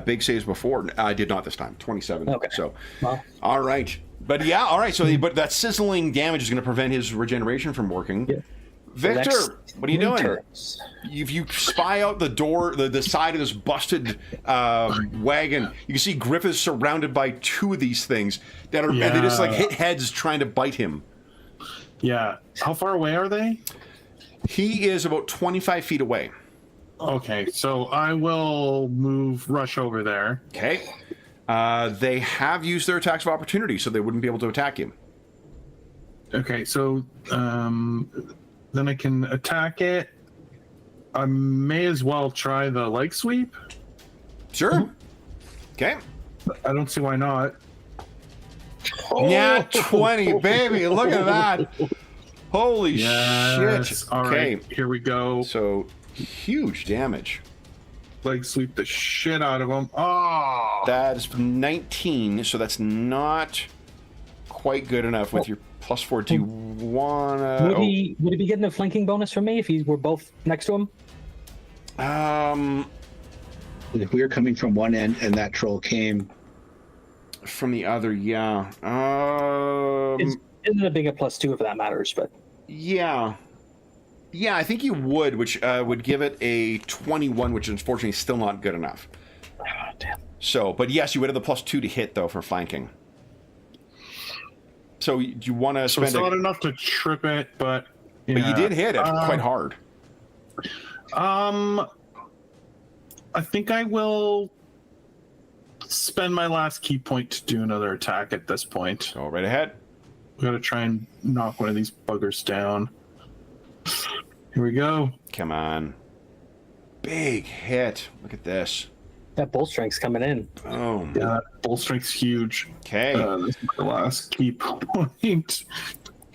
S1: big saves before. I did not this time. 27.
S3: Okay.
S1: So,
S3: well,
S1: all right, but yeah, all right. So, but that sizzling damage is going to prevent his regeneration from working. Yeah. Victor, what are you doing? If you spy out the door, the side of this busted wagon, you can see Griffith surrounded by 2 of these things that are, and they just like hit heads trying to bite him.
S4: Yeah. How far away are they?
S1: He is about 25 feet away.
S4: Okay, so I will rush over there.
S1: Okay. They have used their attacks of opportunity, so they wouldn't be able to attack him.
S4: Okay, so then I can attack it. I may as well try the leg sweep.
S1: Sure. Okay.
S4: I don't see why not.
S1: Yeah, 20, baby. Look at that. Holy shit.
S4: All
S1: okay.
S4: right, here we go.
S1: So, huge damage.
S4: Leg sweep the shit out of him. Oh!
S1: That is 19, so that's not quite good enough with your +4. Do you wanna?
S3: Would he be getting a flanking bonus from me if we're both next to him?
S2: If we were coming from one end and that troll came
S1: from the other, yeah.
S3: Isn't it being a +2 if that matters? But
S1: yeah, I think you would, which would give it a 21, which unfortunately is still not good enough.
S3: Oh, damn.
S1: So, but yes, you would have the +2 to hit though for flanking. So, do you want to spend?
S4: So it's not enough to trip it, but
S1: But you did hit it quite hard.
S4: I think I will spend my last key point to do another attack at this point.
S1: Go right ahead.
S4: We gotta try and knock one of these buggers down. Here we go.
S1: Come on. Big hit. Look at this.
S3: That bull strength's coming in.
S1: Boom.
S4: Yeah, bull strength's huge.
S1: Okay.
S4: This is my last key point.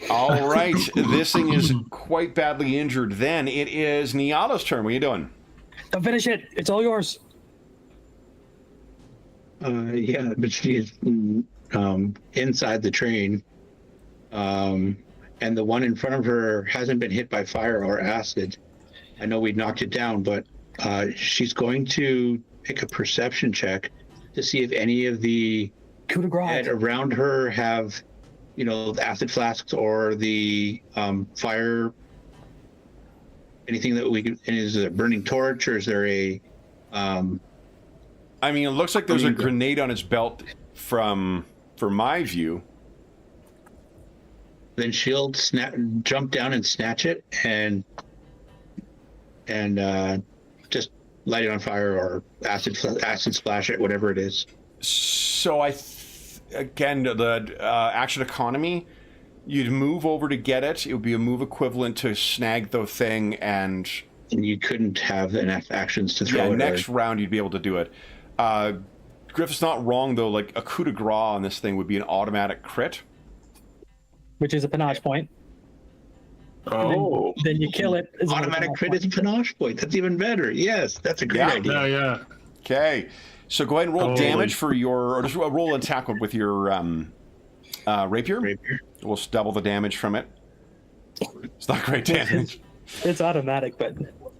S1: All right. This thing is quite badly injured. Then it is Nyala's turn. What are you doing?
S3: Don't finish it. It's all yours.
S2: Yeah, but she's inside the train. And the one in front of her hasn't been hit by fire or acid. I know we knocked it down, but she's going to make a perception check to see if any of the
S3: Coup de grace.
S2: dead around her have, the acid flasks or the fire. Anything that we can. Is it a burning torch or is there a?
S1: I mean, it looks like there's a grenade on his belt from my view.
S2: Then she'll jump down and snatch it and just light it on fire or acid splash it, whatever it is.
S1: So again, the action economy, you'd move over to get it. It would be a move equivalent to snag the thing, and
S2: you couldn't have enough actions to throw it.
S1: Next round you'd be able to do it. Griffith's not wrong though. Like a coup de grace on this thing would be an automatic crit,
S3: which is a panache point.
S4: Oh.
S3: Then you kill it.
S2: Automatic crit is a panache point. That's even better. Yes, that's a great idea.
S4: Yeah.
S1: Okay, so go ahead and roll damage for or just roll an attack with your rapier. We'll double the damage from it. It's not great damage.
S3: It's automatic, but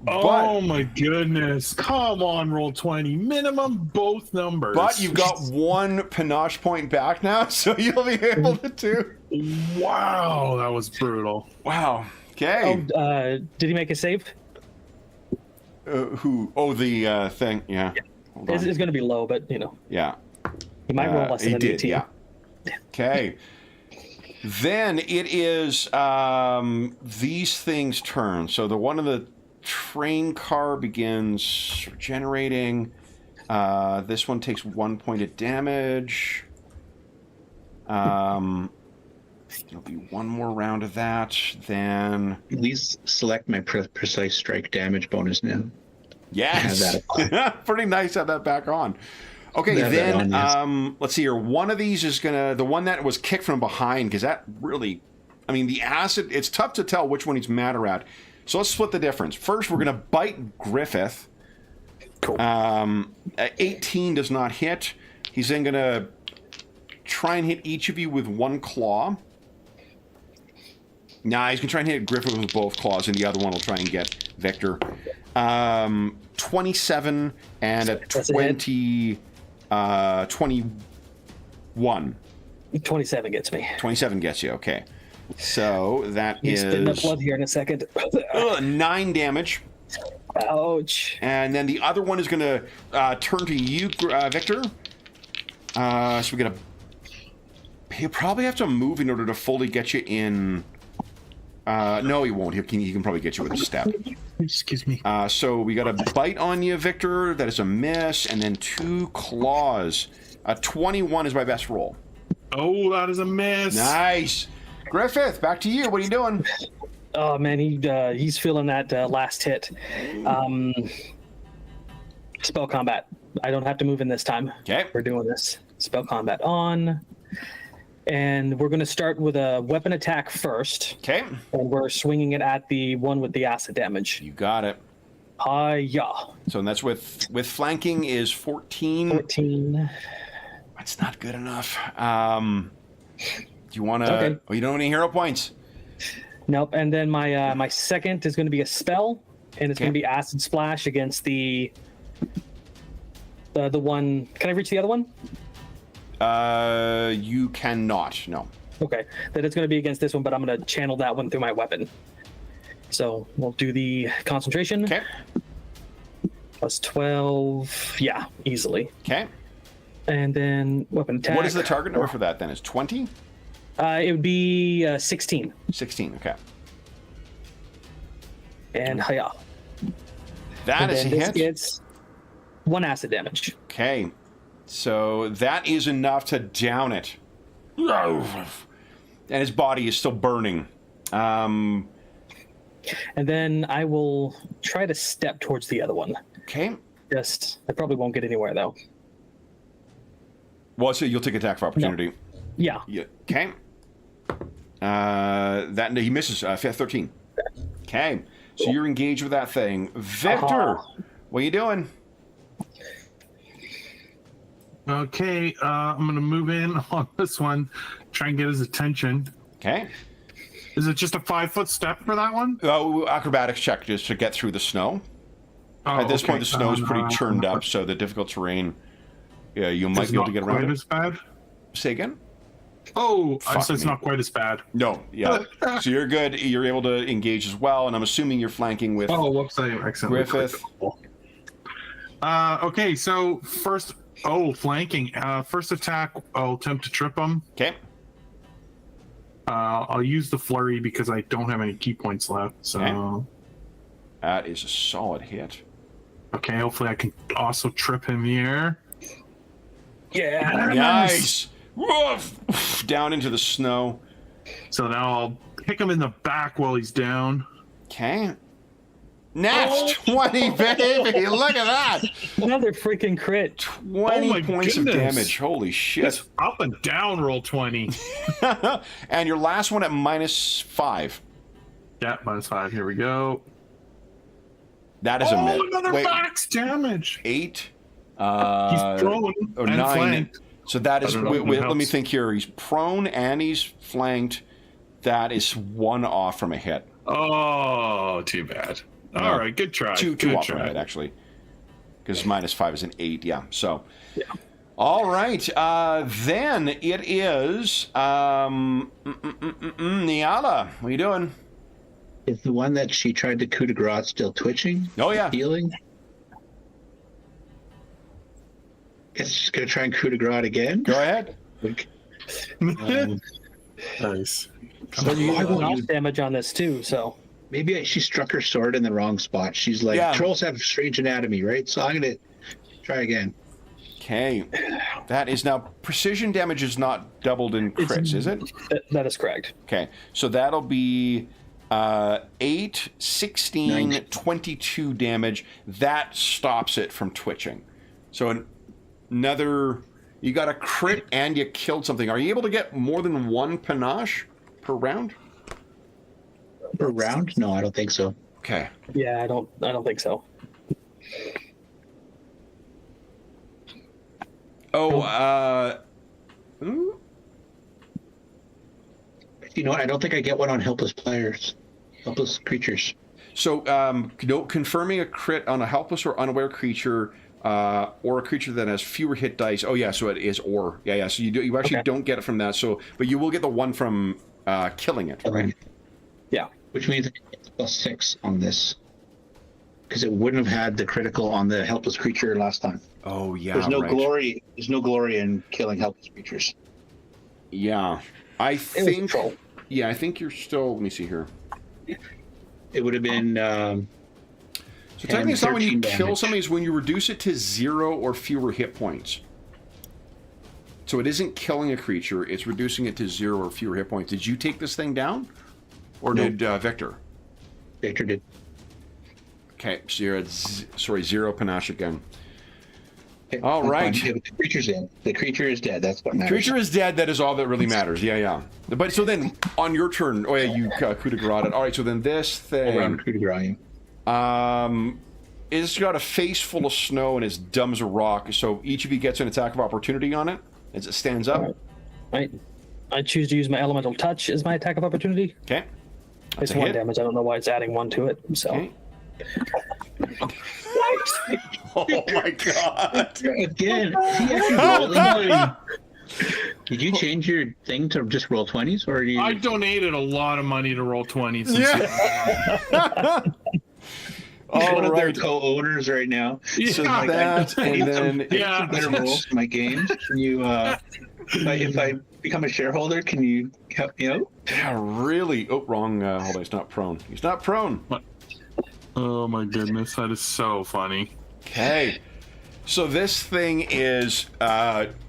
S4: oh my goodness. Come on, roll 20. Minimum both numbers.
S1: But you've got one panache point back now, so you'll be able to do.
S4: Wow, that was brutal.
S1: Wow. Okay.
S3: Oh, did he make a save?
S1: Who? Oh, the thing. Yeah.
S3: It's going to be low, but
S1: Yeah.
S3: he might roll less than an 18.
S1: Yeah. Okay. Then it is these things' turn. So the one in the train car begins generating. This one takes 1 point of damage. There'll be one more round of that. Then
S2: Please select my precise strike damage bonus now.
S1: yes, pretty nice. Have that back on. Okay, then let's see here. One of these is the one that was kicked from behind, because that really, I mean, the acid. It's tough to tell which one he's madder at. So let's split the difference. First, we're gonna bite Griffith.
S3: Cool.
S1: 18 does not hit. He's then gonna try and hit each of you with one claw. Nah, he's gonna try and hit Griffith with both claws, and the other one will try and get Victor. 27 and a 21.
S3: 27 gets me.
S1: 27 gets you, okay. So that
S3: He's
S1: is
S3: spitting up blood here in a second.
S1: 9 damage.
S3: Ouch.
S1: And then the other one is going to turn to you, Victor. So we're going to... He'll probably have to move in order to fully get you in... no, he won't. He can probably get you with a step.
S4: Excuse me.
S1: So we got a bite on you, Victor. That is a miss. And then 2 claws. 21 is my best roll.
S4: Oh, that is a miss.
S1: Nice. Griffith, back to you. What are you doing?
S3: Oh man, he's feeling that last hit. Spell combat. I don't have to move in this time.
S1: Okay.
S3: We're doing this. Spell combat on. And we're going to start with a weapon attack first.
S1: Okay.
S3: And we're swinging it at the one with the acid damage.
S1: You got it.
S3: Yeah.
S1: So that's with flanking is 14.
S3: 14.
S1: That's not good enough. Do you want to?
S3: Okay.
S1: Oh, you don't have any hero points.
S3: Nope. And then my second is going to be a spell, and it's
S1: Okay.
S3: going to be acid splash against the one. Can I reach the other one?
S1: You cannot. No.
S3: Okay. Then it's going to be against this one, but I'm going to channel that one through my weapon. So we'll do the concentration.
S1: Okay.
S3: Plus 12. Yeah, easily.
S1: Okay.
S3: And then weapon attack.
S1: What is the target number for that then? Is 20?
S3: It would be 16.
S1: 16. Okay.
S3: And hiya.
S1: That
S3: And
S1: is a
S3: then this
S1: hit.
S3: gets 1 acid damage.
S1: Okay. So that is enough to down it. And his body is still burning.
S3: And then I will try to step towards the other one.
S1: Okay.
S3: I probably won't get anywhere though.
S1: Well, so you'll take attack of opportunity.
S3: Yeah.
S1: Yeah. Okay. That he misses. 13. Okay. So you're engaged with that thing. Victor, what are you doing?
S4: Okay, I'm gonna move in on this one, try and get his attention.
S1: Okay.
S4: Is it just a 5-foot step for that one?
S1: Oh, acrobatics check just to get through the snow.
S4: Oh,
S1: At this
S4: okay.
S1: point, the snow is pretty churned up, so the difficult terrain, yeah, you might
S4: It's
S1: be able
S4: not
S1: to get
S4: quite
S1: around it.
S4: as bad.
S1: Say again?
S4: Oh, I
S1: Fuck
S4: said it's
S1: me.
S4: not quite as bad.
S1: No, yeah. So you're good. You're able to engage as well, and I'm assuming you're flanking with.
S4: Oh, whoops! I accidentally
S1: Griffith.
S4: clicked it. Okay, so first, flanking. First attack, I'll attempt to trip him.
S1: Okay.
S4: I'll use the flurry because I don't have any key points left. So,
S1: Okay. That is a solid hit.
S4: okay, hopefully I can also trip him here.
S3: Yeah.
S1: Nice. Woof! Down into the snow.
S4: So now I'll kick him in the back while he's down.
S1: Okay. Nat 20, baby! Look at that!
S3: Another freaking crit.
S1: 20
S4: Oh my
S1: points of
S4: goodness.
S1: damage. Holy shit.
S4: It's up and down roll 20.
S1: And your last one at -5.
S4: Yeah, -5. Here we go.
S1: That is a miss.
S4: Another max damage.
S1: 8.
S4: He's prone
S1: or
S4: and
S1: 9.
S4: flanked.
S1: So that is.
S4: I don't know if it
S1: Let me
S4: helps.
S1: think here. He's prone and he's flanked. That is 1 off from a hit.
S4: Oh, too bad. All right, good try.
S1: Two
S4: good
S1: off from a
S4: try.
S1: hit, actually. Because -5 is an 8. Yeah. So.
S3: Yeah.
S1: All right. Then it is Niala. What are you doing?
S2: Is the one that she tried to coup de grace still twitching?
S1: Oh yeah.
S2: Healing? Guess she's gonna try and coup de grace again.
S1: Go ahead.
S2: Like,
S4: Nice.
S3: But you
S2: why
S3: use
S2: won't
S3: mouse
S2: you-
S3: damage on this too, so.
S2: maybe she struck her sword in the wrong spot. She's like,
S1: Yeah.
S2: trolls have strange anatomy, right? So I'm gonna try again.
S1: Okay. That is now precision damage is not doubled in crits, is it?
S3: That is correct.
S1: Okay. So that'll be 8, 16, 22 damage. That stops it from twitching. So another. You got a crit and you killed something. Are you able to get more than 1 panache per round?
S2: Per round? No, I don't think so.
S1: Okay.
S3: Yeah, I don't think so.
S1: Oh,
S2: You know what? I don't think I get one on helpless players, helpless creatures.
S1: so confirming a crit on a helpless or unaware creature or a creature that has fewer hit dice. Oh yeah, so it is or. Yeah. So you actually don't get it from that. So, but you will get the one from killing it, right?
S3: Yeah.
S2: Which means it's +6 on this. Because it wouldn't have had the critical on the helpless creature last time.
S1: Oh yeah.
S2: There's no
S1: right.
S2: glory. There's no glory in killing helpless creatures.
S1: Yeah, I
S3: It was a
S1: think.
S3: troll.
S1: Yeah, I think you're still. Let me see here.
S2: It would have been.
S1: So technically, it's not when you
S2: 13
S1: kill
S2: damage.
S1: somebody; it's when you reduce it to 0 or fewer hit points. So it isn't killing a creature; it's reducing it to 0 or fewer hit points. Did you take this thing down, or
S2: No.
S1: did Victor?
S2: Victor did.
S1: Okay, so you're at 0 panache again.
S2: Okay,
S1: All
S2: that's
S1: right.
S2: fine. The creature's in. The creature is dead. That's what matters.
S1: Creature is dead. That is all that really matters. Yeah. But so then, on your turn, oh yeah, you coup de grace it. All right, so then this
S2: Around
S1: thing,
S2: coup de grace.
S1: it's got a face full of snow and it's dumb as a rock. So each of you gets an attack of opportunity on it as it stands up.
S3: Right. I choose to use my elemental touch as my attack of opportunity.
S1: Okay.
S3: It's
S1: a
S3: 1
S1: hit.
S3: damage. I don't know why it's adding 1 to it. So.
S1: Okay. Oh my god.
S2: Again, is he actually rolling? Did you change your thing to just roll 20s, or you?
S4: I donated a lot of money to roll 20s.
S1: Yeah.
S2: One of their
S1: right.
S2: co-owners right now.
S1: So
S4: Yeah.
S1: that, and then
S4: Yeah.
S2: Better rolls for my games. Can you? If I become a shareholder, can you help me out?
S1: yeah, really. Oh, wrong. Hold on. He's not prone. He's not prone.
S4: Oh my goodness, that is so funny.
S1: Okay. So this thing is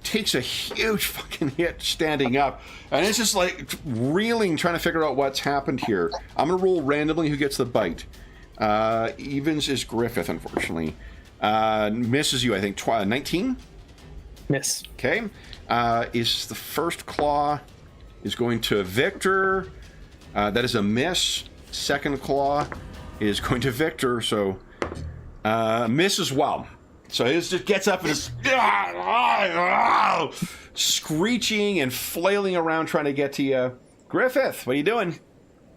S1: takes a huge fucking hit standing up, and it's just like reeling, trying to figure out what's happened here. I'm gonna roll randomly who gets the bite. Evens is Griffith, unfortunately. Misses you, I think. 19.
S3: Miss.
S1: Okay. Is the first claw is going to Victor. That is a miss. Second claw is going to Victor, so miss as well. So he just gets up and is screeching and flailing around trying to get to you. Griffith, what are you doing?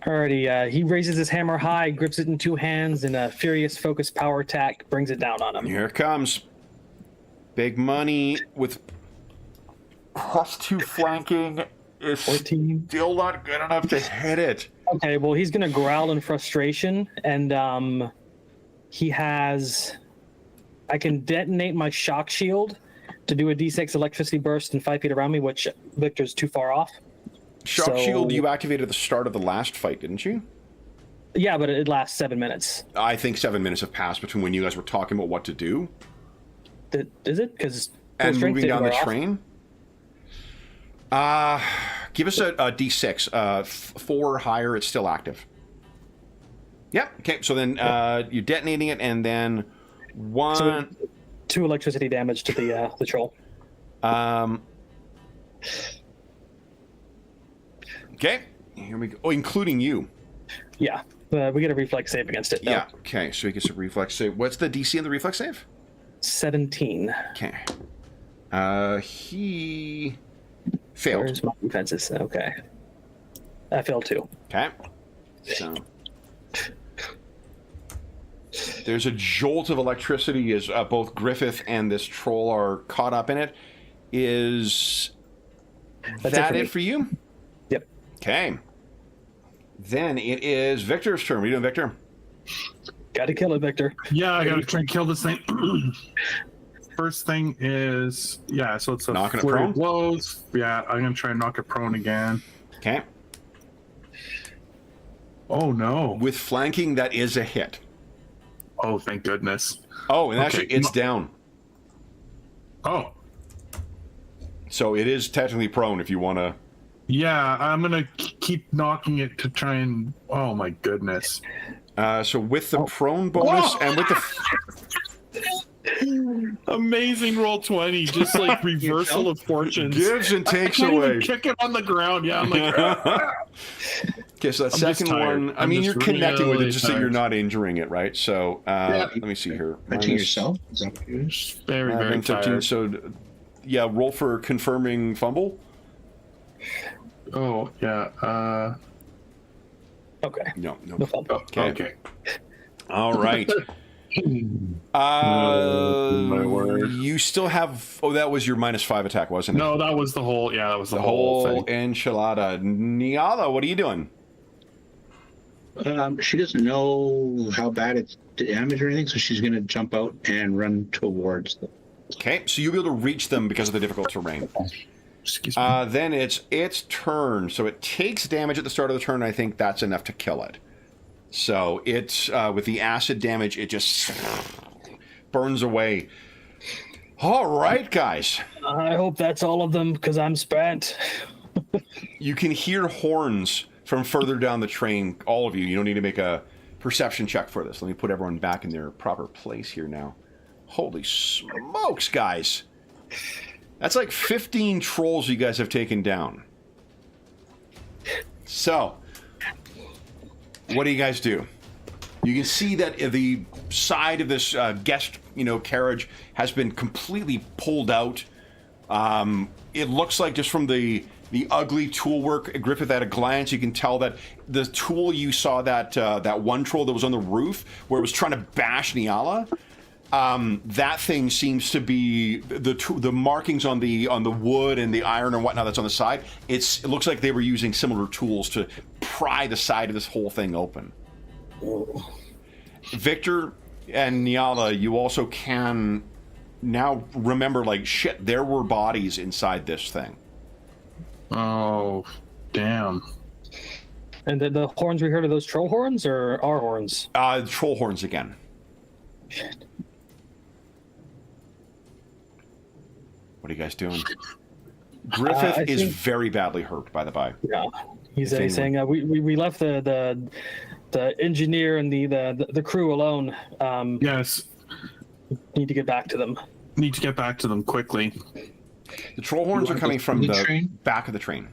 S3: Alrighty, he raises his hammer high, grips it in 2 hands, and a furious focus power attack brings it down on him.
S1: Here it comes. Big money with +2 flanking is
S3: 14.
S1: still not good enough to hit it.
S3: Okay, well, he's going to growl in frustration, and he has... I can detonate my shock shield to do a d6 electricity burst in 5 feet around me, which Victor's too far off.
S1: Shock shield you activated at the start of the last fight, didn't you?
S3: Yeah, but it lasts 7 minutes.
S1: I think 7 minutes have passed between when you guys were talking about what to do
S3: Is it? Because
S1: and moving down the train. Give us a d6. 4 or higher, it's still active. Yep. Okay, so then you're detonating it, and then 1...
S3: So 2 electricity damage to the troll.
S1: Okay, here we go. Oh, including you.
S3: Yeah, we get a reflex save against it. Though.
S1: Yeah, okay, so he gets a reflex save. What's the DC on the reflex save?
S3: 17.
S1: Okay. He failed.
S3: Where's my defenses? Okay. I failed too.
S1: Okay. So there's a jolt of electricity as both Griffith and this troll are caught up in it. Is that it for you?
S3: Yep.
S1: Okay. Then it is Victor's turn. What are you doing, Victor?
S3: Gotta kill it, Victor.
S4: Yeah, I gotta try and kill this thing. First thing is, yeah, so it's a
S1: knocking it
S4: flurry
S1: prone?
S4: of blows. Yeah, I'm gonna try and knock it prone again.
S1: Okay.
S4: Oh no.
S1: With flanking, that is a hit.
S4: Oh, thank goodness.
S1: Oh, and
S4: Okay,
S1: actually, it's down.
S4: Oh.
S1: So it is technically prone if you want to.
S4: Yeah, I'm gonna keep knocking it to try and. Oh my goodness.
S1: So with the prone bonus and with the
S4: Amazing roll 20, just like reversal of fortunes.
S1: gives and takes
S4: I can't
S1: away.
S4: even kick it on the ground. Yeah, I'm like. "Ah."
S1: Okay, so that
S4: I'm just
S1: second
S4: tired.
S1: one. I
S4: I'm
S1: mean,
S4: just
S1: you're connecting with it
S4: really
S1: just so you're
S4: tired.
S1: not injuring it, right? So let me see here.
S2: Hurting yourself? Is that what it is?
S4: Very, very
S1: 13.
S4: tired.
S1: So yeah, roll for confirming fumble.
S4: Oh yeah.
S3: Okay.
S1: No.
S3: No fumble.
S4: Okay.
S1: All right.
S4: my word.
S1: You still have. Oh, that was your -5 attack, wasn't it?
S4: No, that was the whole. Yeah, that was the,
S1: The
S4: whole
S1: whole
S4: thing.
S1: enchilada. Nyala, what are you doing?
S2: She doesn't know how bad it's damaged or anything, so she's going to jump out and run towards them.
S1: Okay, so you'll be able to reach them because of the difficult terrain.
S4: Excuse me.
S1: Then it's its turn. So it takes damage at the start of the turn. I think that's enough to kill it. So it's with the acid damage, it just burns away. All right, guys.
S3: I hope that's all of them because I'm spent.
S1: You can hear horns from further down the train. All of you. You don't need to make a perception check for this. Let me put everyone back in their proper place here now. Holy smokes, guys. That's like 15 trolls you guys have taken down. So, what do you guys do? You can see that the side of this guest, carriage has been completely pulled out. it looks like just from the ugly tool work, Griffith, at a glance, you can tell that the tool you saw, that one troll that was on the roof where it was trying to bash Nyala, that thing seems to be the markings on the wood and the iron and whatnot that's on the side. It looks like they were using similar tools to pry the side of this whole thing open. Victor and Nyala, you also can now remember, like, shit, there were bodies inside this thing.
S4: Oh, damn.
S3: And the horns we heard, are those troll horns or our horns?
S1: Troll horns again.
S3: Shit.
S1: What are you guys doing? Griffith is very badly hurt, by the by.
S3: Yeah, he's saying we left the engineer and the crew alone.
S4: Yes.
S3: Need to get back to them.
S4: Need to get back to them quickly.
S1: The troll horns are coming from the back of the train.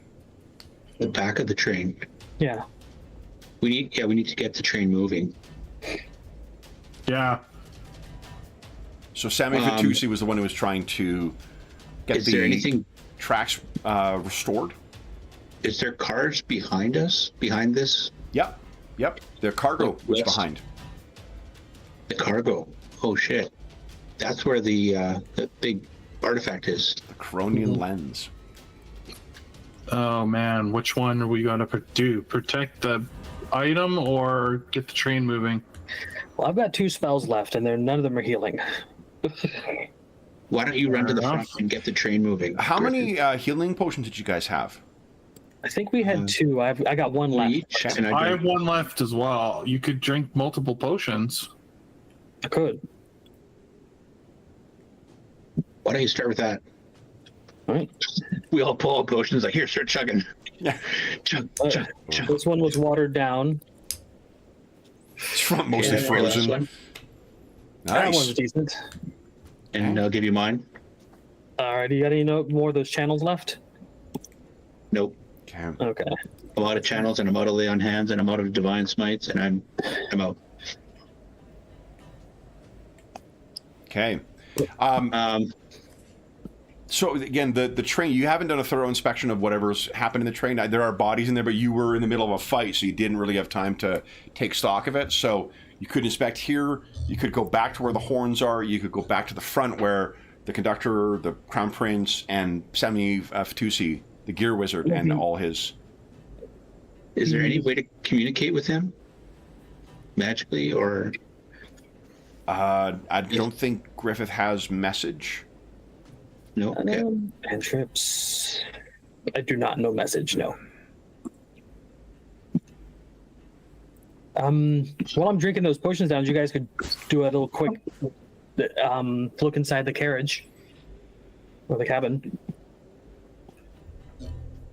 S2: The back of the train.
S3: Yeah.
S2: We need to get the train moving.
S4: Yeah.
S1: So Sammy Fatusi was the one who was trying to get the tracks restored.
S2: Is there cars behind us? Behind this?
S1: Yep. The cargo was behind.
S2: The cargo. Oh shit. That's where the big artifact is.
S1: The Coronian lens.
S4: Oh man, which one are we gonna do? Protect the item or get the train moving?
S3: Well, I've got 2 spells left, and none of them are healing.
S2: Why don't you run to the front and get the train moving?
S1: How many healing potions did you guys have?
S3: I think we had 2. I got 1 left.
S2: Each,
S1: Okay.
S2: and
S4: I have 1 left as well. You could drink multiple potions.
S3: I could.
S2: Why don't you start with that?
S3: All right.
S2: We all pull out potions. Like, here, start chugging.
S1: Yeah.
S2: Chug.
S3: This one was watered down.
S1: It's mostly
S2: Yeah,
S1: frozen.
S2: last one.
S3: That
S1: Nice.
S3: one's decent.
S2: And I'll give you mine.
S3: All right, you got any more of those channels left?
S2: Nope.
S1: Okay.
S3: Okay.
S2: I'm out of channels, and I'm out of lay on hands, and I'm out of divine smites, and I'm out.
S1: Okay.
S2: Um,
S1: So again, the train, you haven't done a thorough inspection of whatever's happened in the train. There are bodies in there, but you were in the middle of a fight, so you didn't really have time to take stock of it. So you could inspect here, you could go back to where the horns are, you could go back to the front where the conductor, the crown prince, and Sami Fatusi, the gear wizard, and all his...
S2: is there any way to communicate with him? Magically, or...
S1: I don't think Griffith has message.
S2: No? Okay.
S3: And trips. I do not know message, no. While I'm drinking those potions down, you guys could do a little quick look inside the carriage or the cabin.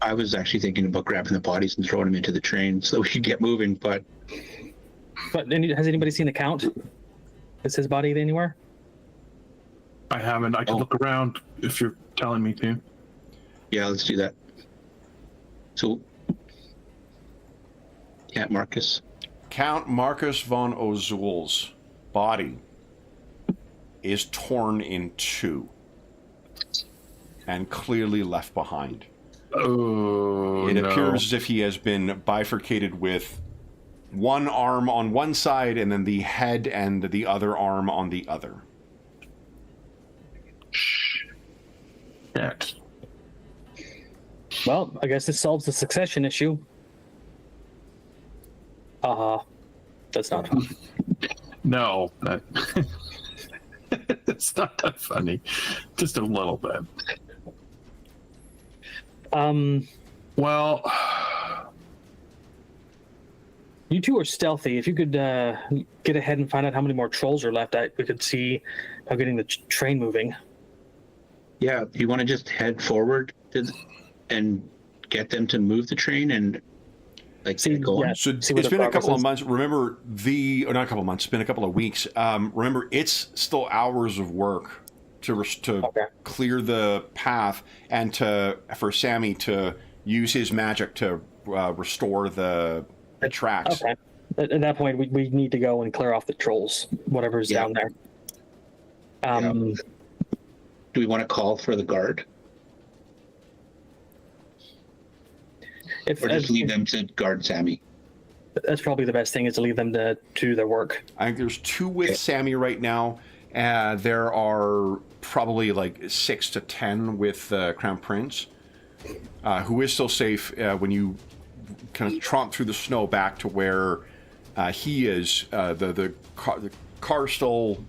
S2: I was actually thinking about grabbing the bodies and throwing them into the train so we could get moving, but...
S3: But has anybody seen the Count? Is his body anywhere?
S4: I haven't. I can look around if you're telling me to.
S2: Yeah, let's do that. So... Count Marcus.
S1: Count Marcus von Ozul's body is torn in 2 and clearly left behind.
S4: Oh,
S1: It
S4: no.
S1: appears as if he has been bifurcated with one arm on one side and then the head and the other arm on the other.
S4: Shit.
S3: Well, I guess this solves the succession issue. That's not fun.
S4: No, that... it's not that funny. Just a little bit. Well,
S3: You 2 are stealthy. If you could get ahead and find out how many more trolls are left, we could see how getting the train moving.
S2: Yeah, you want to just head forward and get them to move the train and like
S3: See,
S2: go on?
S3: yeah.
S1: So
S3: See what
S1: it's
S3: the
S1: been a
S3: progress
S1: couple of
S3: is.
S1: months. Remember or not a couple of months, it's been a couple of weeks. Remember, it's still hours of work to clear the path and for Sammy to use his magic to restore the tracks.
S3: Okay. At that point, we need to go and clear off the trolls, whatever's down there.
S2: Do we want to call for the guard? Or just leave them to guard Sammy.
S3: That's probably the best thing, is to leave them to do their work.
S1: I think there's 2 with Sammy right now. There are probably like 6 to 10 with Crown Prince, who is still safe when you kind of tromp through the snow back to where he is. The car still,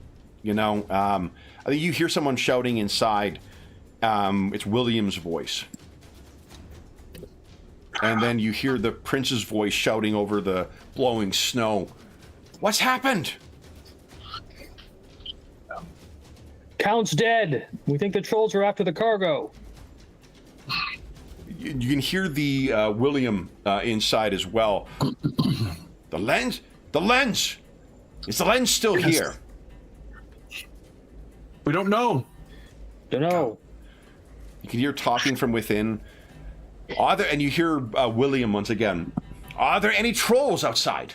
S1: I think you hear someone shouting inside. It's William's voice. And then you hear the prince's voice shouting over the blowing snow. What's happened?
S3: Count's dead. We think the trolls are after the cargo.
S1: You can hear the William inside as well. The lens? Is the lens still here?
S4: We don't know.
S3: Don't know.
S1: You can hear talking from within. And you hear William once again. Are there any trolls outside?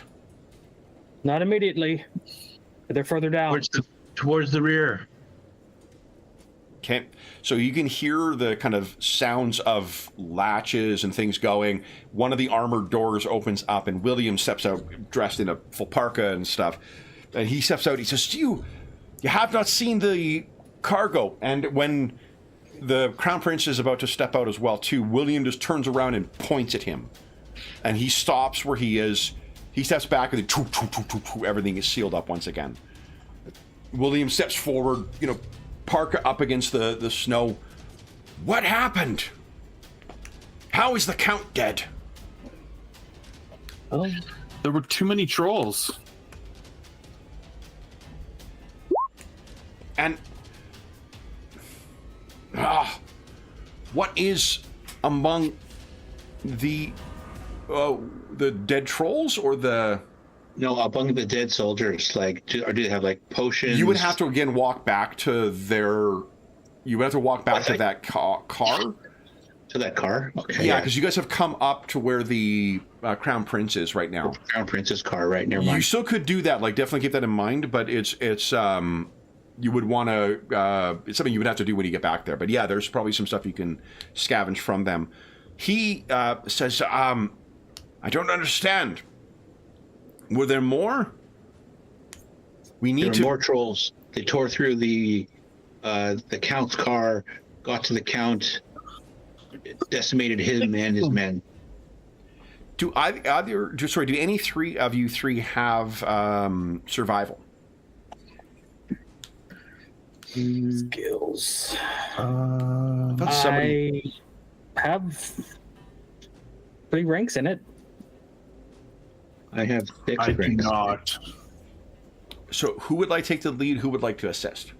S3: Not immediately. They're further down.
S2: Towards the rear.
S1: Okay, so you can hear the kind of sounds of latches and things going. One of the armored doors opens up, and William steps out dressed in a full parka and stuff. And he steps out. He says, "You have not seen the cargo." And when the Crown Prince is about to step out as well, too, William just turns around and points at him. And he stops where he is. He steps back, and then everything is sealed up once again. William steps forward, parka up against the snow. What happened? How is the Count dead?
S3: Oh.
S4: There were too many trolls.
S1: And what is among the dead trolls or the?
S2: No, among the dead soldiers, or do they have like potions?
S1: You would have to again walk back to their. You would have to walk back to that car.
S2: To that car? Okay.
S1: Yeah, because you guys have come up to where the Crown Prince is right now.
S2: Crown Prince's car, right near mine.
S1: You still could do that. Like, definitely keep that in mind. But it's you would want to. It's something you would have to do when you get back there. But yeah, there's probably some stuff you can scavenge from them. He says, "I don't understand. Were there more?
S2: There were more trolls. They tore through the Count's car, got to the Count, decimated him and his men."
S1: Do any 3 of you have survival?
S3: Skills.
S1: Somebody...
S3: I have 3 ranks in it.
S2: I have 6
S4: I do
S2: ranks.
S4: not.
S1: So who would like to take the lead? Who would like to assist?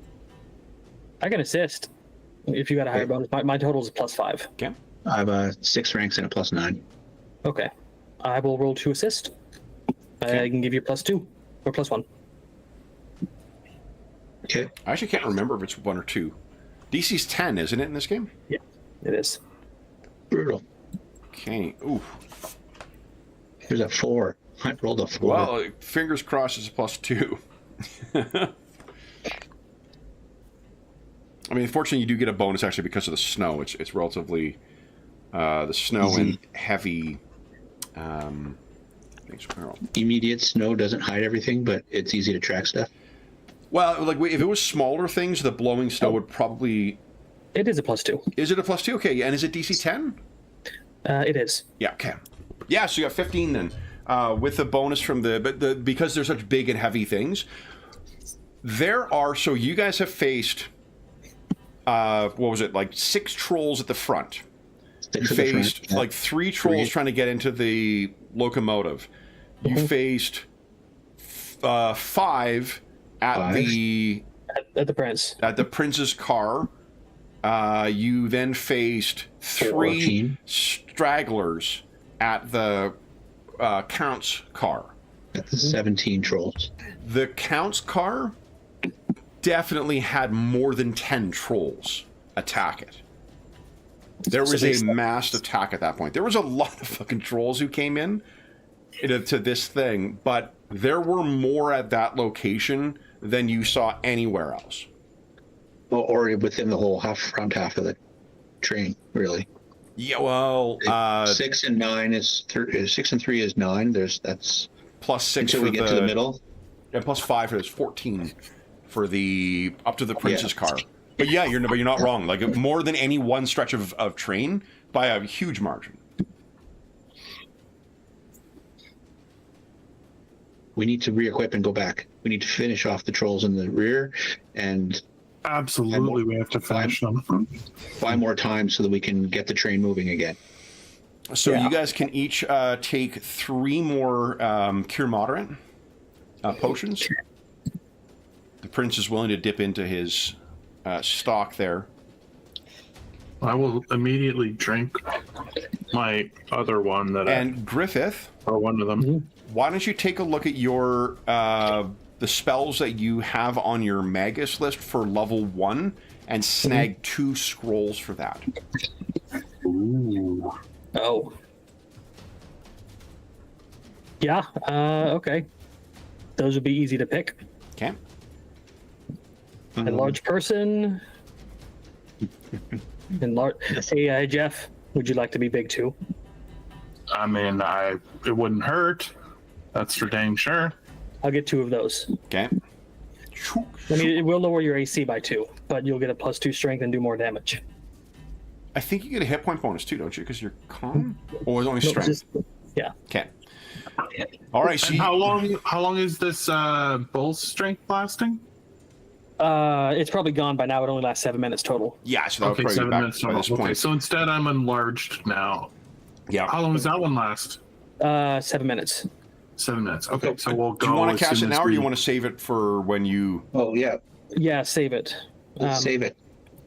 S3: I can assist if you got a higher bonus. My total is +5.
S1: Okay.
S2: I have 6 ranks and a +9.
S3: Okay. I will roll to assist.
S1: Okay.
S3: I can give you +2 or +1.
S2: Okay.
S1: I actually can't remember if it's 1 or 2. DC's 10, isn't it, in this game?
S3: Yeah, it is.
S2: Brutal.
S1: Okay. Ooh.
S2: There's a 4. I rolled a 4.
S1: Well, fingers crossed it's a +2. I mean, unfortunately, you do get a bonus actually because of the snow. It's relatively the snow
S2: Easy.
S1: and heavy.
S2: Immediate snow doesn't hide everything, but it's easy to track stuff.
S1: Well, like if it was smaller things, the blowing snow would probably.
S3: It is a +2.
S1: Is it a +2? Okay, and is it DC 10?
S3: It is.
S1: Yeah. Okay. Yeah. So you got 15 then, with the bonus from because they're such big and heavy things. There are you guys have faced. What was it, like 6 trolls at the front? You faced like 3 trolls trying to get into the locomotive. You faced 5 at the
S3: prince.
S1: At the prince's car. You then faced 3
S2: 14.
S1: stragglers at the Count's car.
S2: That's 17 trolls.
S1: The Count's car definitely had more than 10 trolls attack it. There was a massed attack at that point. There was a lot of fucking trolls who came in to this thing, but there were more at that location than you saw anywhere else.
S2: Or within the whole front half of the train, really.
S1: Yeah, well,
S2: 6 and 9 is 6 and 3 is 9. That's
S1: plus 6
S2: until
S1: for
S2: we get to the middle.
S1: And plus 5 is 14 for the up to the prince's car. But yeah, you're not wrong. Like more than any one stretch of train by a huge margin.
S2: We need to re-equip and go back. We need to finish off the trolls in the rear and
S4: Absolutely, we have to finish them.
S2: buy more time so that we can get the train moving again.
S1: So you guys can each take 3 more cure moderate potions. The prince is willing to dip into his stock there.
S4: I will immediately drink my other one
S1: And Griffith,
S4: or one of them.
S1: why don't you take a look at your the spells that you have on your Magus list for level 1 and snag 2 scrolls for that.
S4: Ooh.
S3: Oh. Yeah, okay. Those would be easy to pick.
S1: Okay.
S3: A large person. And large. Hey, Jeff, would you like to be big too?
S4: I mean, it wouldn't hurt. That's for dang sure.
S3: I'll get 2 of those.
S1: Okay.
S3: I mean, it will lower your AC by 2, but you'll get a +2 strength and do more damage.
S1: I think you get a hit point bonus too, don't you? Because you're calm? Or is it only
S3: No,
S1: strength?
S3: yeah.
S1: Okay. All right. So
S4: And how long is this bull strength lasting?
S3: It's probably gone by now. It only lasts 7 minutes total.
S1: yeah, so that would
S4: Okay,
S1: probably
S4: 7
S1: be back
S4: minutes.
S1: by this
S4: Okay,
S1: point.
S4: so instead I'm enlarged now.
S1: Yeah.
S4: How long does that one last?
S3: 7 minutes.
S4: 7 minutes. Okay, so we'll go.
S1: Do you want
S4: as
S1: to cast
S4: soon
S1: it
S4: as
S1: now, or
S4: we-
S1: you want to save it for when you?
S2: Oh yeah,
S3: Yeah, save it.
S2: save it.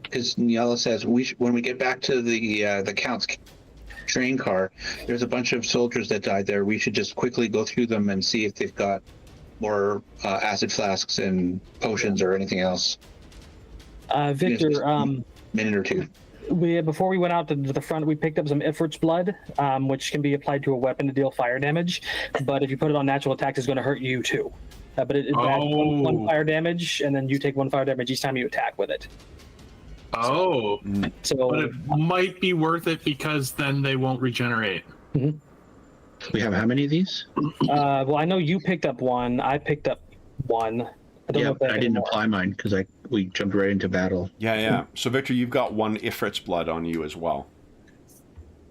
S2: Because Niala says when we get back to the Count's train car, there's a bunch of soldiers that died there. We should just quickly go through them and see if they've got more acid flasks and potions or anything else.
S3: Victor,
S2: Minute or 2.
S3: before we went out to the front, we picked up some Ifrit's blood, which can be applied to a weapon to deal fire damage. But if you put it on natural attacks, it's going to hurt you too. But it adds one fire damage, and then you take 1 fire damage each time you attack with it.
S4: Oh,
S3: So
S4: but it might be worth it because then they won't regenerate.
S2: We have how many of these?
S3: well, I know you picked up 1. I picked up 1. I don't know if
S2: I didn't apply mine because we jumped right into battle.
S1: Yeah. So Victor, you've got 1 Ifrit's blood on you as well.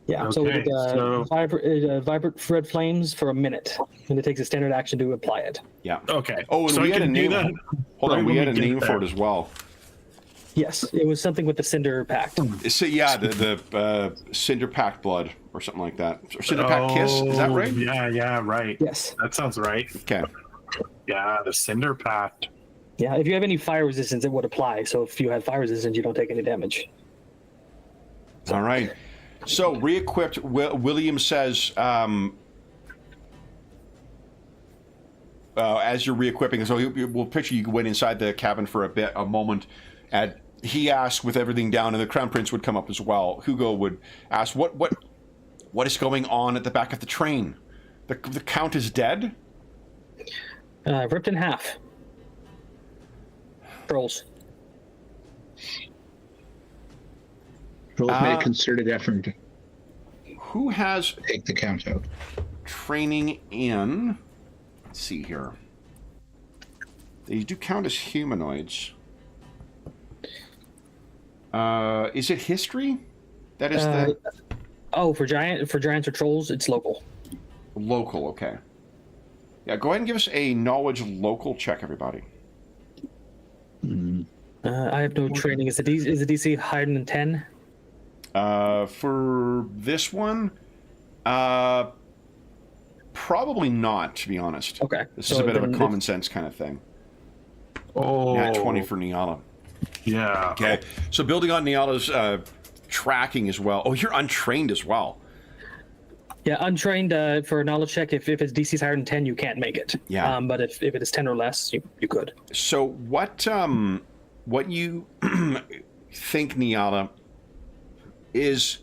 S3: Yeah, so we
S4: Okay,
S3: did vibrant red flames for a minute, and it takes a standard action to apply it.
S1: Yeah.
S4: Okay.
S1: Oh, and
S4: so
S1: we
S4: I
S1: had a
S4: can do
S1: name.
S4: that
S1: Hold on,
S4: right
S1: we
S4: when
S1: had a
S4: get
S1: name for
S4: there.
S1: it as well.
S3: Yes, it was something with the Cinder Pact.
S1: So yeah, the Cinder Pact blood or something like that. Or Cinder Pact kiss. Is that right?
S4: Yeah, right.
S3: Yes.
S4: That sounds right.
S1: Okay.
S4: Yeah, the Cinder Pact.
S3: Yeah, if you have any fire resistance, it would apply. So if you have fire resistance, you don't take any damage.
S1: All right. So re-equipped. William says, as you're re-equipping, so we'll picture you went inside the cabin for a moment, and he asked with everything down, and the Crown Prince would come up as well. Hugo would ask, "What is going on at the back of the train? The Count is dead."
S3: Ripped in half. Trolls.
S2: Trolls made a concerted effort to
S1: Who has
S2: take the Count out.
S1: training in? Let's see here. They do count as humanoids. Is it history? That is the
S3: For giants or trolls, it's local.
S1: local. Okay. Yeah, go ahead and give us a knowledge local check, everybody.
S3: I have no training. Is the DC higher than 10?
S1: For this one, probably not, to be honest.
S3: Okay.
S1: This is
S3: So
S1: a bit of a
S3: then
S1: common sense kind of thing.
S4: Oh,
S1: Nat 20 for Niala.
S4: Yeah.
S1: Okay, so building on Niala's tracking as well. Oh, you're untrained as well.
S3: Yeah, untrained for a knowledge check. If its DC's higher than 10, you can't make it.
S1: Yeah.
S3: But if it is 10 or less, you could.
S1: So what you think, Niala, is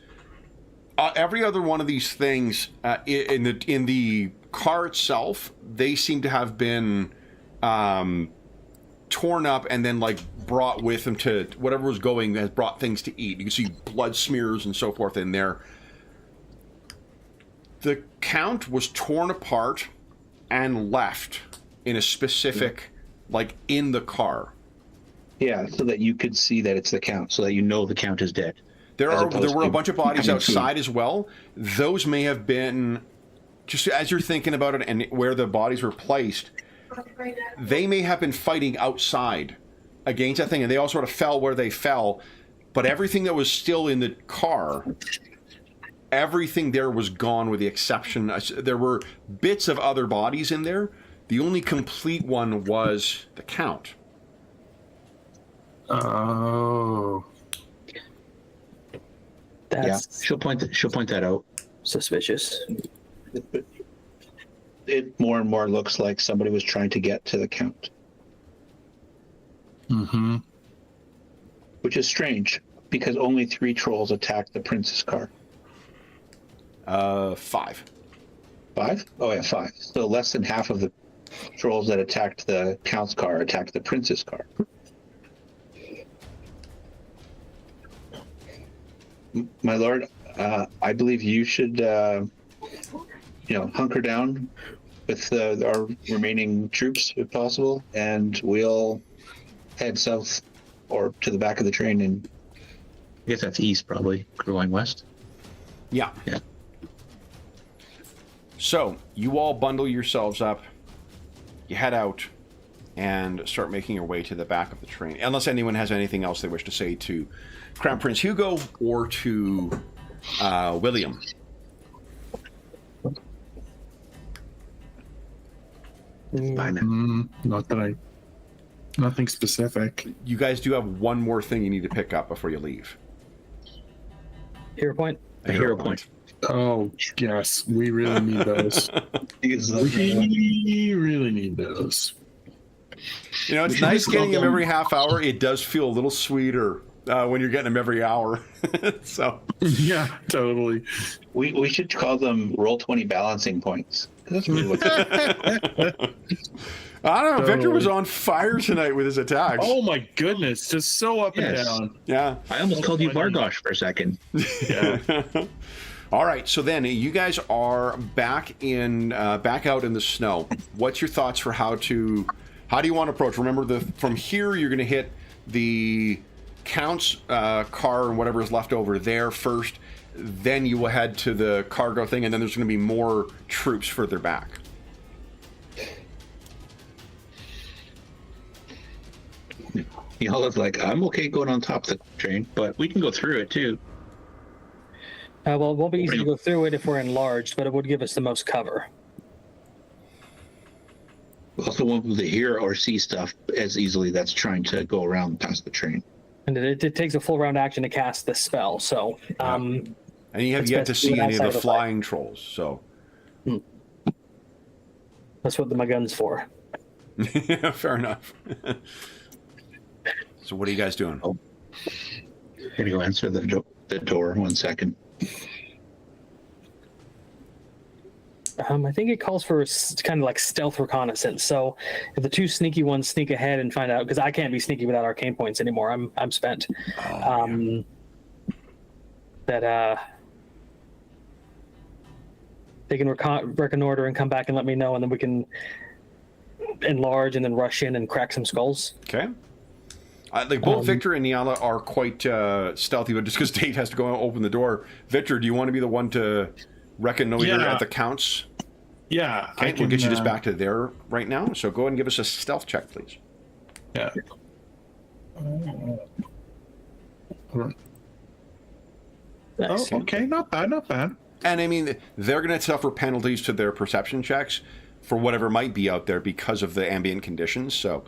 S1: every other one of these things in the car itself, they seem to have been torn up and then like brought with him to whatever was going, has brought things to eat. You can see blood smears and so forth in there. The Count was torn apart and left in a specific, like in the car.
S2: Yeah, so that you could see that it's the Count, so that you know the Count is dead.
S1: There were a bunch of bodies outside as well. Those may have been, just as you're thinking about it and where the bodies were placed, they may have been fighting outside against that thing, and they all sort of fell where they fell. But everything that was still in the car, everything there was gone with the exception. There were bits of other bodies in there. The only complete one was the Count.
S4: Oh.
S3: That's
S2: She'll point that out.
S3: suspicious.
S2: It more and more looks like somebody was trying to get to the Count.
S4: Mm-hmm.
S2: Which is strange, because only 3 trolls attacked the Prince's car.
S1: 5.
S2: 5? Oh yeah, 5. So less than half of the trolls that attacked the Count's car attacked the Prince's car. My lord, I believe you should, hunker down with our remaining troops, if possible, and we'll head south or to the back of the train. And I guess that's east, probably going west.
S1: Yeah.
S2: Yeah.
S1: So you all bundle yourselves up. You head out and start making your way to the back of the train. Unless anyone has anything else they wish to say to Crown Prince Hugo or to William.
S4: Nothing specific.
S1: You guys do have one more thing you need to pick up before you leave.
S3: Hero point.
S2: A hero point.
S4: Oh, yes. We really need those. We really need those.
S1: You know, it's nice getting them every half hour. It does feel a little sweeter when you're getting them every hour. So
S4: Yeah, totally.
S2: We should call them Roll20 balancing points. That's really what
S1: I don't know. Victor was on fire tonight with his attacks.
S4: Oh my goodness, just so up and
S2: Yes.
S4: down.
S1: Yeah.
S2: I almost called you Vargosh for a second.
S4: Yeah.
S1: All right. So then you guys are back out in the snow. What's your thoughts for how do you want to approach? Remember, from here you're going to hit the Count's car and whatever is left over there first. Then you will head to the cargo thing, and then there's going to be more troops further back.
S2: Y'all is like, I'm okay going on top of the train, but we can go through it too.
S3: Well, it won't be easy to go through it if we're enlarged, but it would give us the most cover.
S2: We also won't be able to hear or see stuff as easily that's trying to go around past the train.
S3: And it takes a full round action to cast this spell, so...
S1: And you have
S3: It's
S1: yet to
S3: best to do
S1: see
S3: it
S1: any of
S3: outside
S1: the
S3: of the
S1: flying trolls, so...
S3: That's what my gun's for.
S1: Yeah, fair enough. So what are you guys doing?
S2: I'm gonna go answer the door 1 second.
S3: I think it calls for kind of like stealth reconnaissance. So if the 2 sneaky ones sneak ahead and find out, because I can't be sneaky without arcane points anymore. I'm spent. That they can reconnoiter and come back and let me know, and then we can enlarge and then rush in and crack some skulls.
S1: Okay. Like both Victor and Niala are quite stealthy, but just because Dave has to go and open the door. Victor, do you want to be the one to reconnoiter at the Count's?
S4: Yeah.
S1: Okay, we'll get you just back to there right now. So go ahead and give us a stealth check, please.
S4: Yeah.
S3: Nice.
S4: Oh, okay. Not bad. Not bad.
S1: And I mean, they're going to suffer penalties to their perception checks for whatever might be out there because of the ambient conditions. So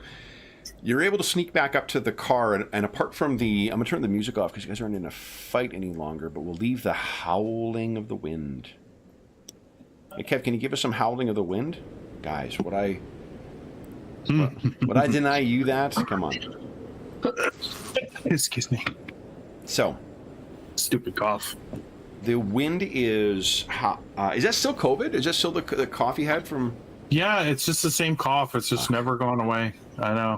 S1: you're able to sneak back up to the car, and apart from I'm going to turn the music off because you guys aren't in a fight any longer, but we'll leave the howling of the wind. Hey, Kev, can you give us some howling of the wind? Guys, would I deny you that? Come on.
S4: Excuse me.
S1: So,
S4: Stupid cough.
S1: the wind is hot. Is that still COVID? Is that still the cough you had from...
S4: Yeah, it's just the same cough. It's just never gone away. I know.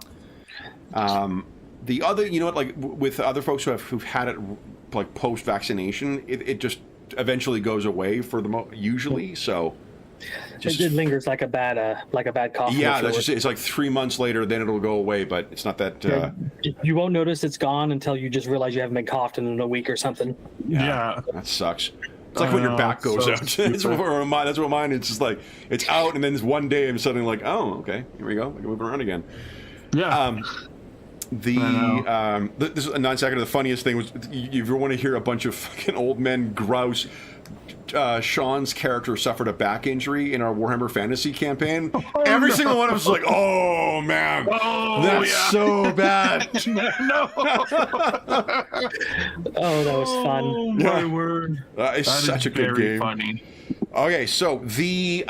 S1: The other, you know what, like with other folks who've had it like post-vaccination, it just eventually goes away for the usually. So
S3: it lingers like a bad cough.
S1: Yeah, that's just it. It's like 3 months later, then it'll go away. But it's not that.
S3: You won't notice it's gone until you just realize you haven't been coughed in a week or something.
S4: Yeah.
S1: That sucks. It's like when your back goes out. That's what mine. It's just like it's out, and then one day I'm suddenly like, oh, okay, here we go. I can move around again.
S4: Yeah.
S1: This is a 9 second. The funniest thing was, if you ever want to hear a bunch of fucking old men grouse, Sean's character suffered a back injury in our Warhammer Fantasy campaign. Every single one of us was like, oh man, that's so bad.
S4: No.
S3: Oh, that was fun.
S4: Oh my word.
S1: It's such a good game.
S4: Funny.
S1: Okay, so the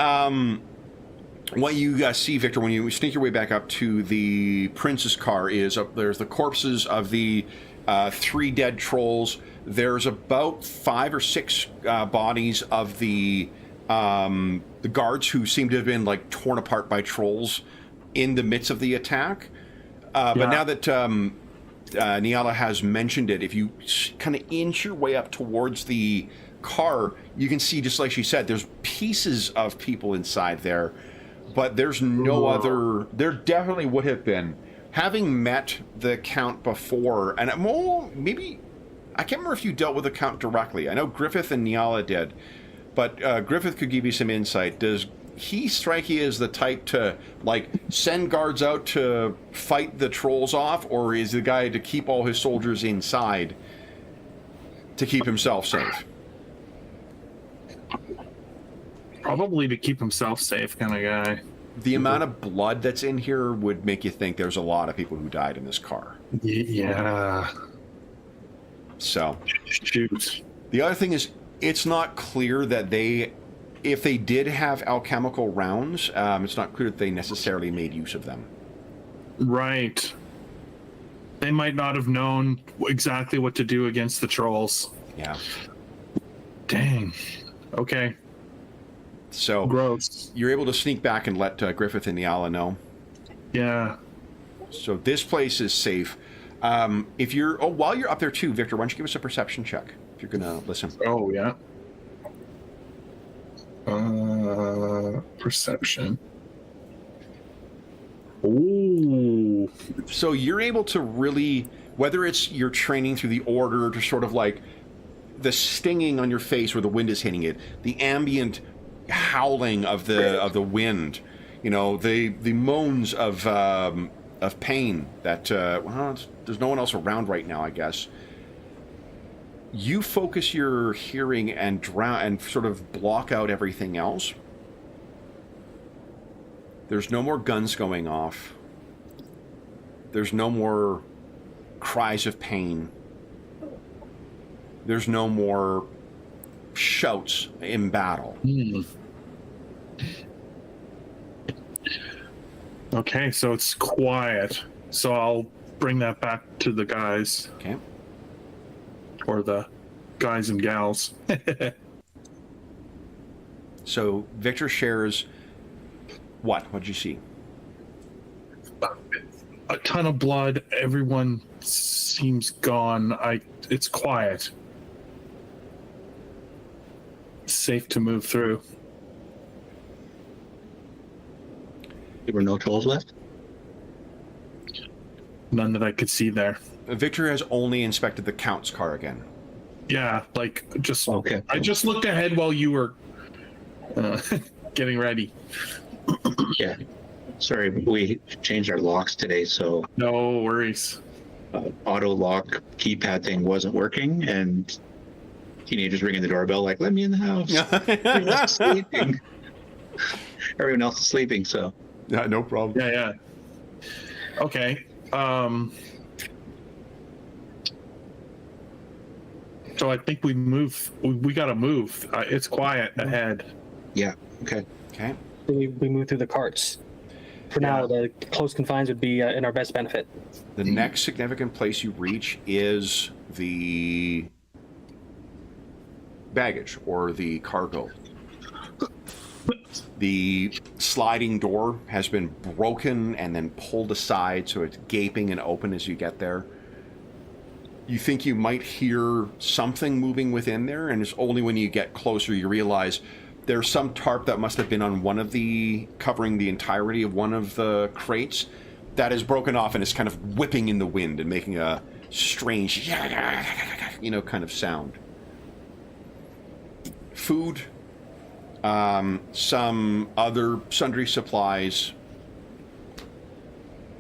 S1: what you see, Victor, when you sneak your way back up to the prince's car is there's the corpses of the 3 dead trolls. There's about 5 or 6 bodies of the guards who seem to have been like torn apart by trolls in the midst of the attack. But now that Niala has mentioned it, if you kind of inch your way up towards the car, you can see, just like she said, there's pieces of people inside there. But there's no other. There definitely would have been. Having met the Count before, and maybe I can't remember if you dealt with the Count directly. I know Griffith and Niala did, but Griffith could give you some insight. Does he strike you as the type to like send guards out to fight the trolls off, or is the guy to keep all his soldiers inside to keep himself safe?
S4: Probably to keep himself safe kind of guy.
S1: The amount of blood that's in here would make you think there's a lot of people who died in this car.
S4: Yeah.
S1: So,
S4: shoot.
S1: The other thing is, it's not clear that if they did have alchemical rounds, it's not clear that they necessarily made use of them.
S4: Right. They might not have known exactly what to do against the trolls.
S1: Yeah.
S4: Dang. Okay.
S1: So
S4: gross.
S1: You're able to sneak back and let Griffith and Niala know.
S4: Yeah.
S1: So this place is safe. If you're while you're up there too, Victor, why don't you give us a perception check if you're gonna listen?
S4: Oh yeah. Perception. Ooh.
S1: So you're able to really, whether it's your training through the order to sort of like the stinging on your face where the wind is hitting it, the ambient howling of the wind, you know, the moans of pain that there's no one else around right now, I guess. You focus your hearing and sort of block out everything else. There's no more guns going off. There's no more cries of pain. There's no more shouts in battle.
S4: Okay, so it's quiet. So I'll bring that back to the guys.
S1: Okay.
S4: Or the guys and gals.
S1: So Victor shares what? What'd you see?
S4: A ton of blood. Everyone seems gone. It's quiet. Safe to move through.
S2: There were no trolls left?
S4: None that I could see there.
S1: Victor has only inspected the Count's car again.
S4: Yeah, like just
S2: okay.
S4: I just looked ahead while you were getting ready.
S2: Yeah. Sorry, we changed our locks today, so
S4: no worries.
S2: Auto lock keypad thing wasn't working, and teenagers ringing the doorbell like, "Let me in the house." Everyone else is sleeping. Everyone else is sleeping, so.
S1: Yeah, no problem.
S4: Yeah. Okay. So I think we move. We gotta move. It's quiet ahead.
S2: Yeah. Okay.
S1: Okay.
S3: We move through the carts. For now, the close confines would be in our best benefit.
S1: The next significant place you reach is the baggage or the cargo. The sliding door has been broken and then pulled aside, so it's gaping and open as you get there. You think you might hear something moving within there, and it's only when you get closer you realize there's some tarp that must have been on covering the entirety of one of the crates that is broken off and is kind of whipping in the wind and making a strange, kind of sound. Food, some other sundry supplies,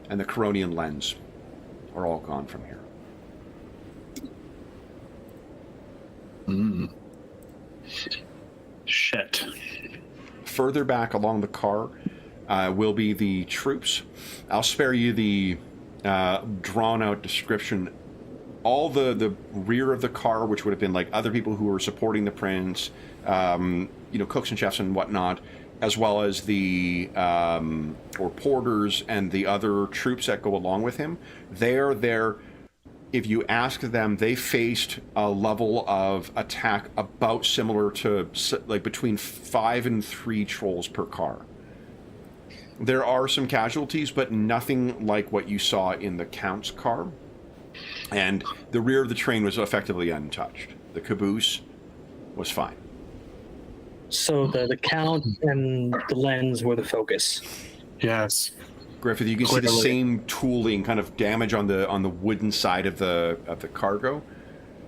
S1: and the Coronian lens are all gone from here.
S4: Shit.
S1: Further back along the car will be the troops. I'll spare you the drawn-out description. All the rear of the car, which would have been like other people who were supporting the prince, cooks and chefs and whatnot, as well as the or porters and the other troops that go along with him. They're there. If you ask them, they faced a level of attack about similar to like between 5 and 3 trolls per car. There are some casualties, but nothing like what you saw in the Count's car. And the rear of the train was effectively untouched. The caboose was fine.
S3: So the Count and the lens were the focus.
S4: Yes.
S1: Griffith, you can see the same tooling, kind of damage on the wooden side of the cargo.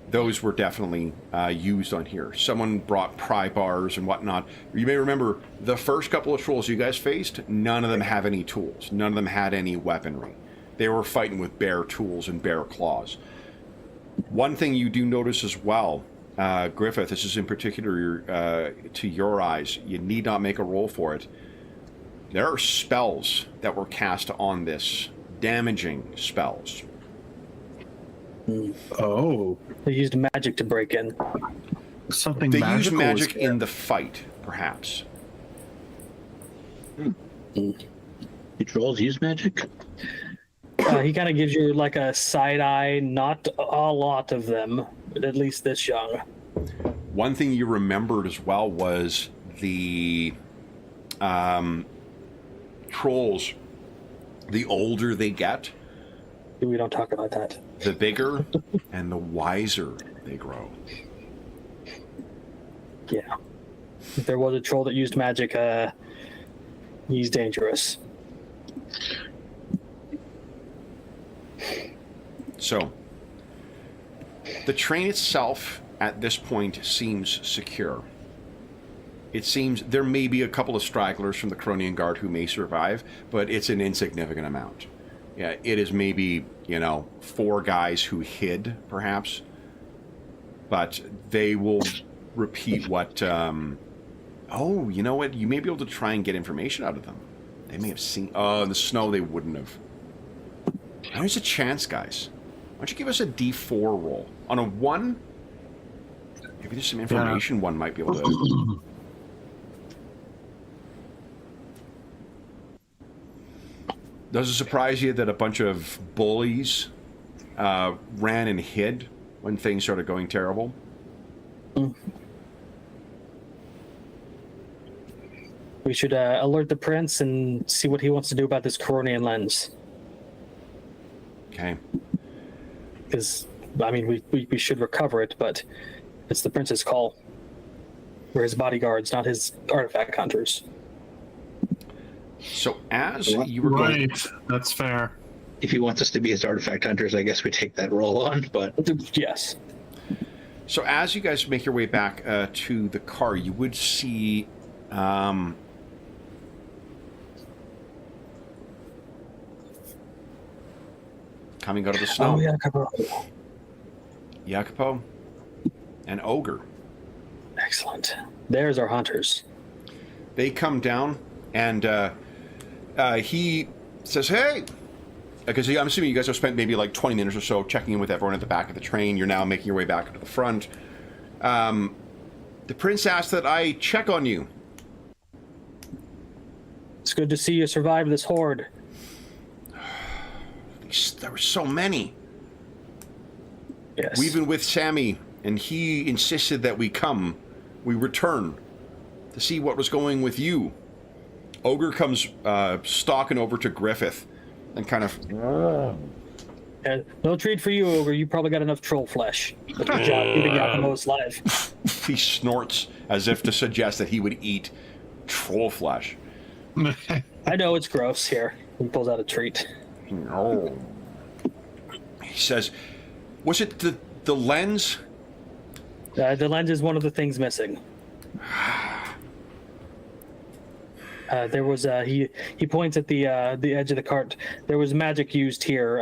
S1: Those were definitely used on here. Someone brought pry bars and whatnot. You may remember the first couple of trolls you guys faced, none of them have any tools. None of them had any weaponry. They were fighting with bare tools and bare claws. One thing you do notice as well, Griffith, this is in particular to your eyes, you need not make a roll for it. There are spells that were cast on this, damaging spells.
S4: Oh.
S3: They used magic to break in.
S4: Something
S1: they
S4: magical.
S1: They used magic in the fight, perhaps.
S2: The trolls use magic?
S3: He kind of gives you like a side eye, not a lot of them, but at least this young.
S1: One thing you remembered as well was the trolls, the older they get,
S3: we don't talk about that,
S1: the bigger and the wiser they grow.
S3: Yeah. If there was a troll that used magic, he's dangerous.
S1: So, the train itself at this point seems secure. It seems there may be a couple of stragglers from the Coronian Guard who may survive, but it's an insignificant amount. Yeah, it is maybe, 4 guys who hid, perhaps. But they will repeat what... Oh, you know what? You may be able to try and get information out of them. They may have seen... Oh, in the snow they wouldn't have. There's a chance, guys. Why don't you give us a D4 roll? On a 1, maybe there's some information one might be able to... Does it surprise you that a bunch of bullies ran and hid when things started going terrible?
S3: We should alert the prince and see what he wants to do about this Coronian lens.
S1: Okay.
S3: Because, we should recover it, but it's the prince's call. We're his bodyguards, not his artifact hunters.
S1: So as you were going...
S4: Right, that's fair.
S2: If he wants us to be his artifact hunters, I guess we take that role on, but...
S3: Yes.
S1: So as you guys make your way back to the car, you would see... coming out of the snow.
S3: Oh, Jacopo.
S1: Jacopo. An ogre.
S3: Excellent. There's our hunters.
S1: They come down, and he says, hey! Because I'm assuming you guys have spent maybe like 20 minutes or so checking in with everyone at the back of the train. You're now making your way back to the front. The prince asked that I check on you.
S3: It's good to see you survive this horde.
S1: There were so many.
S3: Yes.
S1: We've been with Sammy, and he insisted that we return to see what was going with you Ogre comes stalking over to Griffith and kind of...
S3: No treat for you, Ogre. You probably got enough troll flesh. But good job keeping Yakimos alive.
S1: He snorts as if to suggest that he would eat troll flesh.
S3: I know it's gross. Here, he pulls out a treat.
S1: No. He says, was it the lens?
S3: The lens is one of the things missing. There was he points at the edge of the cart. There was magic used here,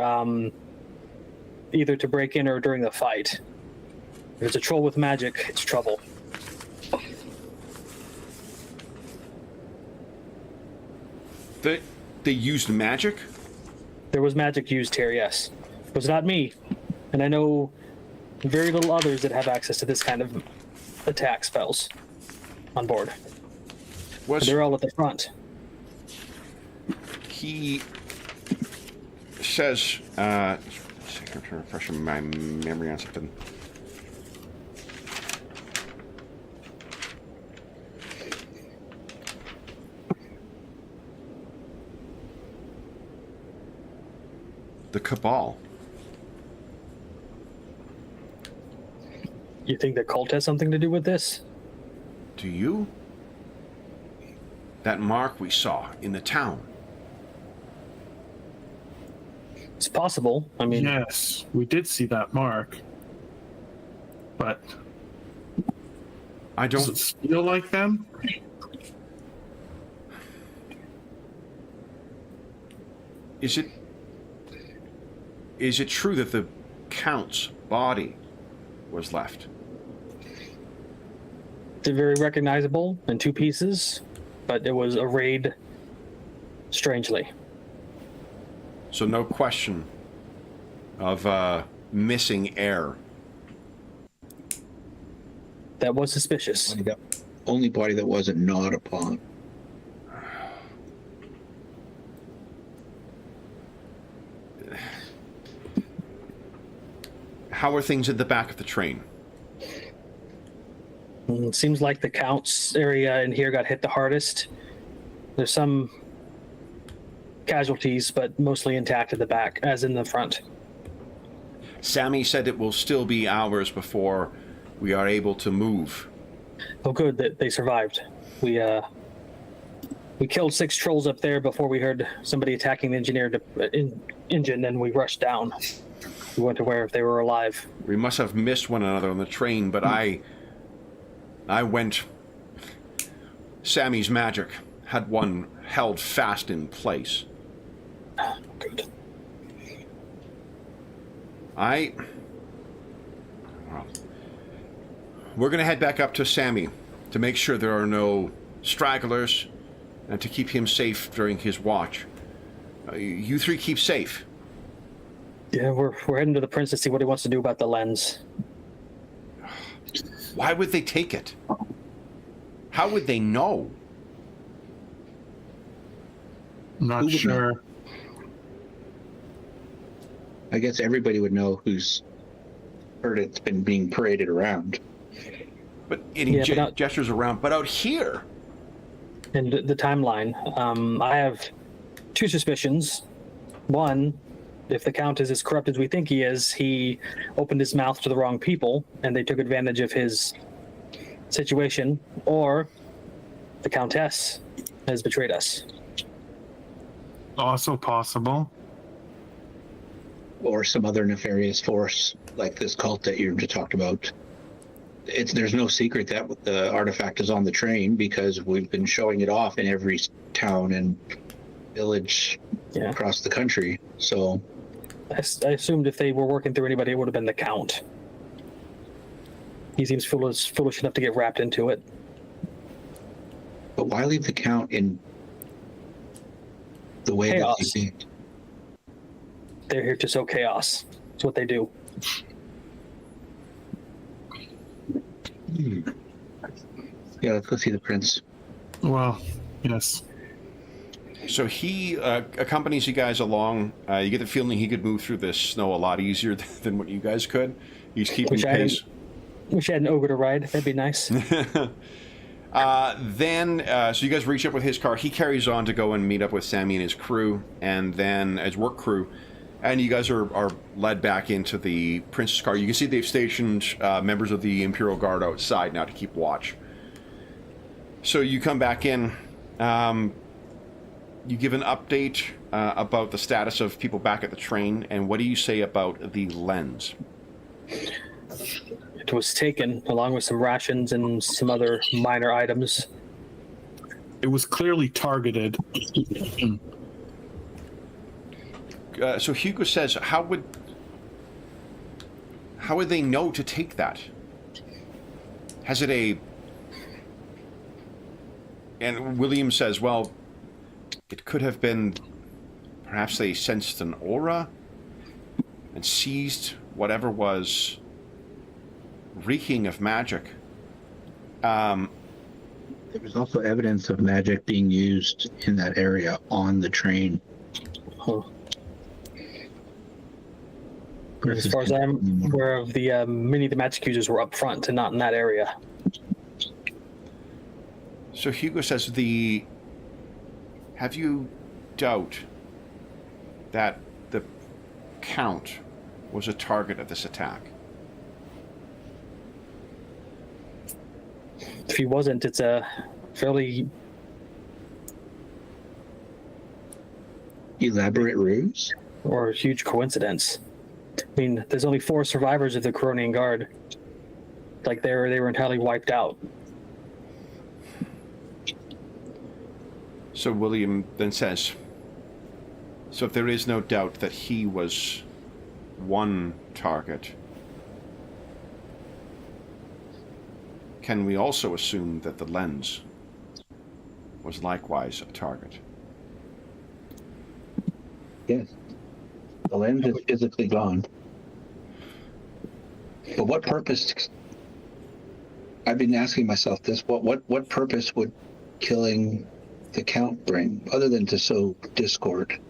S3: either to break in or during the fight. If it's a troll with magic, it's trouble.
S1: They used magic?
S3: There was magic used here, yes. It was not me, and I know very little others that have access to this kind of attack spells on board. They're all at the front.
S1: He says, I'm trying to refresh my memory on something. The Cabal.
S3: You think the cult has something to do with this?
S1: Do you? That mark we saw in the town.
S3: It's possible. I mean,
S4: yes, we did see that mark, but
S1: I
S4: does
S1: don't
S4: it feel like them?
S1: Is it true that the Count's body was left?
S3: they're very recognizable in two pieces, but it was arrayed strangely.
S1: So no question of missing heir.
S3: That was suspicious.
S2: The only body that wasn't gnawed upon.
S1: How are things at the back of the train?
S3: It seems like the Count's area in here got hit the hardest. There's some casualties, but mostly intact at the back, as in the front.
S1: Sammy said it will still be hours before we are able to move.
S3: Oh, good that they survived. We killed 6 trolls up there before we heard somebody attacking the engine, and we rushed down. We weren't aware if they were alive.
S1: We must have missed one another on the train, but I went... Sammy's magic had one held fast in place.
S3: Good.
S1: Well, we're going to head back up to Sammy to make sure there are no stragglers and to keep him safe during his watch. You three keep safe.
S3: Yeah, we're heading to the prince to see what he wants to do about the lens.
S1: Why would they take it? How would they know?
S4: I'm not
S2: Who would
S4: sure.
S2: know? I guess everybody would know who's heard it's been being paraded around.
S1: But any
S3: Yeah,
S1: gestures around, but out here.
S3: In the timeline, I have 2 suspicions. One, if the Count is as corrupt as we think he is, he opened his mouth to the wrong people, and they took advantage of his situation. Or the Countess has betrayed us.
S4: Also possible.
S2: Or some other nefarious force like this cult that you just talked about. There's no secret that the artifact is on the train because we've been showing it off in every town and village across the country. So
S3: I assumed if they were working through anybody, it would have been the Count. He seems foolish enough to get wrapped into it.
S2: but why leave the Count in the way
S3: Chaos.
S2: that they did?
S3: They're here to sow chaos. That's what they do.
S2: Yeah, let's go see the prince.
S4: Well, yes.
S1: So he accompanies you guys along. You get the feeling he could move through this snow a lot easier than what you guys could. He's keeping pace.
S3: Wish I had an ogre to ride. That'd be nice.
S1: So you guys reach up with his car. He carries on to go and meet up with Sammy and his crew, and then his work crew. And you guys are led back into the Prince's car. You can see they've stationed members of the Imperial Guard outside now to keep watch. So you come back in. You give an update about the status of people back at the train, and what do you say about the lens?
S3: It was taken along with some rations and some other minor items.
S4: It was clearly targeted.
S1: So Hugo says, how would they know to take that? Has it a... And William says, well, it could have been... Perhaps they sensed an aura and seized whatever was reeking of magic.
S2: There was also evidence of magic being used in that area on the train.
S3: Huh. As far as I'm aware of, many of the magic users were up front and not in that area.
S1: So Hugo says, have you doubt that the Count was a target of this attack?
S3: If he wasn't, it's a fairly...
S2: elaborate ruse?
S3: Or a huge coincidence. I mean, there's only 4 survivors of the Coronian Guard. Like, they were entirely wiped out.
S1: So William then says, so if there is no doubt that he was one target, can we also assume that the lens was likewise a target?
S2: Yes. The lens is physically gone. But what purpose? I've been asking myself this: what purpose would killing the Count bring, other than to sow discord?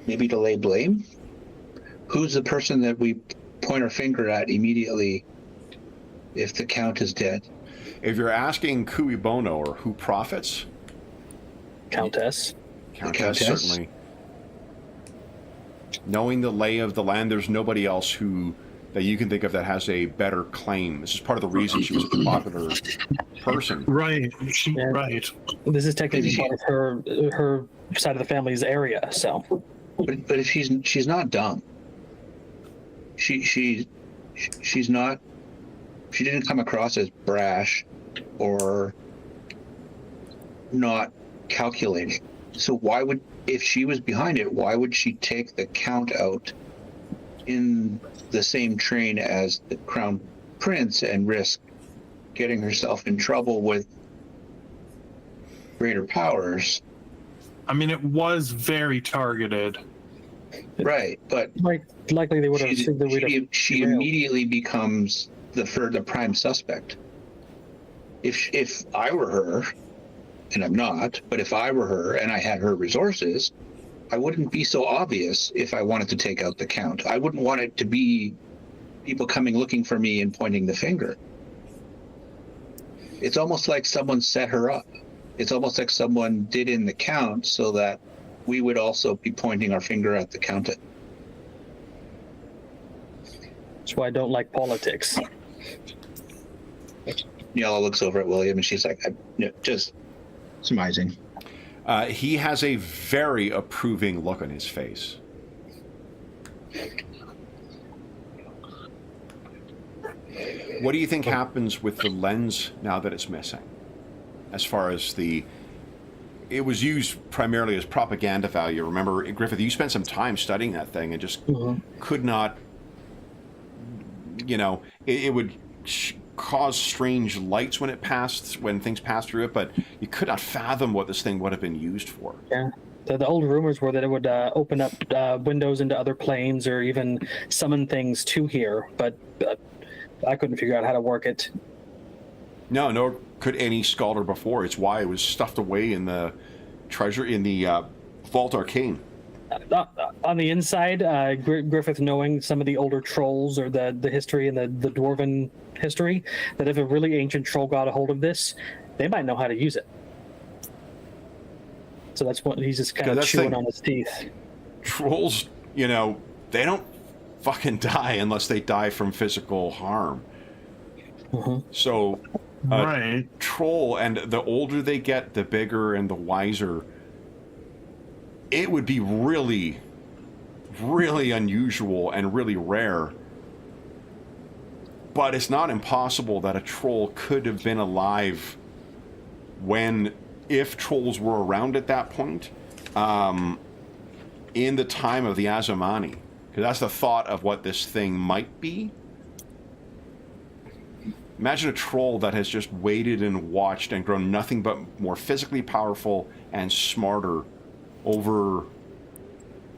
S2: Maybe to lay blame. Who's the person that we point our finger at immediately if the Count is dead?
S1: If you're asking cui bono, or who profits,
S3: Countess,
S1: certainly. Knowing the lay of the land, there's nobody else that you can think of that has a better claim. This is part of the reason she was a popular person.
S4: Right. Right.
S3: This is technically part of her side of the family's area, so.
S2: But if she's not dumb. She's not. She didn't come across as brash or not calculating. So if she was behind it, why would she take the Count out in the same train as the Crown Prince and risk getting herself in trouble with greater powers?
S4: I mean, it was very targeted.
S2: Right, but
S3: likely they would have assumed that
S2: she immediately becomes the prime suspect. If I were her, and I'm not, but if I were her and I had her resources, I wouldn't be so obvious if I wanted to take out the Count. I wouldn't want it to be people coming looking for me and pointing the finger. It's almost like someone set her up. It's almost like someone did in the Count so that we would also be pointing our finger at the Count.
S3: That's why I don't like politics.
S2: Niala looks over at William and she's like, just surmising.
S1: He has a very approving look on his face. What do you think happens with the lens now that it's missing? As far as it was used primarily as propaganda value. Remember, Griffith, you spent some time studying that thing and just could not, it would cause strange lights when things passed through it, but you could not fathom what this thing would have been used for.
S3: Yeah. The old rumors were that it would open up windows into other planes or even summon things to here, but I couldn't figure out how to work it.
S1: No, nor could any scholar before. It's why it was stuffed away in the Vault Arcane.
S3: On the inside, Griffith, knowing some of the older trolls or the history and the dwarven history, that if a really ancient troll got a hold of this, they might know how to use it. So that's what he's just kind of chewing on his teeth.
S1: Trolls, you know, they don't fucking die unless they die from physical harm. So,
S4: right.
S1: Troll, and the older they get, the bigger and the wiser. It would be really, really unusual and really rare. But it's not impossible that a troll could have been alive when, if trolls were around at that point, in the time of the Azamani. Because that's the thought of what this thing might be. Imagine a troll that has just waited and watched and grown nothing but more physically powerful and smarter over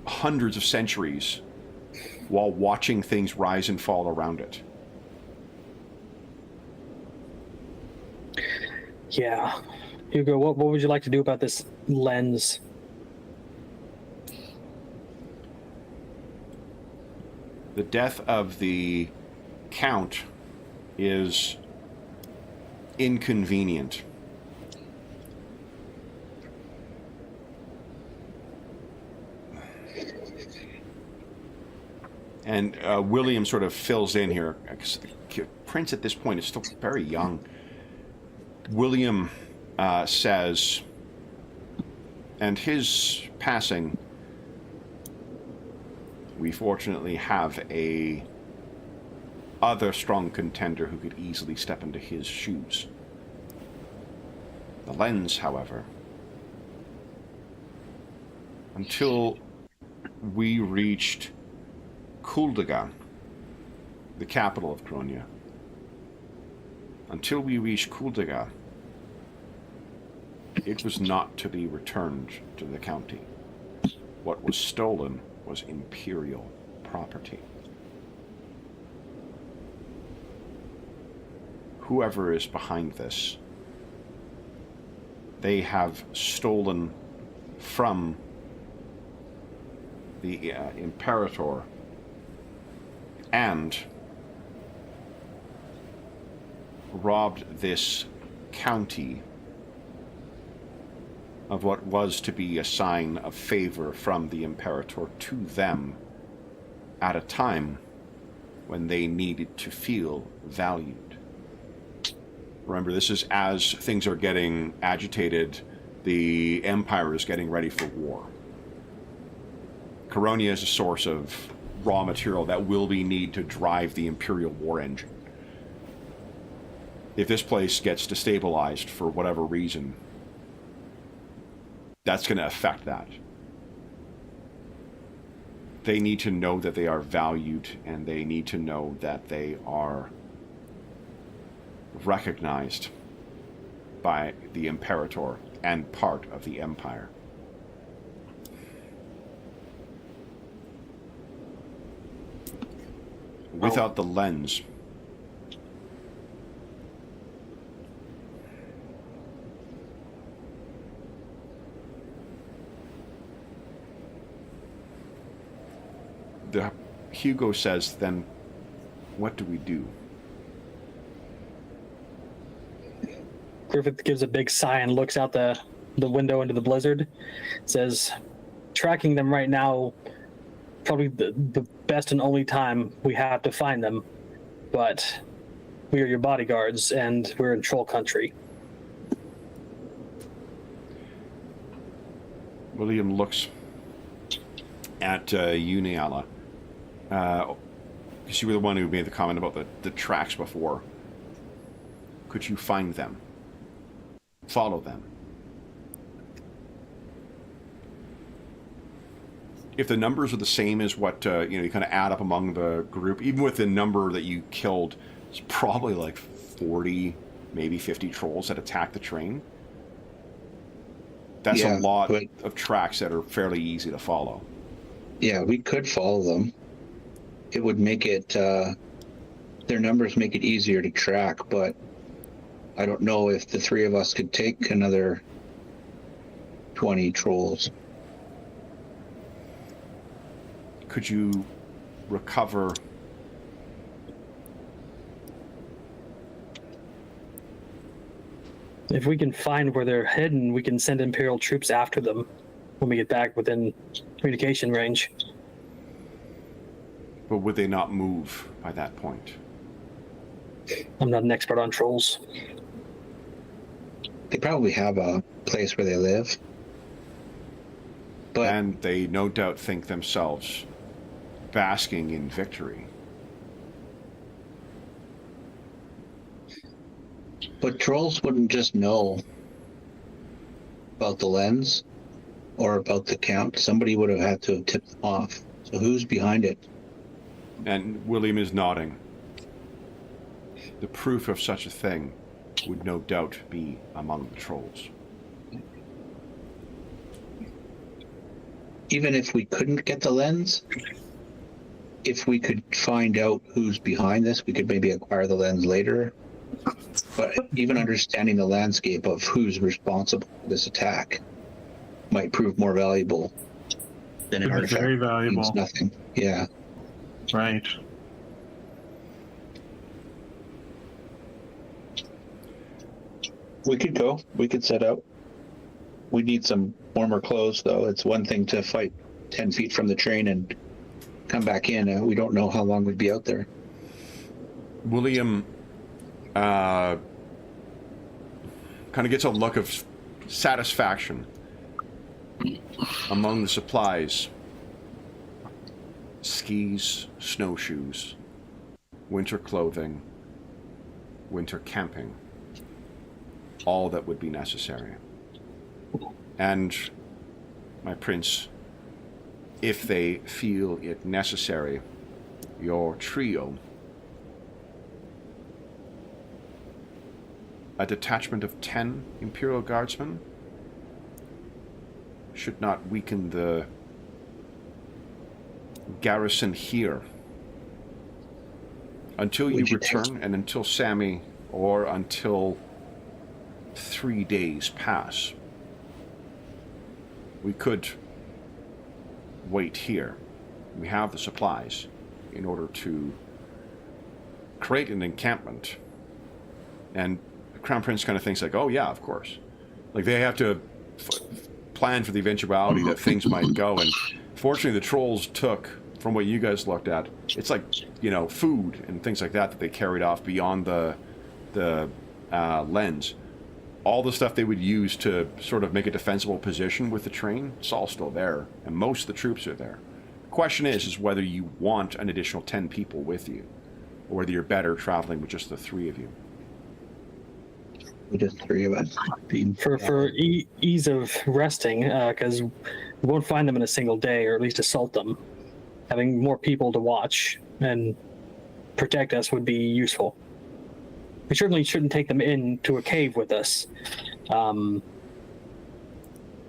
S1: hundreds of centuries while watching things rise and fall around it.
S3: Yeah. Hugo, what would you like to do about this lens?
S1: The death of the Count is inconvenient. And William sort of fills in here, because the prince at this point is still very young. William says, and his passing, we fortunately have a other strong contender who could easily step into his shoes. The lens, however, until we reached Kuldagan, the capital of Kronia, until we reached Kuldagan, it was not to be returned to the county. What was stolen was imperial property. Whoever is behind this, they have stolen from the Imperator and robbed this county of what was to be a sign of favor from the Imperator to them at a time when they needed to feel valued. Remember, this is as things are getting agitated, the Empire is getting ready for war. Coronia is a source of raw material that will be needed to drive the Imperial war engine. If this place gets destabilized for whatever reason, that's going to affect that. They need to know that they are valued, and they need to know that they are recognized by the Imperator and part of the Empire. Without the lens, Hugo says, then what do we do?
S3: Griffith gives a big sigh and looks out the window into the blizzard. Says, tracking them right now, probably the best and only time we have to find them. But we are your bodyguards, and we're in troll country.
S1: William looks at Uniala. Because you were the one who made the comment about the tracks before. Could you find them? Follow them. If the numbers are the same as what you kind of add up among the group, even with the number that you killed, it's probably like 40, maybe 50 trolls that attack the train. That's a lot of tracks that are fairly easy to follow.
S2: Yeah, we could follow them. It would make it, their numbers make it easier to track, but I don't know if the three of us could take another 20 trolls.
S1: Could you recover
S3: If we can find where they're hidden, we can send Imperial troops after them when we get back within communication range.
S1: But would they not move by that point?
S3: I'm not an expert on trolls.
S2: They probably have a place where they live. But
S1: And they no doubt think themselves basking in victory.
S2: But trolls wouldn't just know about the lens or about the count. Somebody would have had to have tipped them off. So who's behind it?
S1: And William is nodding. The proof of such a thing would no doubt be among the trolls.
S2: Even if we couldn't get the lens, if we could find out who's behind this, we could maybe acquire the lens later. But even understanding the landscape of who's responsible for this attack might prove more valuable than an artifact.
S4: Very valuable.
S2: Means nothing. Yeah.
S4: Right.
S2: We could go. We could set out. We need some warmer clothes, though. It's one thing to fight 10 feet from the train and come back in. We don't know how long we'd be out there.
S1: William kind of gets a look of satisfaction among the supplies. Skis, snowshoes, winter clothing, winter camping. All that would be necessary. And, my prince, if they feel it necessary, your trio, a detachment of 10 Imperial Guardsmen, should not weaken the garrison here until you return and until Sammy, or until 3 days pass. We could wait here. We have the supplies in order to create an encampment. And the Crown Prince kind of thinks like, oh yeah, of course. Like they have to plan for the eventuality that things might go. And fortunately the trolls took, from what you guys looked at, it's like, you know, food and things like that they carried off beyond the lens. All the stuff they would use to sort of make a defensible position with the train, it's all still there, and most of the troops are there. The question is whether you want an additional 10 people with you, or whether you're better traveling with just the 3 of you.
S2: Just 3 of us.
S3: For ease of resting, because we won't find them in a single day, or at least assault them. Having more people to watch and protect us would be useful. We certainly shouldn't take them into a cave with us. But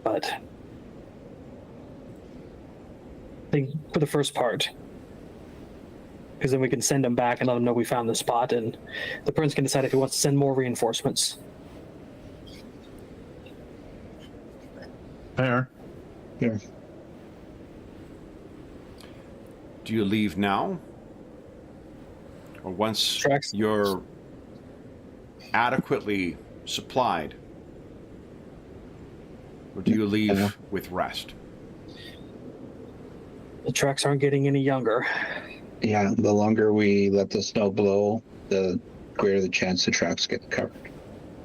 S3: I think for the first part, because then we can send them back and let them know we found the spot, and the prince can decide if he wants to send more reinforcements.
S4: Fair.
S2: Here.
S1: Do you leave now? Or once
S3: Tracks.
S1: you're adequately supplied? Or do you leave with rest?
S3: The tracks aren't getting any younger.
S2: Yeah, the longer we let the snow blow, the greater the chance the tracks get covered.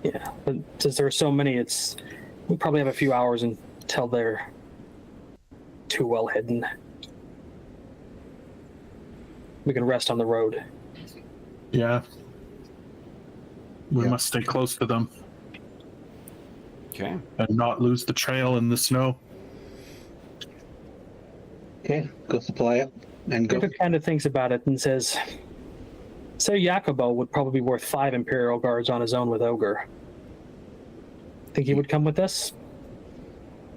S3: Yeah, but since there are so many, we probably have a few hours until they're too well hidden. We can rest on the road.
S4: Yeah. We must stay close to them
S1: Okay.
S4: and not lose the trail in the snow.
S2: Okay, go supply it and go.
S3: David kind of thinks about it and says, Sir Jacobo would probably be worth 5 Imperial Guards on his own with Ogre. Think he would come with us?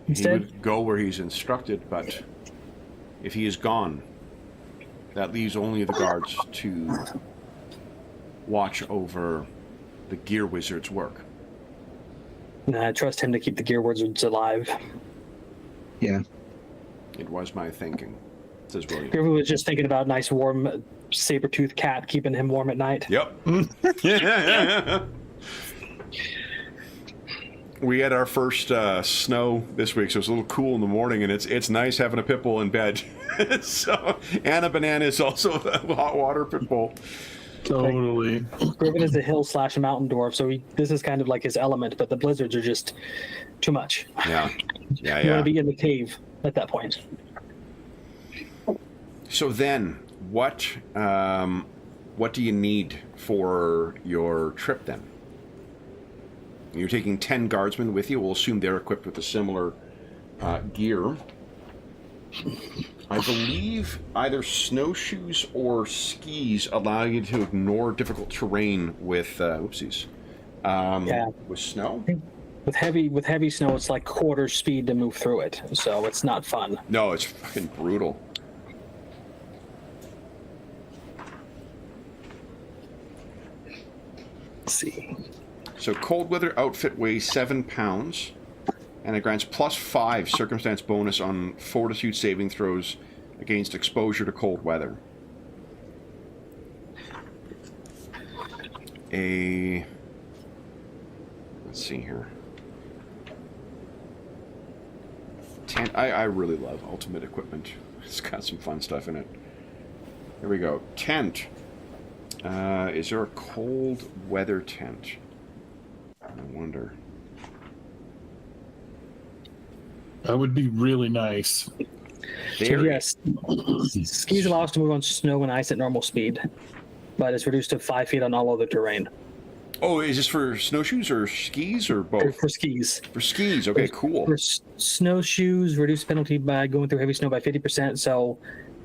S1: He
S3: Instead?
S1: would go where he's instructed, but if he is gone, that leaves only the guards to watch over the gear wizard's work.
S3: Nah, I trust him to keep the gear wizards alive.
S2: Yeah.
S1: It was my thinking, says William.
S3: Griffin was just thinking about a nice warm saber-toothed cat keeping him warm at night.
S1: Yep. Yeah. We had our first snow this week, so it's a little cool in the morning, and it's nice having a pit bull in bed. So, and a banana is also a hot water pit bull.
S4: Totally.
S3: Griffin is a hill/mountain dwarf, so this is kind of like his element, but the blizzards are just too much.
S1: Yeah.
S3: You want to be in the cave at that point.
S1: So then, what do you need for your trip then? You're taking 10 guardsmen with you. We'll assume they're equipped with a similar gear. I believe either snowshoes or skis allow you to ignore difficult terrain with with snow.
S3: With heavy snow, it's like quarter speed to move through it, so it's not fun.
S1: No, it's fucking brutal.
S3: Let's see.
S1: So cold weather outfit weighs 7 pounds, and it grants +5 circumstance bonus on fortitude saving throws against exposure to cold weather. Let's see here. I really love Ultimate Equipment. It's got some fun stuff in it. Here we go. Tent. Is there a cold weather tent? I wonder.
S4: That would be really nice.
S3: So yes, skis allow us to move on snow and ice at normal speed, but it's reduced to 5 feet on all other terrain.
S1: Oh, is this for snowshoes or skis or both?
S3: For skis.
S1: For skis, okay, cool.
S3: For snowshoes, reduce penalty by going through heavy snow by 50%, so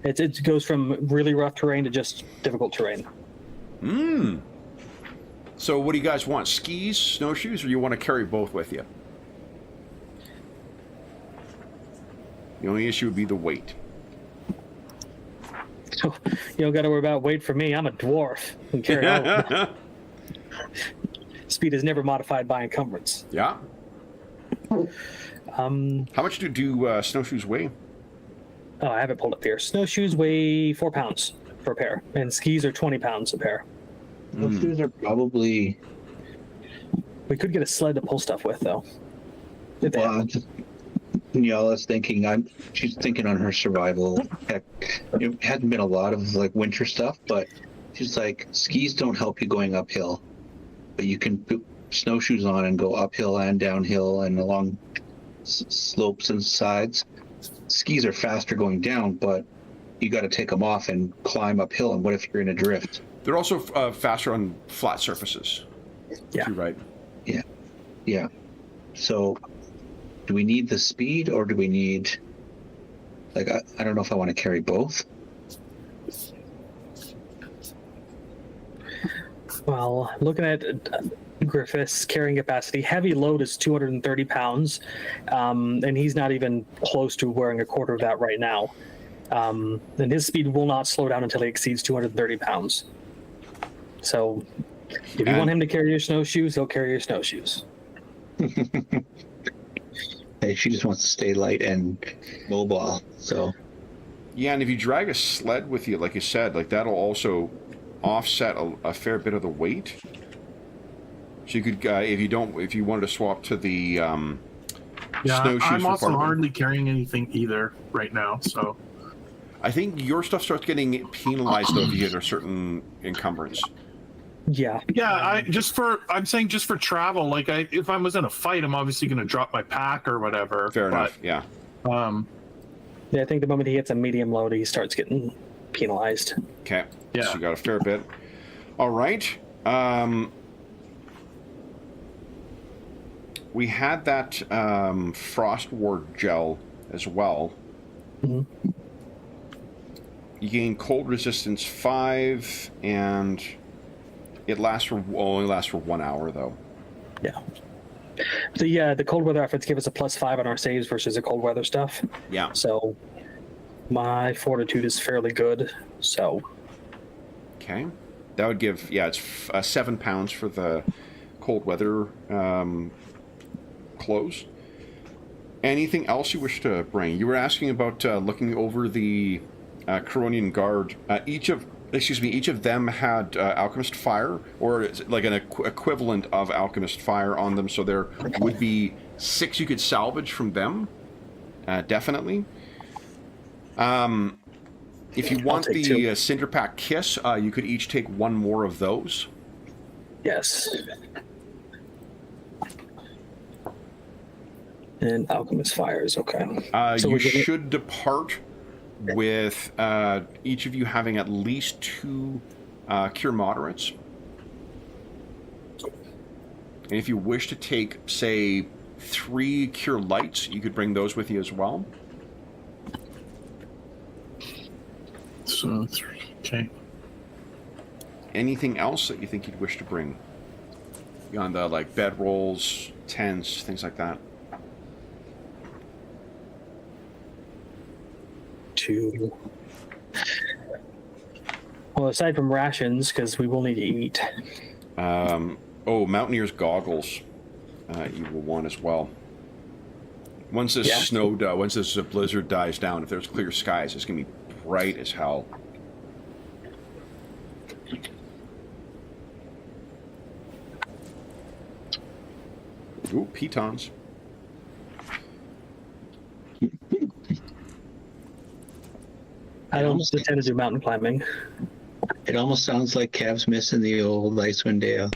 S3: it goes from really rough terrain to just difficult terrain.
S1: So what do you guys want? Skis, snowshoes, or you want to carry both with you? The only issue would be the weight.
S3: So you don't got to worry about weight for me. I'm a dwarf. And carry on. Speed is never modified by encumbrance.
S1: Yeah. How much do snowshoes weigh?
S3: Oh, I have it pulled up here. Snowshoes weigh 4 pounds per pair, and skis are 20 pounds a pair.
S2: Those are probably.
S3: We could get a sled to pull stuff with, though.
S2: Nyala's thinking. She's thinking on her survival. Heck, it hadn't been a lot of like winter stuff, but she's like, skis don't help you going uphill, but you can put snowshoes on and go uphill and downhill and along slopes and sides. Skis are faster going down, but you got to take them off and climb uphill. And what if you're in a drift?
S1: They're also faster on flat surfaces.
S3: Yeah.
S1: Too, right?
S2: Yeah. So, do we need the speed, or do we need? Like, I don't know if I want to carry both.
S3: Well, looking at Griffith's carrying capacity, heavy load is 230 pounds, and he's not even close to wearing a quarter of that right now. And his speed will not slow down until he exceeds 230 pounds. So, if you want him to carry your snowshoes, he'll carry your snowshoes.
S2: Hey, she just wants to stay light and mobile. So.
S1: Yeah, and if you drag a sled with you, like you said, like that'll also offset a fair bit of the weight. So you could, if you wanted to swap to the snowshoes.
S4: I'm also hardly carrying anything either right now, so.
S1: I think your stuff starts getting penalized though if you hit a certain encumbrance.
S3: Yeah.
S4: Yeah, I'm saying just for travel. Like, if I was in a fight, I'm obviously going to drop my pack or whatever.
S1: Fair enough. Yeah.
S3: Yeah, I think the moment he hits a medium load, he starts getting penalized.
S1: Okay.
S4: Yeah.
S1: So you got a fair bit. All right. We had that frost ward gel as well.
S3: Mm-hmm.
S1: You gain cold resistance 5, and it only lasts for 1 hour though.
S3: Yeah. The cold weather efforts give us a +5 on our saves versus the cold weather stuff.
S1: Yeah.
S3: So my fortitude is fairly good. So.
S1: Okay. That would give, it's 7 pounds for the cold weather clothes. Anything else you wish to bring? You were asking about looking over the Coronian Guard. Each of excuse me, each of them had Alchemist Fire, or like an equivalent of Alchemist Fire on them, so there would be 6 you could salvage from them, definitely. If you want the Cinderpack Kiss, you could each take 1 more of those.
S3: Yes. And Alchemist Fire is okay.
S1: So you should depart with each of you having at least 2 Cure Moderates. And if you wish to take, say, 3 Cure Lights, you could bring those with you as well.
S4: So 3, okay.
S1: Anything else that you think you'd wish to bring? Beyond the, like, bedrolls, tents, things like that.
S3: 2. Well, aside from rations, because we will need to eat.
S1: Mountaineer's goggles. You will want as well. Once this once this blizzard dies down, if there's clear skies, it's gonna be bright as hell. Ooh, pitons.
S3: I don't intend to do mountain climbing.
S2: It almost sounds like Kev's missing the old Icewind Dale.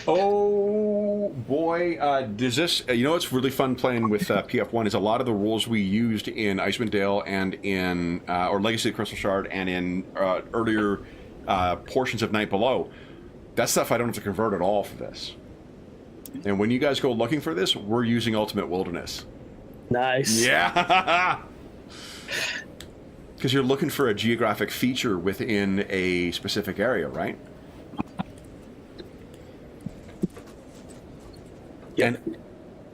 S1: Oh boy, does this? You know, it's really fun playing with PF1. Is a lot of the rules we used in Icewind Dale and in or Legacy of Crystal Shard and in earlier portions of Night Below. That stuff I don't have to convert at all for this. And when you guys go looking for this, we're using Ultimate Wilderness.
S3: Nice.
S1: Yeah. Because you're looking for a geographic feature within a specific area, right?
S3: Yeah.
S1: And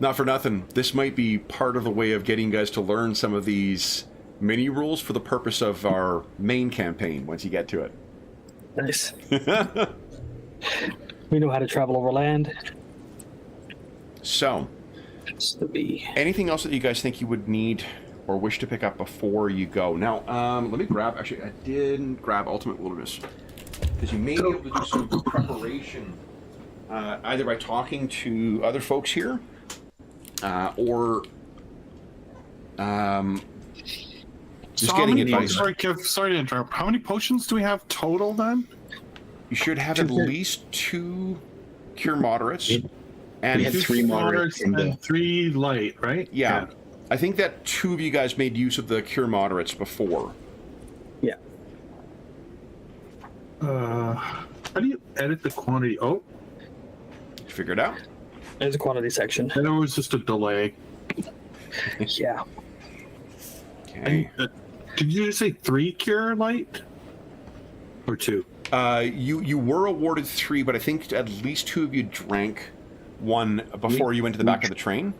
S1: not for nothing, this might be part of the way of getting you guys to learn some of these mini rules for the purpose of our main campaign once you get to it.
S3: Nice. We know how to travel over land.
S1: So, anything else that you guys think you would need or wish to pick up before you go? Now, let me grab, actually, I didn't grab Ultimate Wilderness, because you may be able to do some preparation, either by talking to other folks here, or just getting advice.
S4: Sorry, Kev, sorry to interrupt. How many potions do we have total then?
S1: You should have at least 2 Cure Moderates. And
S2: we had 3 moderates
S4: and 3 light, right?
S1: Yeah. I think that 2 of you guys made use of the Cure Moderates before.
S3: Yeah.
S4: How do you edit the quantity? Oh.
S1: Figure it out.
S3: There's a quantity section.
S4: And it was just a delay.
S3: Yeah.
S1: Okay.
S4: Did you just say 3 cure light? Or 2?
S1: You were awarded 3, but I think at least 2 of you drank 1 before you went to the back of the train.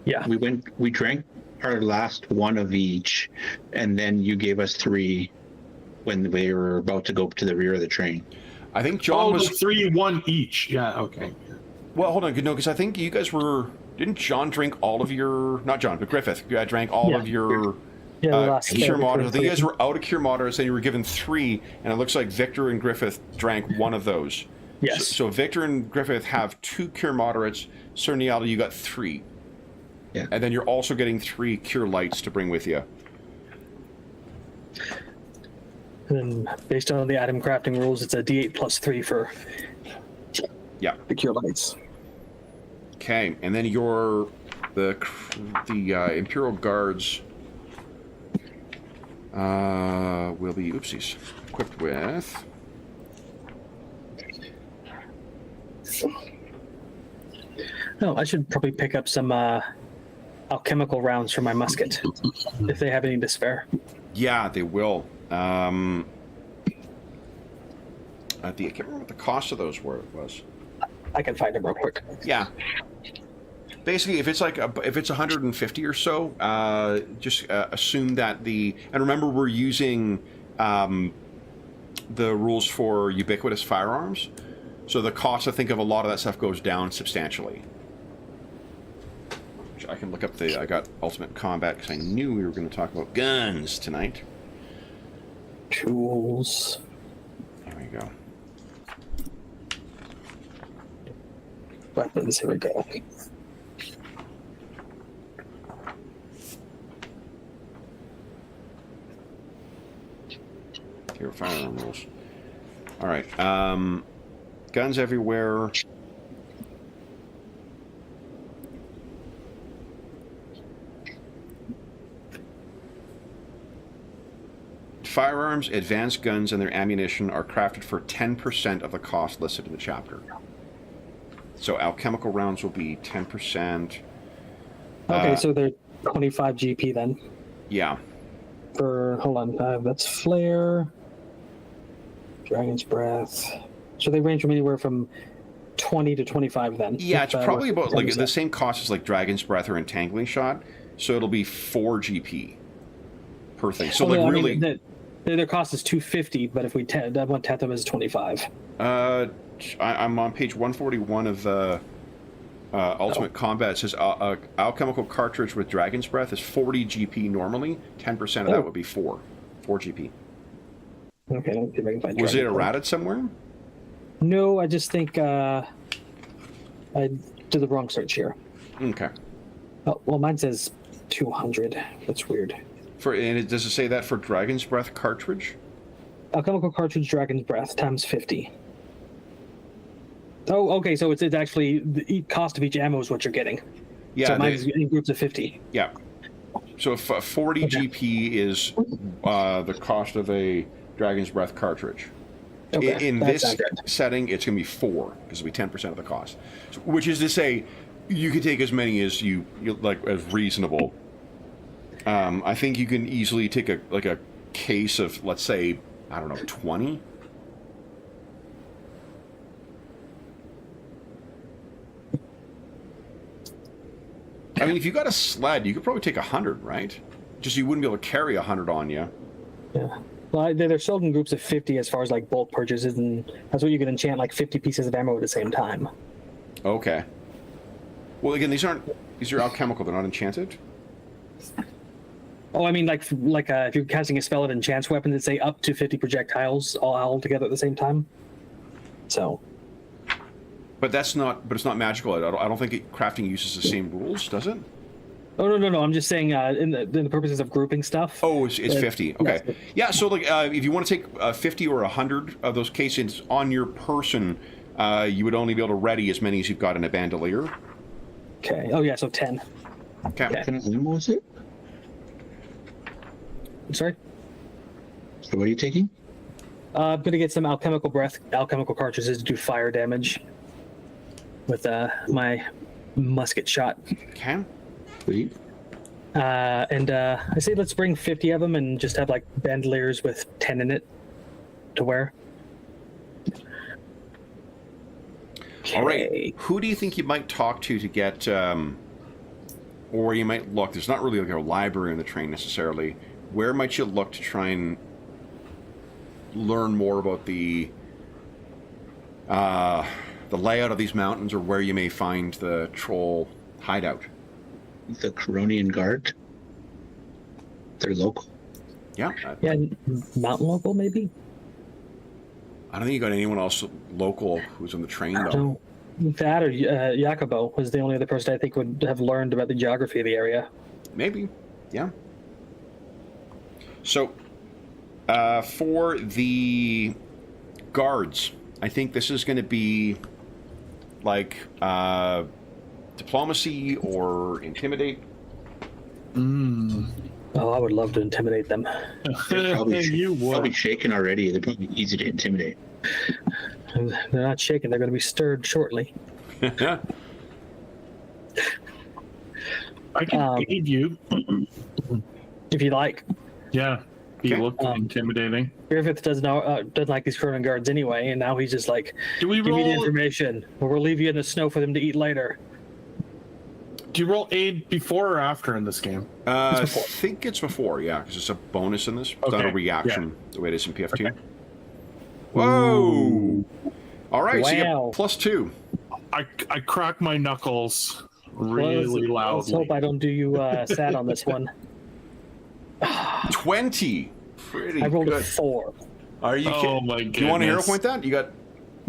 S3: Yeah.
S2: We drank our last 1 of each, and then you gave us 3 when we were about to go to the rear of the train.
S1: I think John was
S4: 3, 1 each. Yeah, okay.
S1: Well, hold on, no, because I think you guys were. Didn't John drink all of your? Not John, but Griffith. You drank all of your Cure Moderates. I think you guys were out of Cure Moderates, and you were given 3, and it looks like Victor and Griffith drank 1 of those.
S3: Yes.
S1: So Victor and Griffith have 2 Cure Moderates. Sir Niala, you got 3.
S2: Yeah.
S1: And then you're also getting 3 Cure Lights to bring with you.
S3: And based on the item crafting rules, it's a D8 plus 3 for the Cure Lights.
S1: Okay, and then the Imperial Guards will be equipped with.
S3: No, I should probably pick up some alchemical rounds for my musket if they have any to spare.
S1: Yeah, they will. I can't remember what the cost of those was.
S3: I can find them real quick.
S1: Yeah. Basically, if it's if it's 150 or so, just assume that and remember we're using the rules for ubiquitous firearms, so the cost I think of a lot of that stuff goes down substantially. I can look up I got Ultimate Combat because I knew we were going to talk about guns tonight.
S3: Tools.
S1: you go.
S3: Weapons, here we go.
S1: Here, firearm rules. All right. Guns everywhere. Firearms, advanced guns, and their ammunition are crafted for 10% of the cost listed in the chapter. So alchemical rounds will be 10%.
S3: Okay, so they're 25 GP then.
S1: Yeah.
S3: Hold on, that's Flare, Dragon's Breath. So they range from anywhere from 20 to 25 then.
S1: Yeah, it's probably about like
S3: 10%.
S1: the same cost as like Dragon's Breath or Entangling Shot. So it'll be 4 GP per thing. So like really...
S3: I mean, their cost is 250, but if we one tenth of them is 25.
S1: I'm on page 141 of the Ultimate Combat. It says alchemical cartridge with Dragon's Breath is 40 GP normally. 10% of that would be 4 GP.
S3: Okay, let me see if I can find
S1: Was it
S3: Dragon's Breath.
S1: errated somewhere?
S3: No, I just think I did the wrong search here.
S1: Okay.
S3: Oh, well, mine says 200. That's weird.
S1: Does it say that for Dragon's Breath cartridge?
S3: Alchemical cartridge, Dragon's Breath, times 50. Oh, okay, so it's actually the cost of each ammo is what you're getting.
S1: Yeah.
S3: So mine is in groups of 50.
S1: Yeah. So if 40 GP is the cost of a Dragon's Breath cartridge.
S3: Okay,
S1: In
S3: that's
S1: this
S3: accurate.
S1: setting, it's going to be 4 because it'll be 10% of the cost. So, which is to say, you can take as many as you like as reasonable. I think you can easily take a case of, let's say, I don't know, 20. I mean, if you got a sled, you could probably take 100, right? Just you wouldn't be able to carry 100 on you.
S3: Yeah. Well, they're sold in groups of 50 as far as like bulk purchases, and that's what you can enchant like 50 pieces of ammo at the same time.
S1: Okay. Well, again, these are alchemical. They're not enchanted.
S3: Oh, I mean, like if you're casting a spell at enchants weapons, it's say up to 50 projectiles all together at the same time. So.
S1: But it's not magical. I don't think crafting uses the same rules, does it?
S3: Oh no! I'm just saying in the purposes of grouping stuff.
S1: Oh, it's 50. Okay.
S3: Yes.
S1: Yeah. So like, if you want to take 50 or 100 of those cases on your person, you would only be able to ready as many as you've got in a bandolier.
S3: Okay. Oh yeah, so 10.
S1: Okay.
S3: Okay.
S2: What kind of animal is it?
S3: I'm sorry.
S2: So what are you taking?
S3: I'm gonna get some alchemical cartridges to do fire damage with my musket shot.
S1: Okay.
S2: Sweet.
S3: And I say let's bring 50 of them and just have like bandoliers with 10 in it to wear.
S1: All right.
S3: Okay.
S1: Who do you think you might talk to get, or you might look? There's not really like a library on the train necessarily. Where might you look to try and learn more about the layout of these mountains, or where you may find the troll hideout?
S2: The Coronian Guard. They're local.
S1: Yeah.
S3: Yeah, mountain local maybe.
S1: I don't think you got anyone else local who's on the train though.
S3: No, that or Jacobo was the only other person I think would have learned about the geography of the area.
S1: Maybe. Yeah. So, for the guards, I think this is going to be like diplomacy or intimidate.
S3: Oh, I would love to intimidate them.
S2: They're probably,
S4: You would.
S2: probably shaken already. They're probably easy to intimidate.
S3: They're not shaken. They're going to be stirred shortly.
S1: Yeah.
S4: I can aid you.
S3: If you like.
S4: Yeah. He
S1: Okay.
S4: looked intimidating.
S3: Griffith doesn't like these Cronin guards anyway, and now he's just like,
S4: Do we
S3: give me the
S4: roll?
S3: information, or we'll leave you in the snow for them to eat later.
S4: Do you roll aid before or after in this game?
S1: I
S3: before.
S1: think it's before, yeah, because it's a bonus in this. It's not a
S4: Okay,
S1: reaction the way it is in PF2.
S4: Okay.
S1: Whoa! All right, so you
S3: Wow.
S1: get +2.
S4: I crack my knuckles really
S3: Let's
S4: loudly.
S3: hope I don't do you sad on this one.
S1: 20. Pretty
S3: I rolled a
S1: good.
S3: 4.
S1: Are you
S4: Oh
S1: kidding?
S4: my
S1: Do you want to hero
S4: goodness.
S1: point that? You got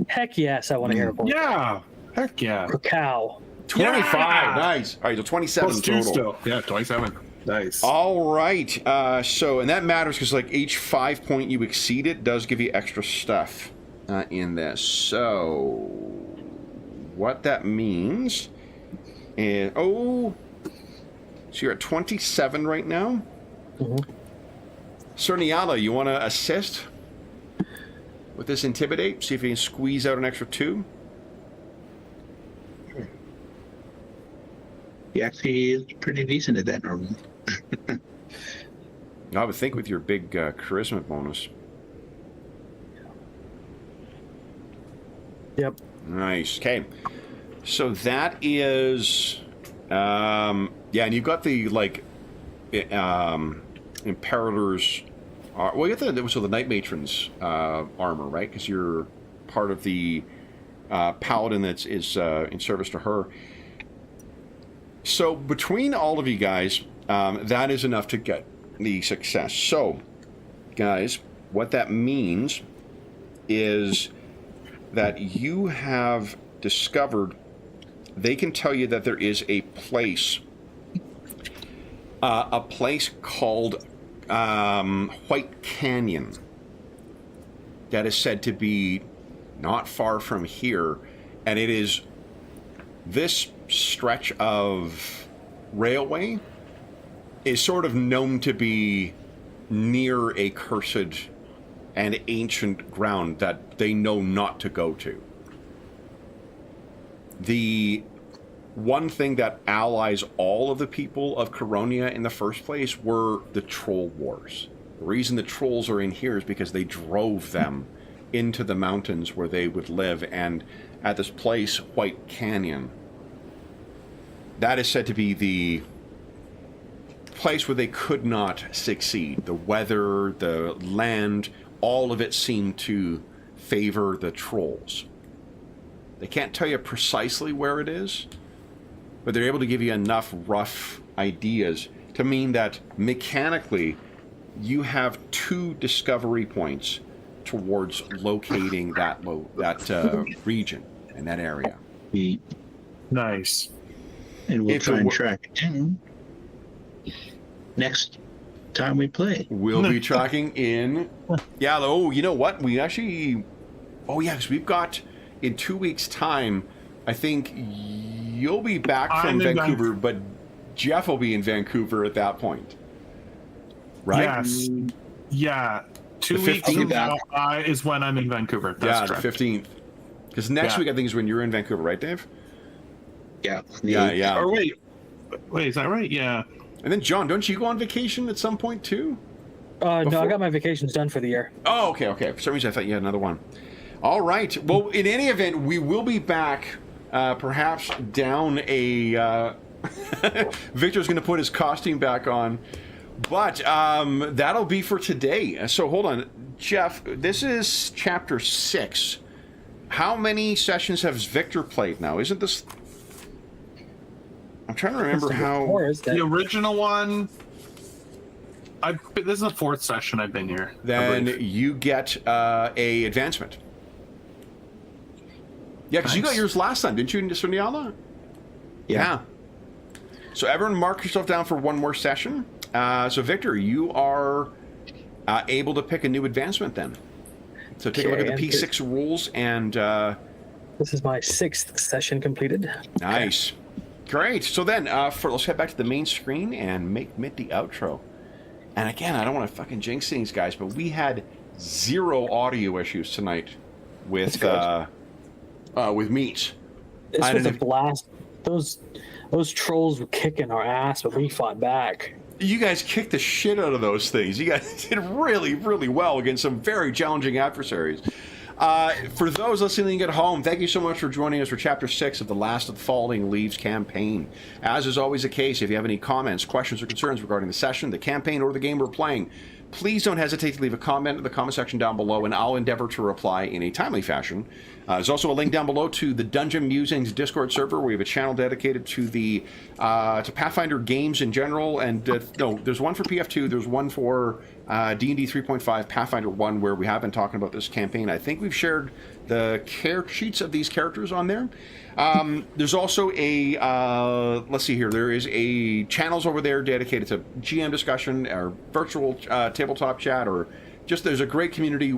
S3: Heck yes, I want to hear a
S4: Yeah. Heck yeah.
S3: cow.
S1: 25.
S4: Yeah!
S1: Nice. All right, so 27
S4: Plus 2
S1: total.
S4: still. Yeah, 27. Nice.
S1: All right. So, and that matters because like each 5 point you exceed it does give you extra stuff in this. So, what that means is, so you're at 27 right now.
S3: Mm-hmm.
S1: Sir Niala, you want to assist with this intimidate? See if you can squeeze out an extra 2.
S2: He actually is pretty decent at that normally.
S1: I would think with your big charisma bonus.
S3: Yep.
S1: Nice. Okay. So that is, yeah, and you've got the like, Imperator's. Well, you got the Night Matron's armor, right? Because you're part of the paladin that is in service to her. So between all of you guys, that is enough to get the success. So, guys, what that means is that you have discovered, they can tell you that there is a place called White Canyon that is said to be not far from here, and it is this stretch of railway is sort of known to be near a cursed and ancient ground that they know not to go to. The one thing that allies all of the people of Coronia in the first place were the troll wars. The reason the trolls are in here is because they drove them into the mountains where they would live, and at this place, White Canyon, that is said to be the place where they could not succeed. The weather, the land, all of it seemed to favor the trolls. They can't tell you precisely where it is, but they're able to give you enough rough ideas to mean that mechanically you have 2 discovery points towards locating that region and that area.
S4: Nice.
S2: And we'll
S1: If
S2: try
S1: it
S2: and
S1: were-
S2: track it down next time we play.
S1: We'll be tracking in. Yeah, oh, you know what? We actually. Oh, yeah, because we've got in 2 weeks' time, I think you'll be back from
S4: I'm in
S1: Vancouver, but Jeff will be in Vancouver at that point. Right?
S4: Yes. Yeah. 2
S1: The
S4: weeks
S1: 15th?
S4: from now is when I'm in Vancouver. That's
S1: Yeah,
S4: correct.
S1: the 15th. Because next
S4: Yeah.
S1: week, I think, is when you're in Vancouver, right, Dave?
S2: Yeah.
S1: Yeah.
S4: Or wait, is that right? Yeah.
S1: And then, John, don't you go on vacation at some point, too?
S3: No, I
S1: Before-
S3: got my vacations done for the year.
S1: Oh, okay. For some reason, I thought you had another one. All right. Well, in any event, we will be back, perhaps down a... Victor's going to put his costume back on. But that'll be for today. So, hold on. Jeff, this is Chapter 6. How many sessions has Victor played now? Isn't this... I'm trying to remember how...
S4: The original one. This is the 4th session I've been here. I
S1: Then
S4: believe.
S1: you get a advancement. Yeah, because you got
S4: Nice.
S1: yours last time, didn't you, Suniala? Yeah. So everyone mark yourself down for one more session. So Victor, you are able to pick a new advancement then. So take a look at the
S3: Okay,
S1: P6 rules and...
S3: This is my 6th session completed.
S1: Nice. Great. So then, let's head back to the main screen and make the outro. And again, I don't want to fucking jinx things, guys, but we had 0 audio issues tonight with Meat.
S3: This
S1: I
S3: was a
S1: didn't-
S3: blast. Those trolls were kicking our ass, but we fought back.
S1: You guys kicked the shit out of those things. You guys did really, really well against some very challenging adversaries. For those listening at home, thank you so much for joining us for Chapter 6 of the Last of the Falling Leaves campaign. As is always the case, if you have any comments, questions, or concerns regarding the session, the campaign, or the game we're playing, please don't hesitate to leave a comment in the comment section down below, and I'll endeavor to reply in a timely fashion. There's also a link down below to the Dungeon Musings Discord server, where we have a channel dedicated to the to Pathfinder games in general. And no, there's one for PF2, there's one for D&D 3.5, Pathfinder 1, where we have been talking about this campaign. I think we've shared the character sheets of these characters on there. There's also a let's see here. There is a channels over there dedicated to GM discussion or virtual tabletop chat, or just there's a great community,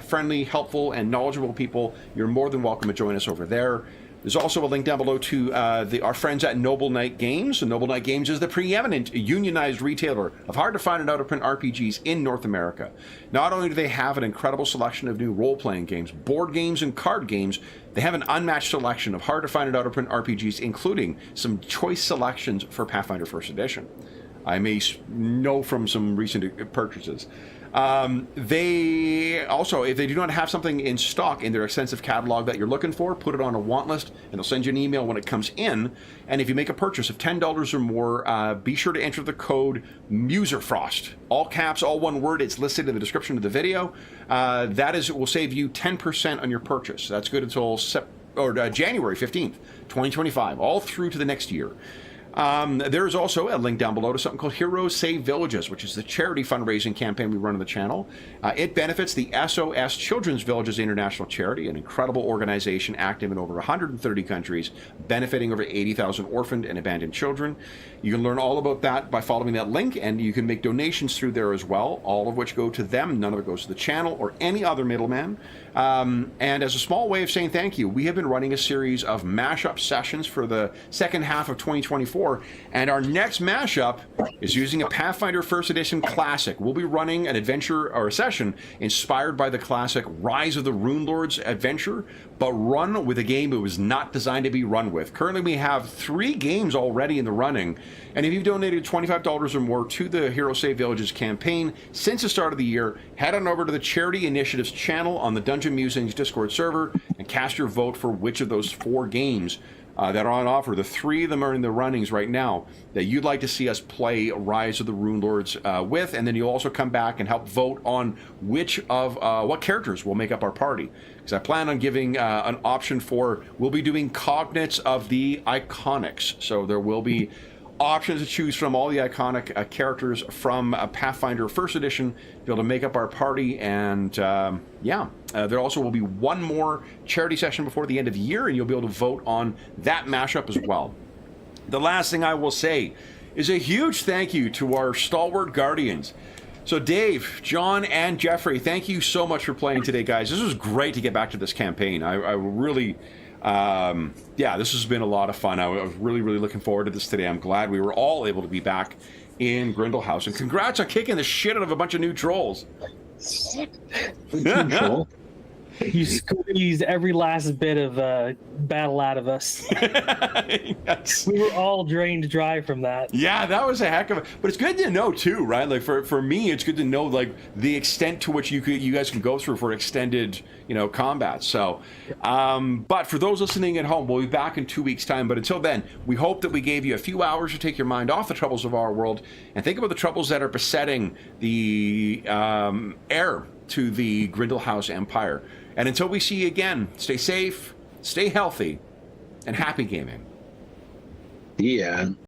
S1: friendly, helpful, and knowledgeable people. You're more than welcome to join us over there. There's also a link down below to our friends at Noble Knight Games. And Noble Knight Games is the preeminent unionized retailer of hard-to-find and out-of-print RPGs in North America. Not only do they have an incredible selection of new role-playing games, board games, and card games, they have an unmatched selection of hard-to-find and out-of-print RPGs, including some choice selections for Pathfinder First Edition. I may know from some recent purchases. They also, if they do not have something in stock in their extensive catalog that you're looking for, put it on a want list, and they'll send you an email when it comes in. And if you make a purchase of $10 or more, be sure to enter the code MuserFrost. All caps, all one word. It's listed in the description of the video. It will save you 10% on your purchase. That's good until January 15th, 2025, all through to the next year. There is also a link down below to something called Heroes Save Villages, which is the charity fundraising campaign we run on the channel. It benefits the SOS Children's Villages International Charity, an incredible organization active in over 130 countries, benefiting over 80,000 orphaned and abandoned children. You can learn all about that by following that link, and you can make donations through there as well, all of which go to them. None of it goes to the channel or any other middleman. And as a small way of saying thank you, we have been running a series of mashup sessions for the second half of 2024, and our next mashup is using a Pathfinder First Edition Classic. We'll be running an adventure or a session inspired by the classic Rise of the Runelords adventure, but run with a game it was not designed to be run with. Currently, we have 3 games already in the running, and if you've donated $25 or more to the Hero Save Villages campaign since the start of the year, head on over to the Charity Initiatives channel on the Dungeon Musings Discord server and cast your vote for which of those 4 games that are on offer. The 3 of them are in the runnings right now that you'd like to see us play Rise of the Runelords with, and then you'll also come back and help vote on which of what characters will make up our party. Because I plan on giving an option for, we'll be doing cognates of the iconics, so there will be options to choose from all the iconic characters from Pathfinder First Edition to be able to make up our party. And there also will be one more charity session before the end of the year, and you'll be able to vote on that mashup as well. The last thing I will say is a huge thank you to our stalwart guardians. So Dave, John, and Jeffrey, thank you so much for playing today, guys. This was great to get back to this campaign. I really... this has been a lot of fun. I was really, really looking forward to this today. I'm glad we were all able to be back in Grindlehaus. And congrats on kicking the shit out of a bunch of new trolls.
S2: Control.
S3: You squeezed every last bit of battle out of us.
S1: Yes.
S3: We were all drained dry from that.
S1: Yeah, that was a heck of a... But it's good to know, too, right? Like, for me, it's good to know, like, the extent to which you guys can go through for extended, combat. So, but for those listening at home, we'll be back in 2 weeks' time. But until then, we hope that we gave you a few hours to take your mind off the troubles of our world and think about the troubles that are besetting the heir to the Grindlehaus Empire. And until we see you again, stay safe, stay healthy, and happy gaming.
S2: Yeah.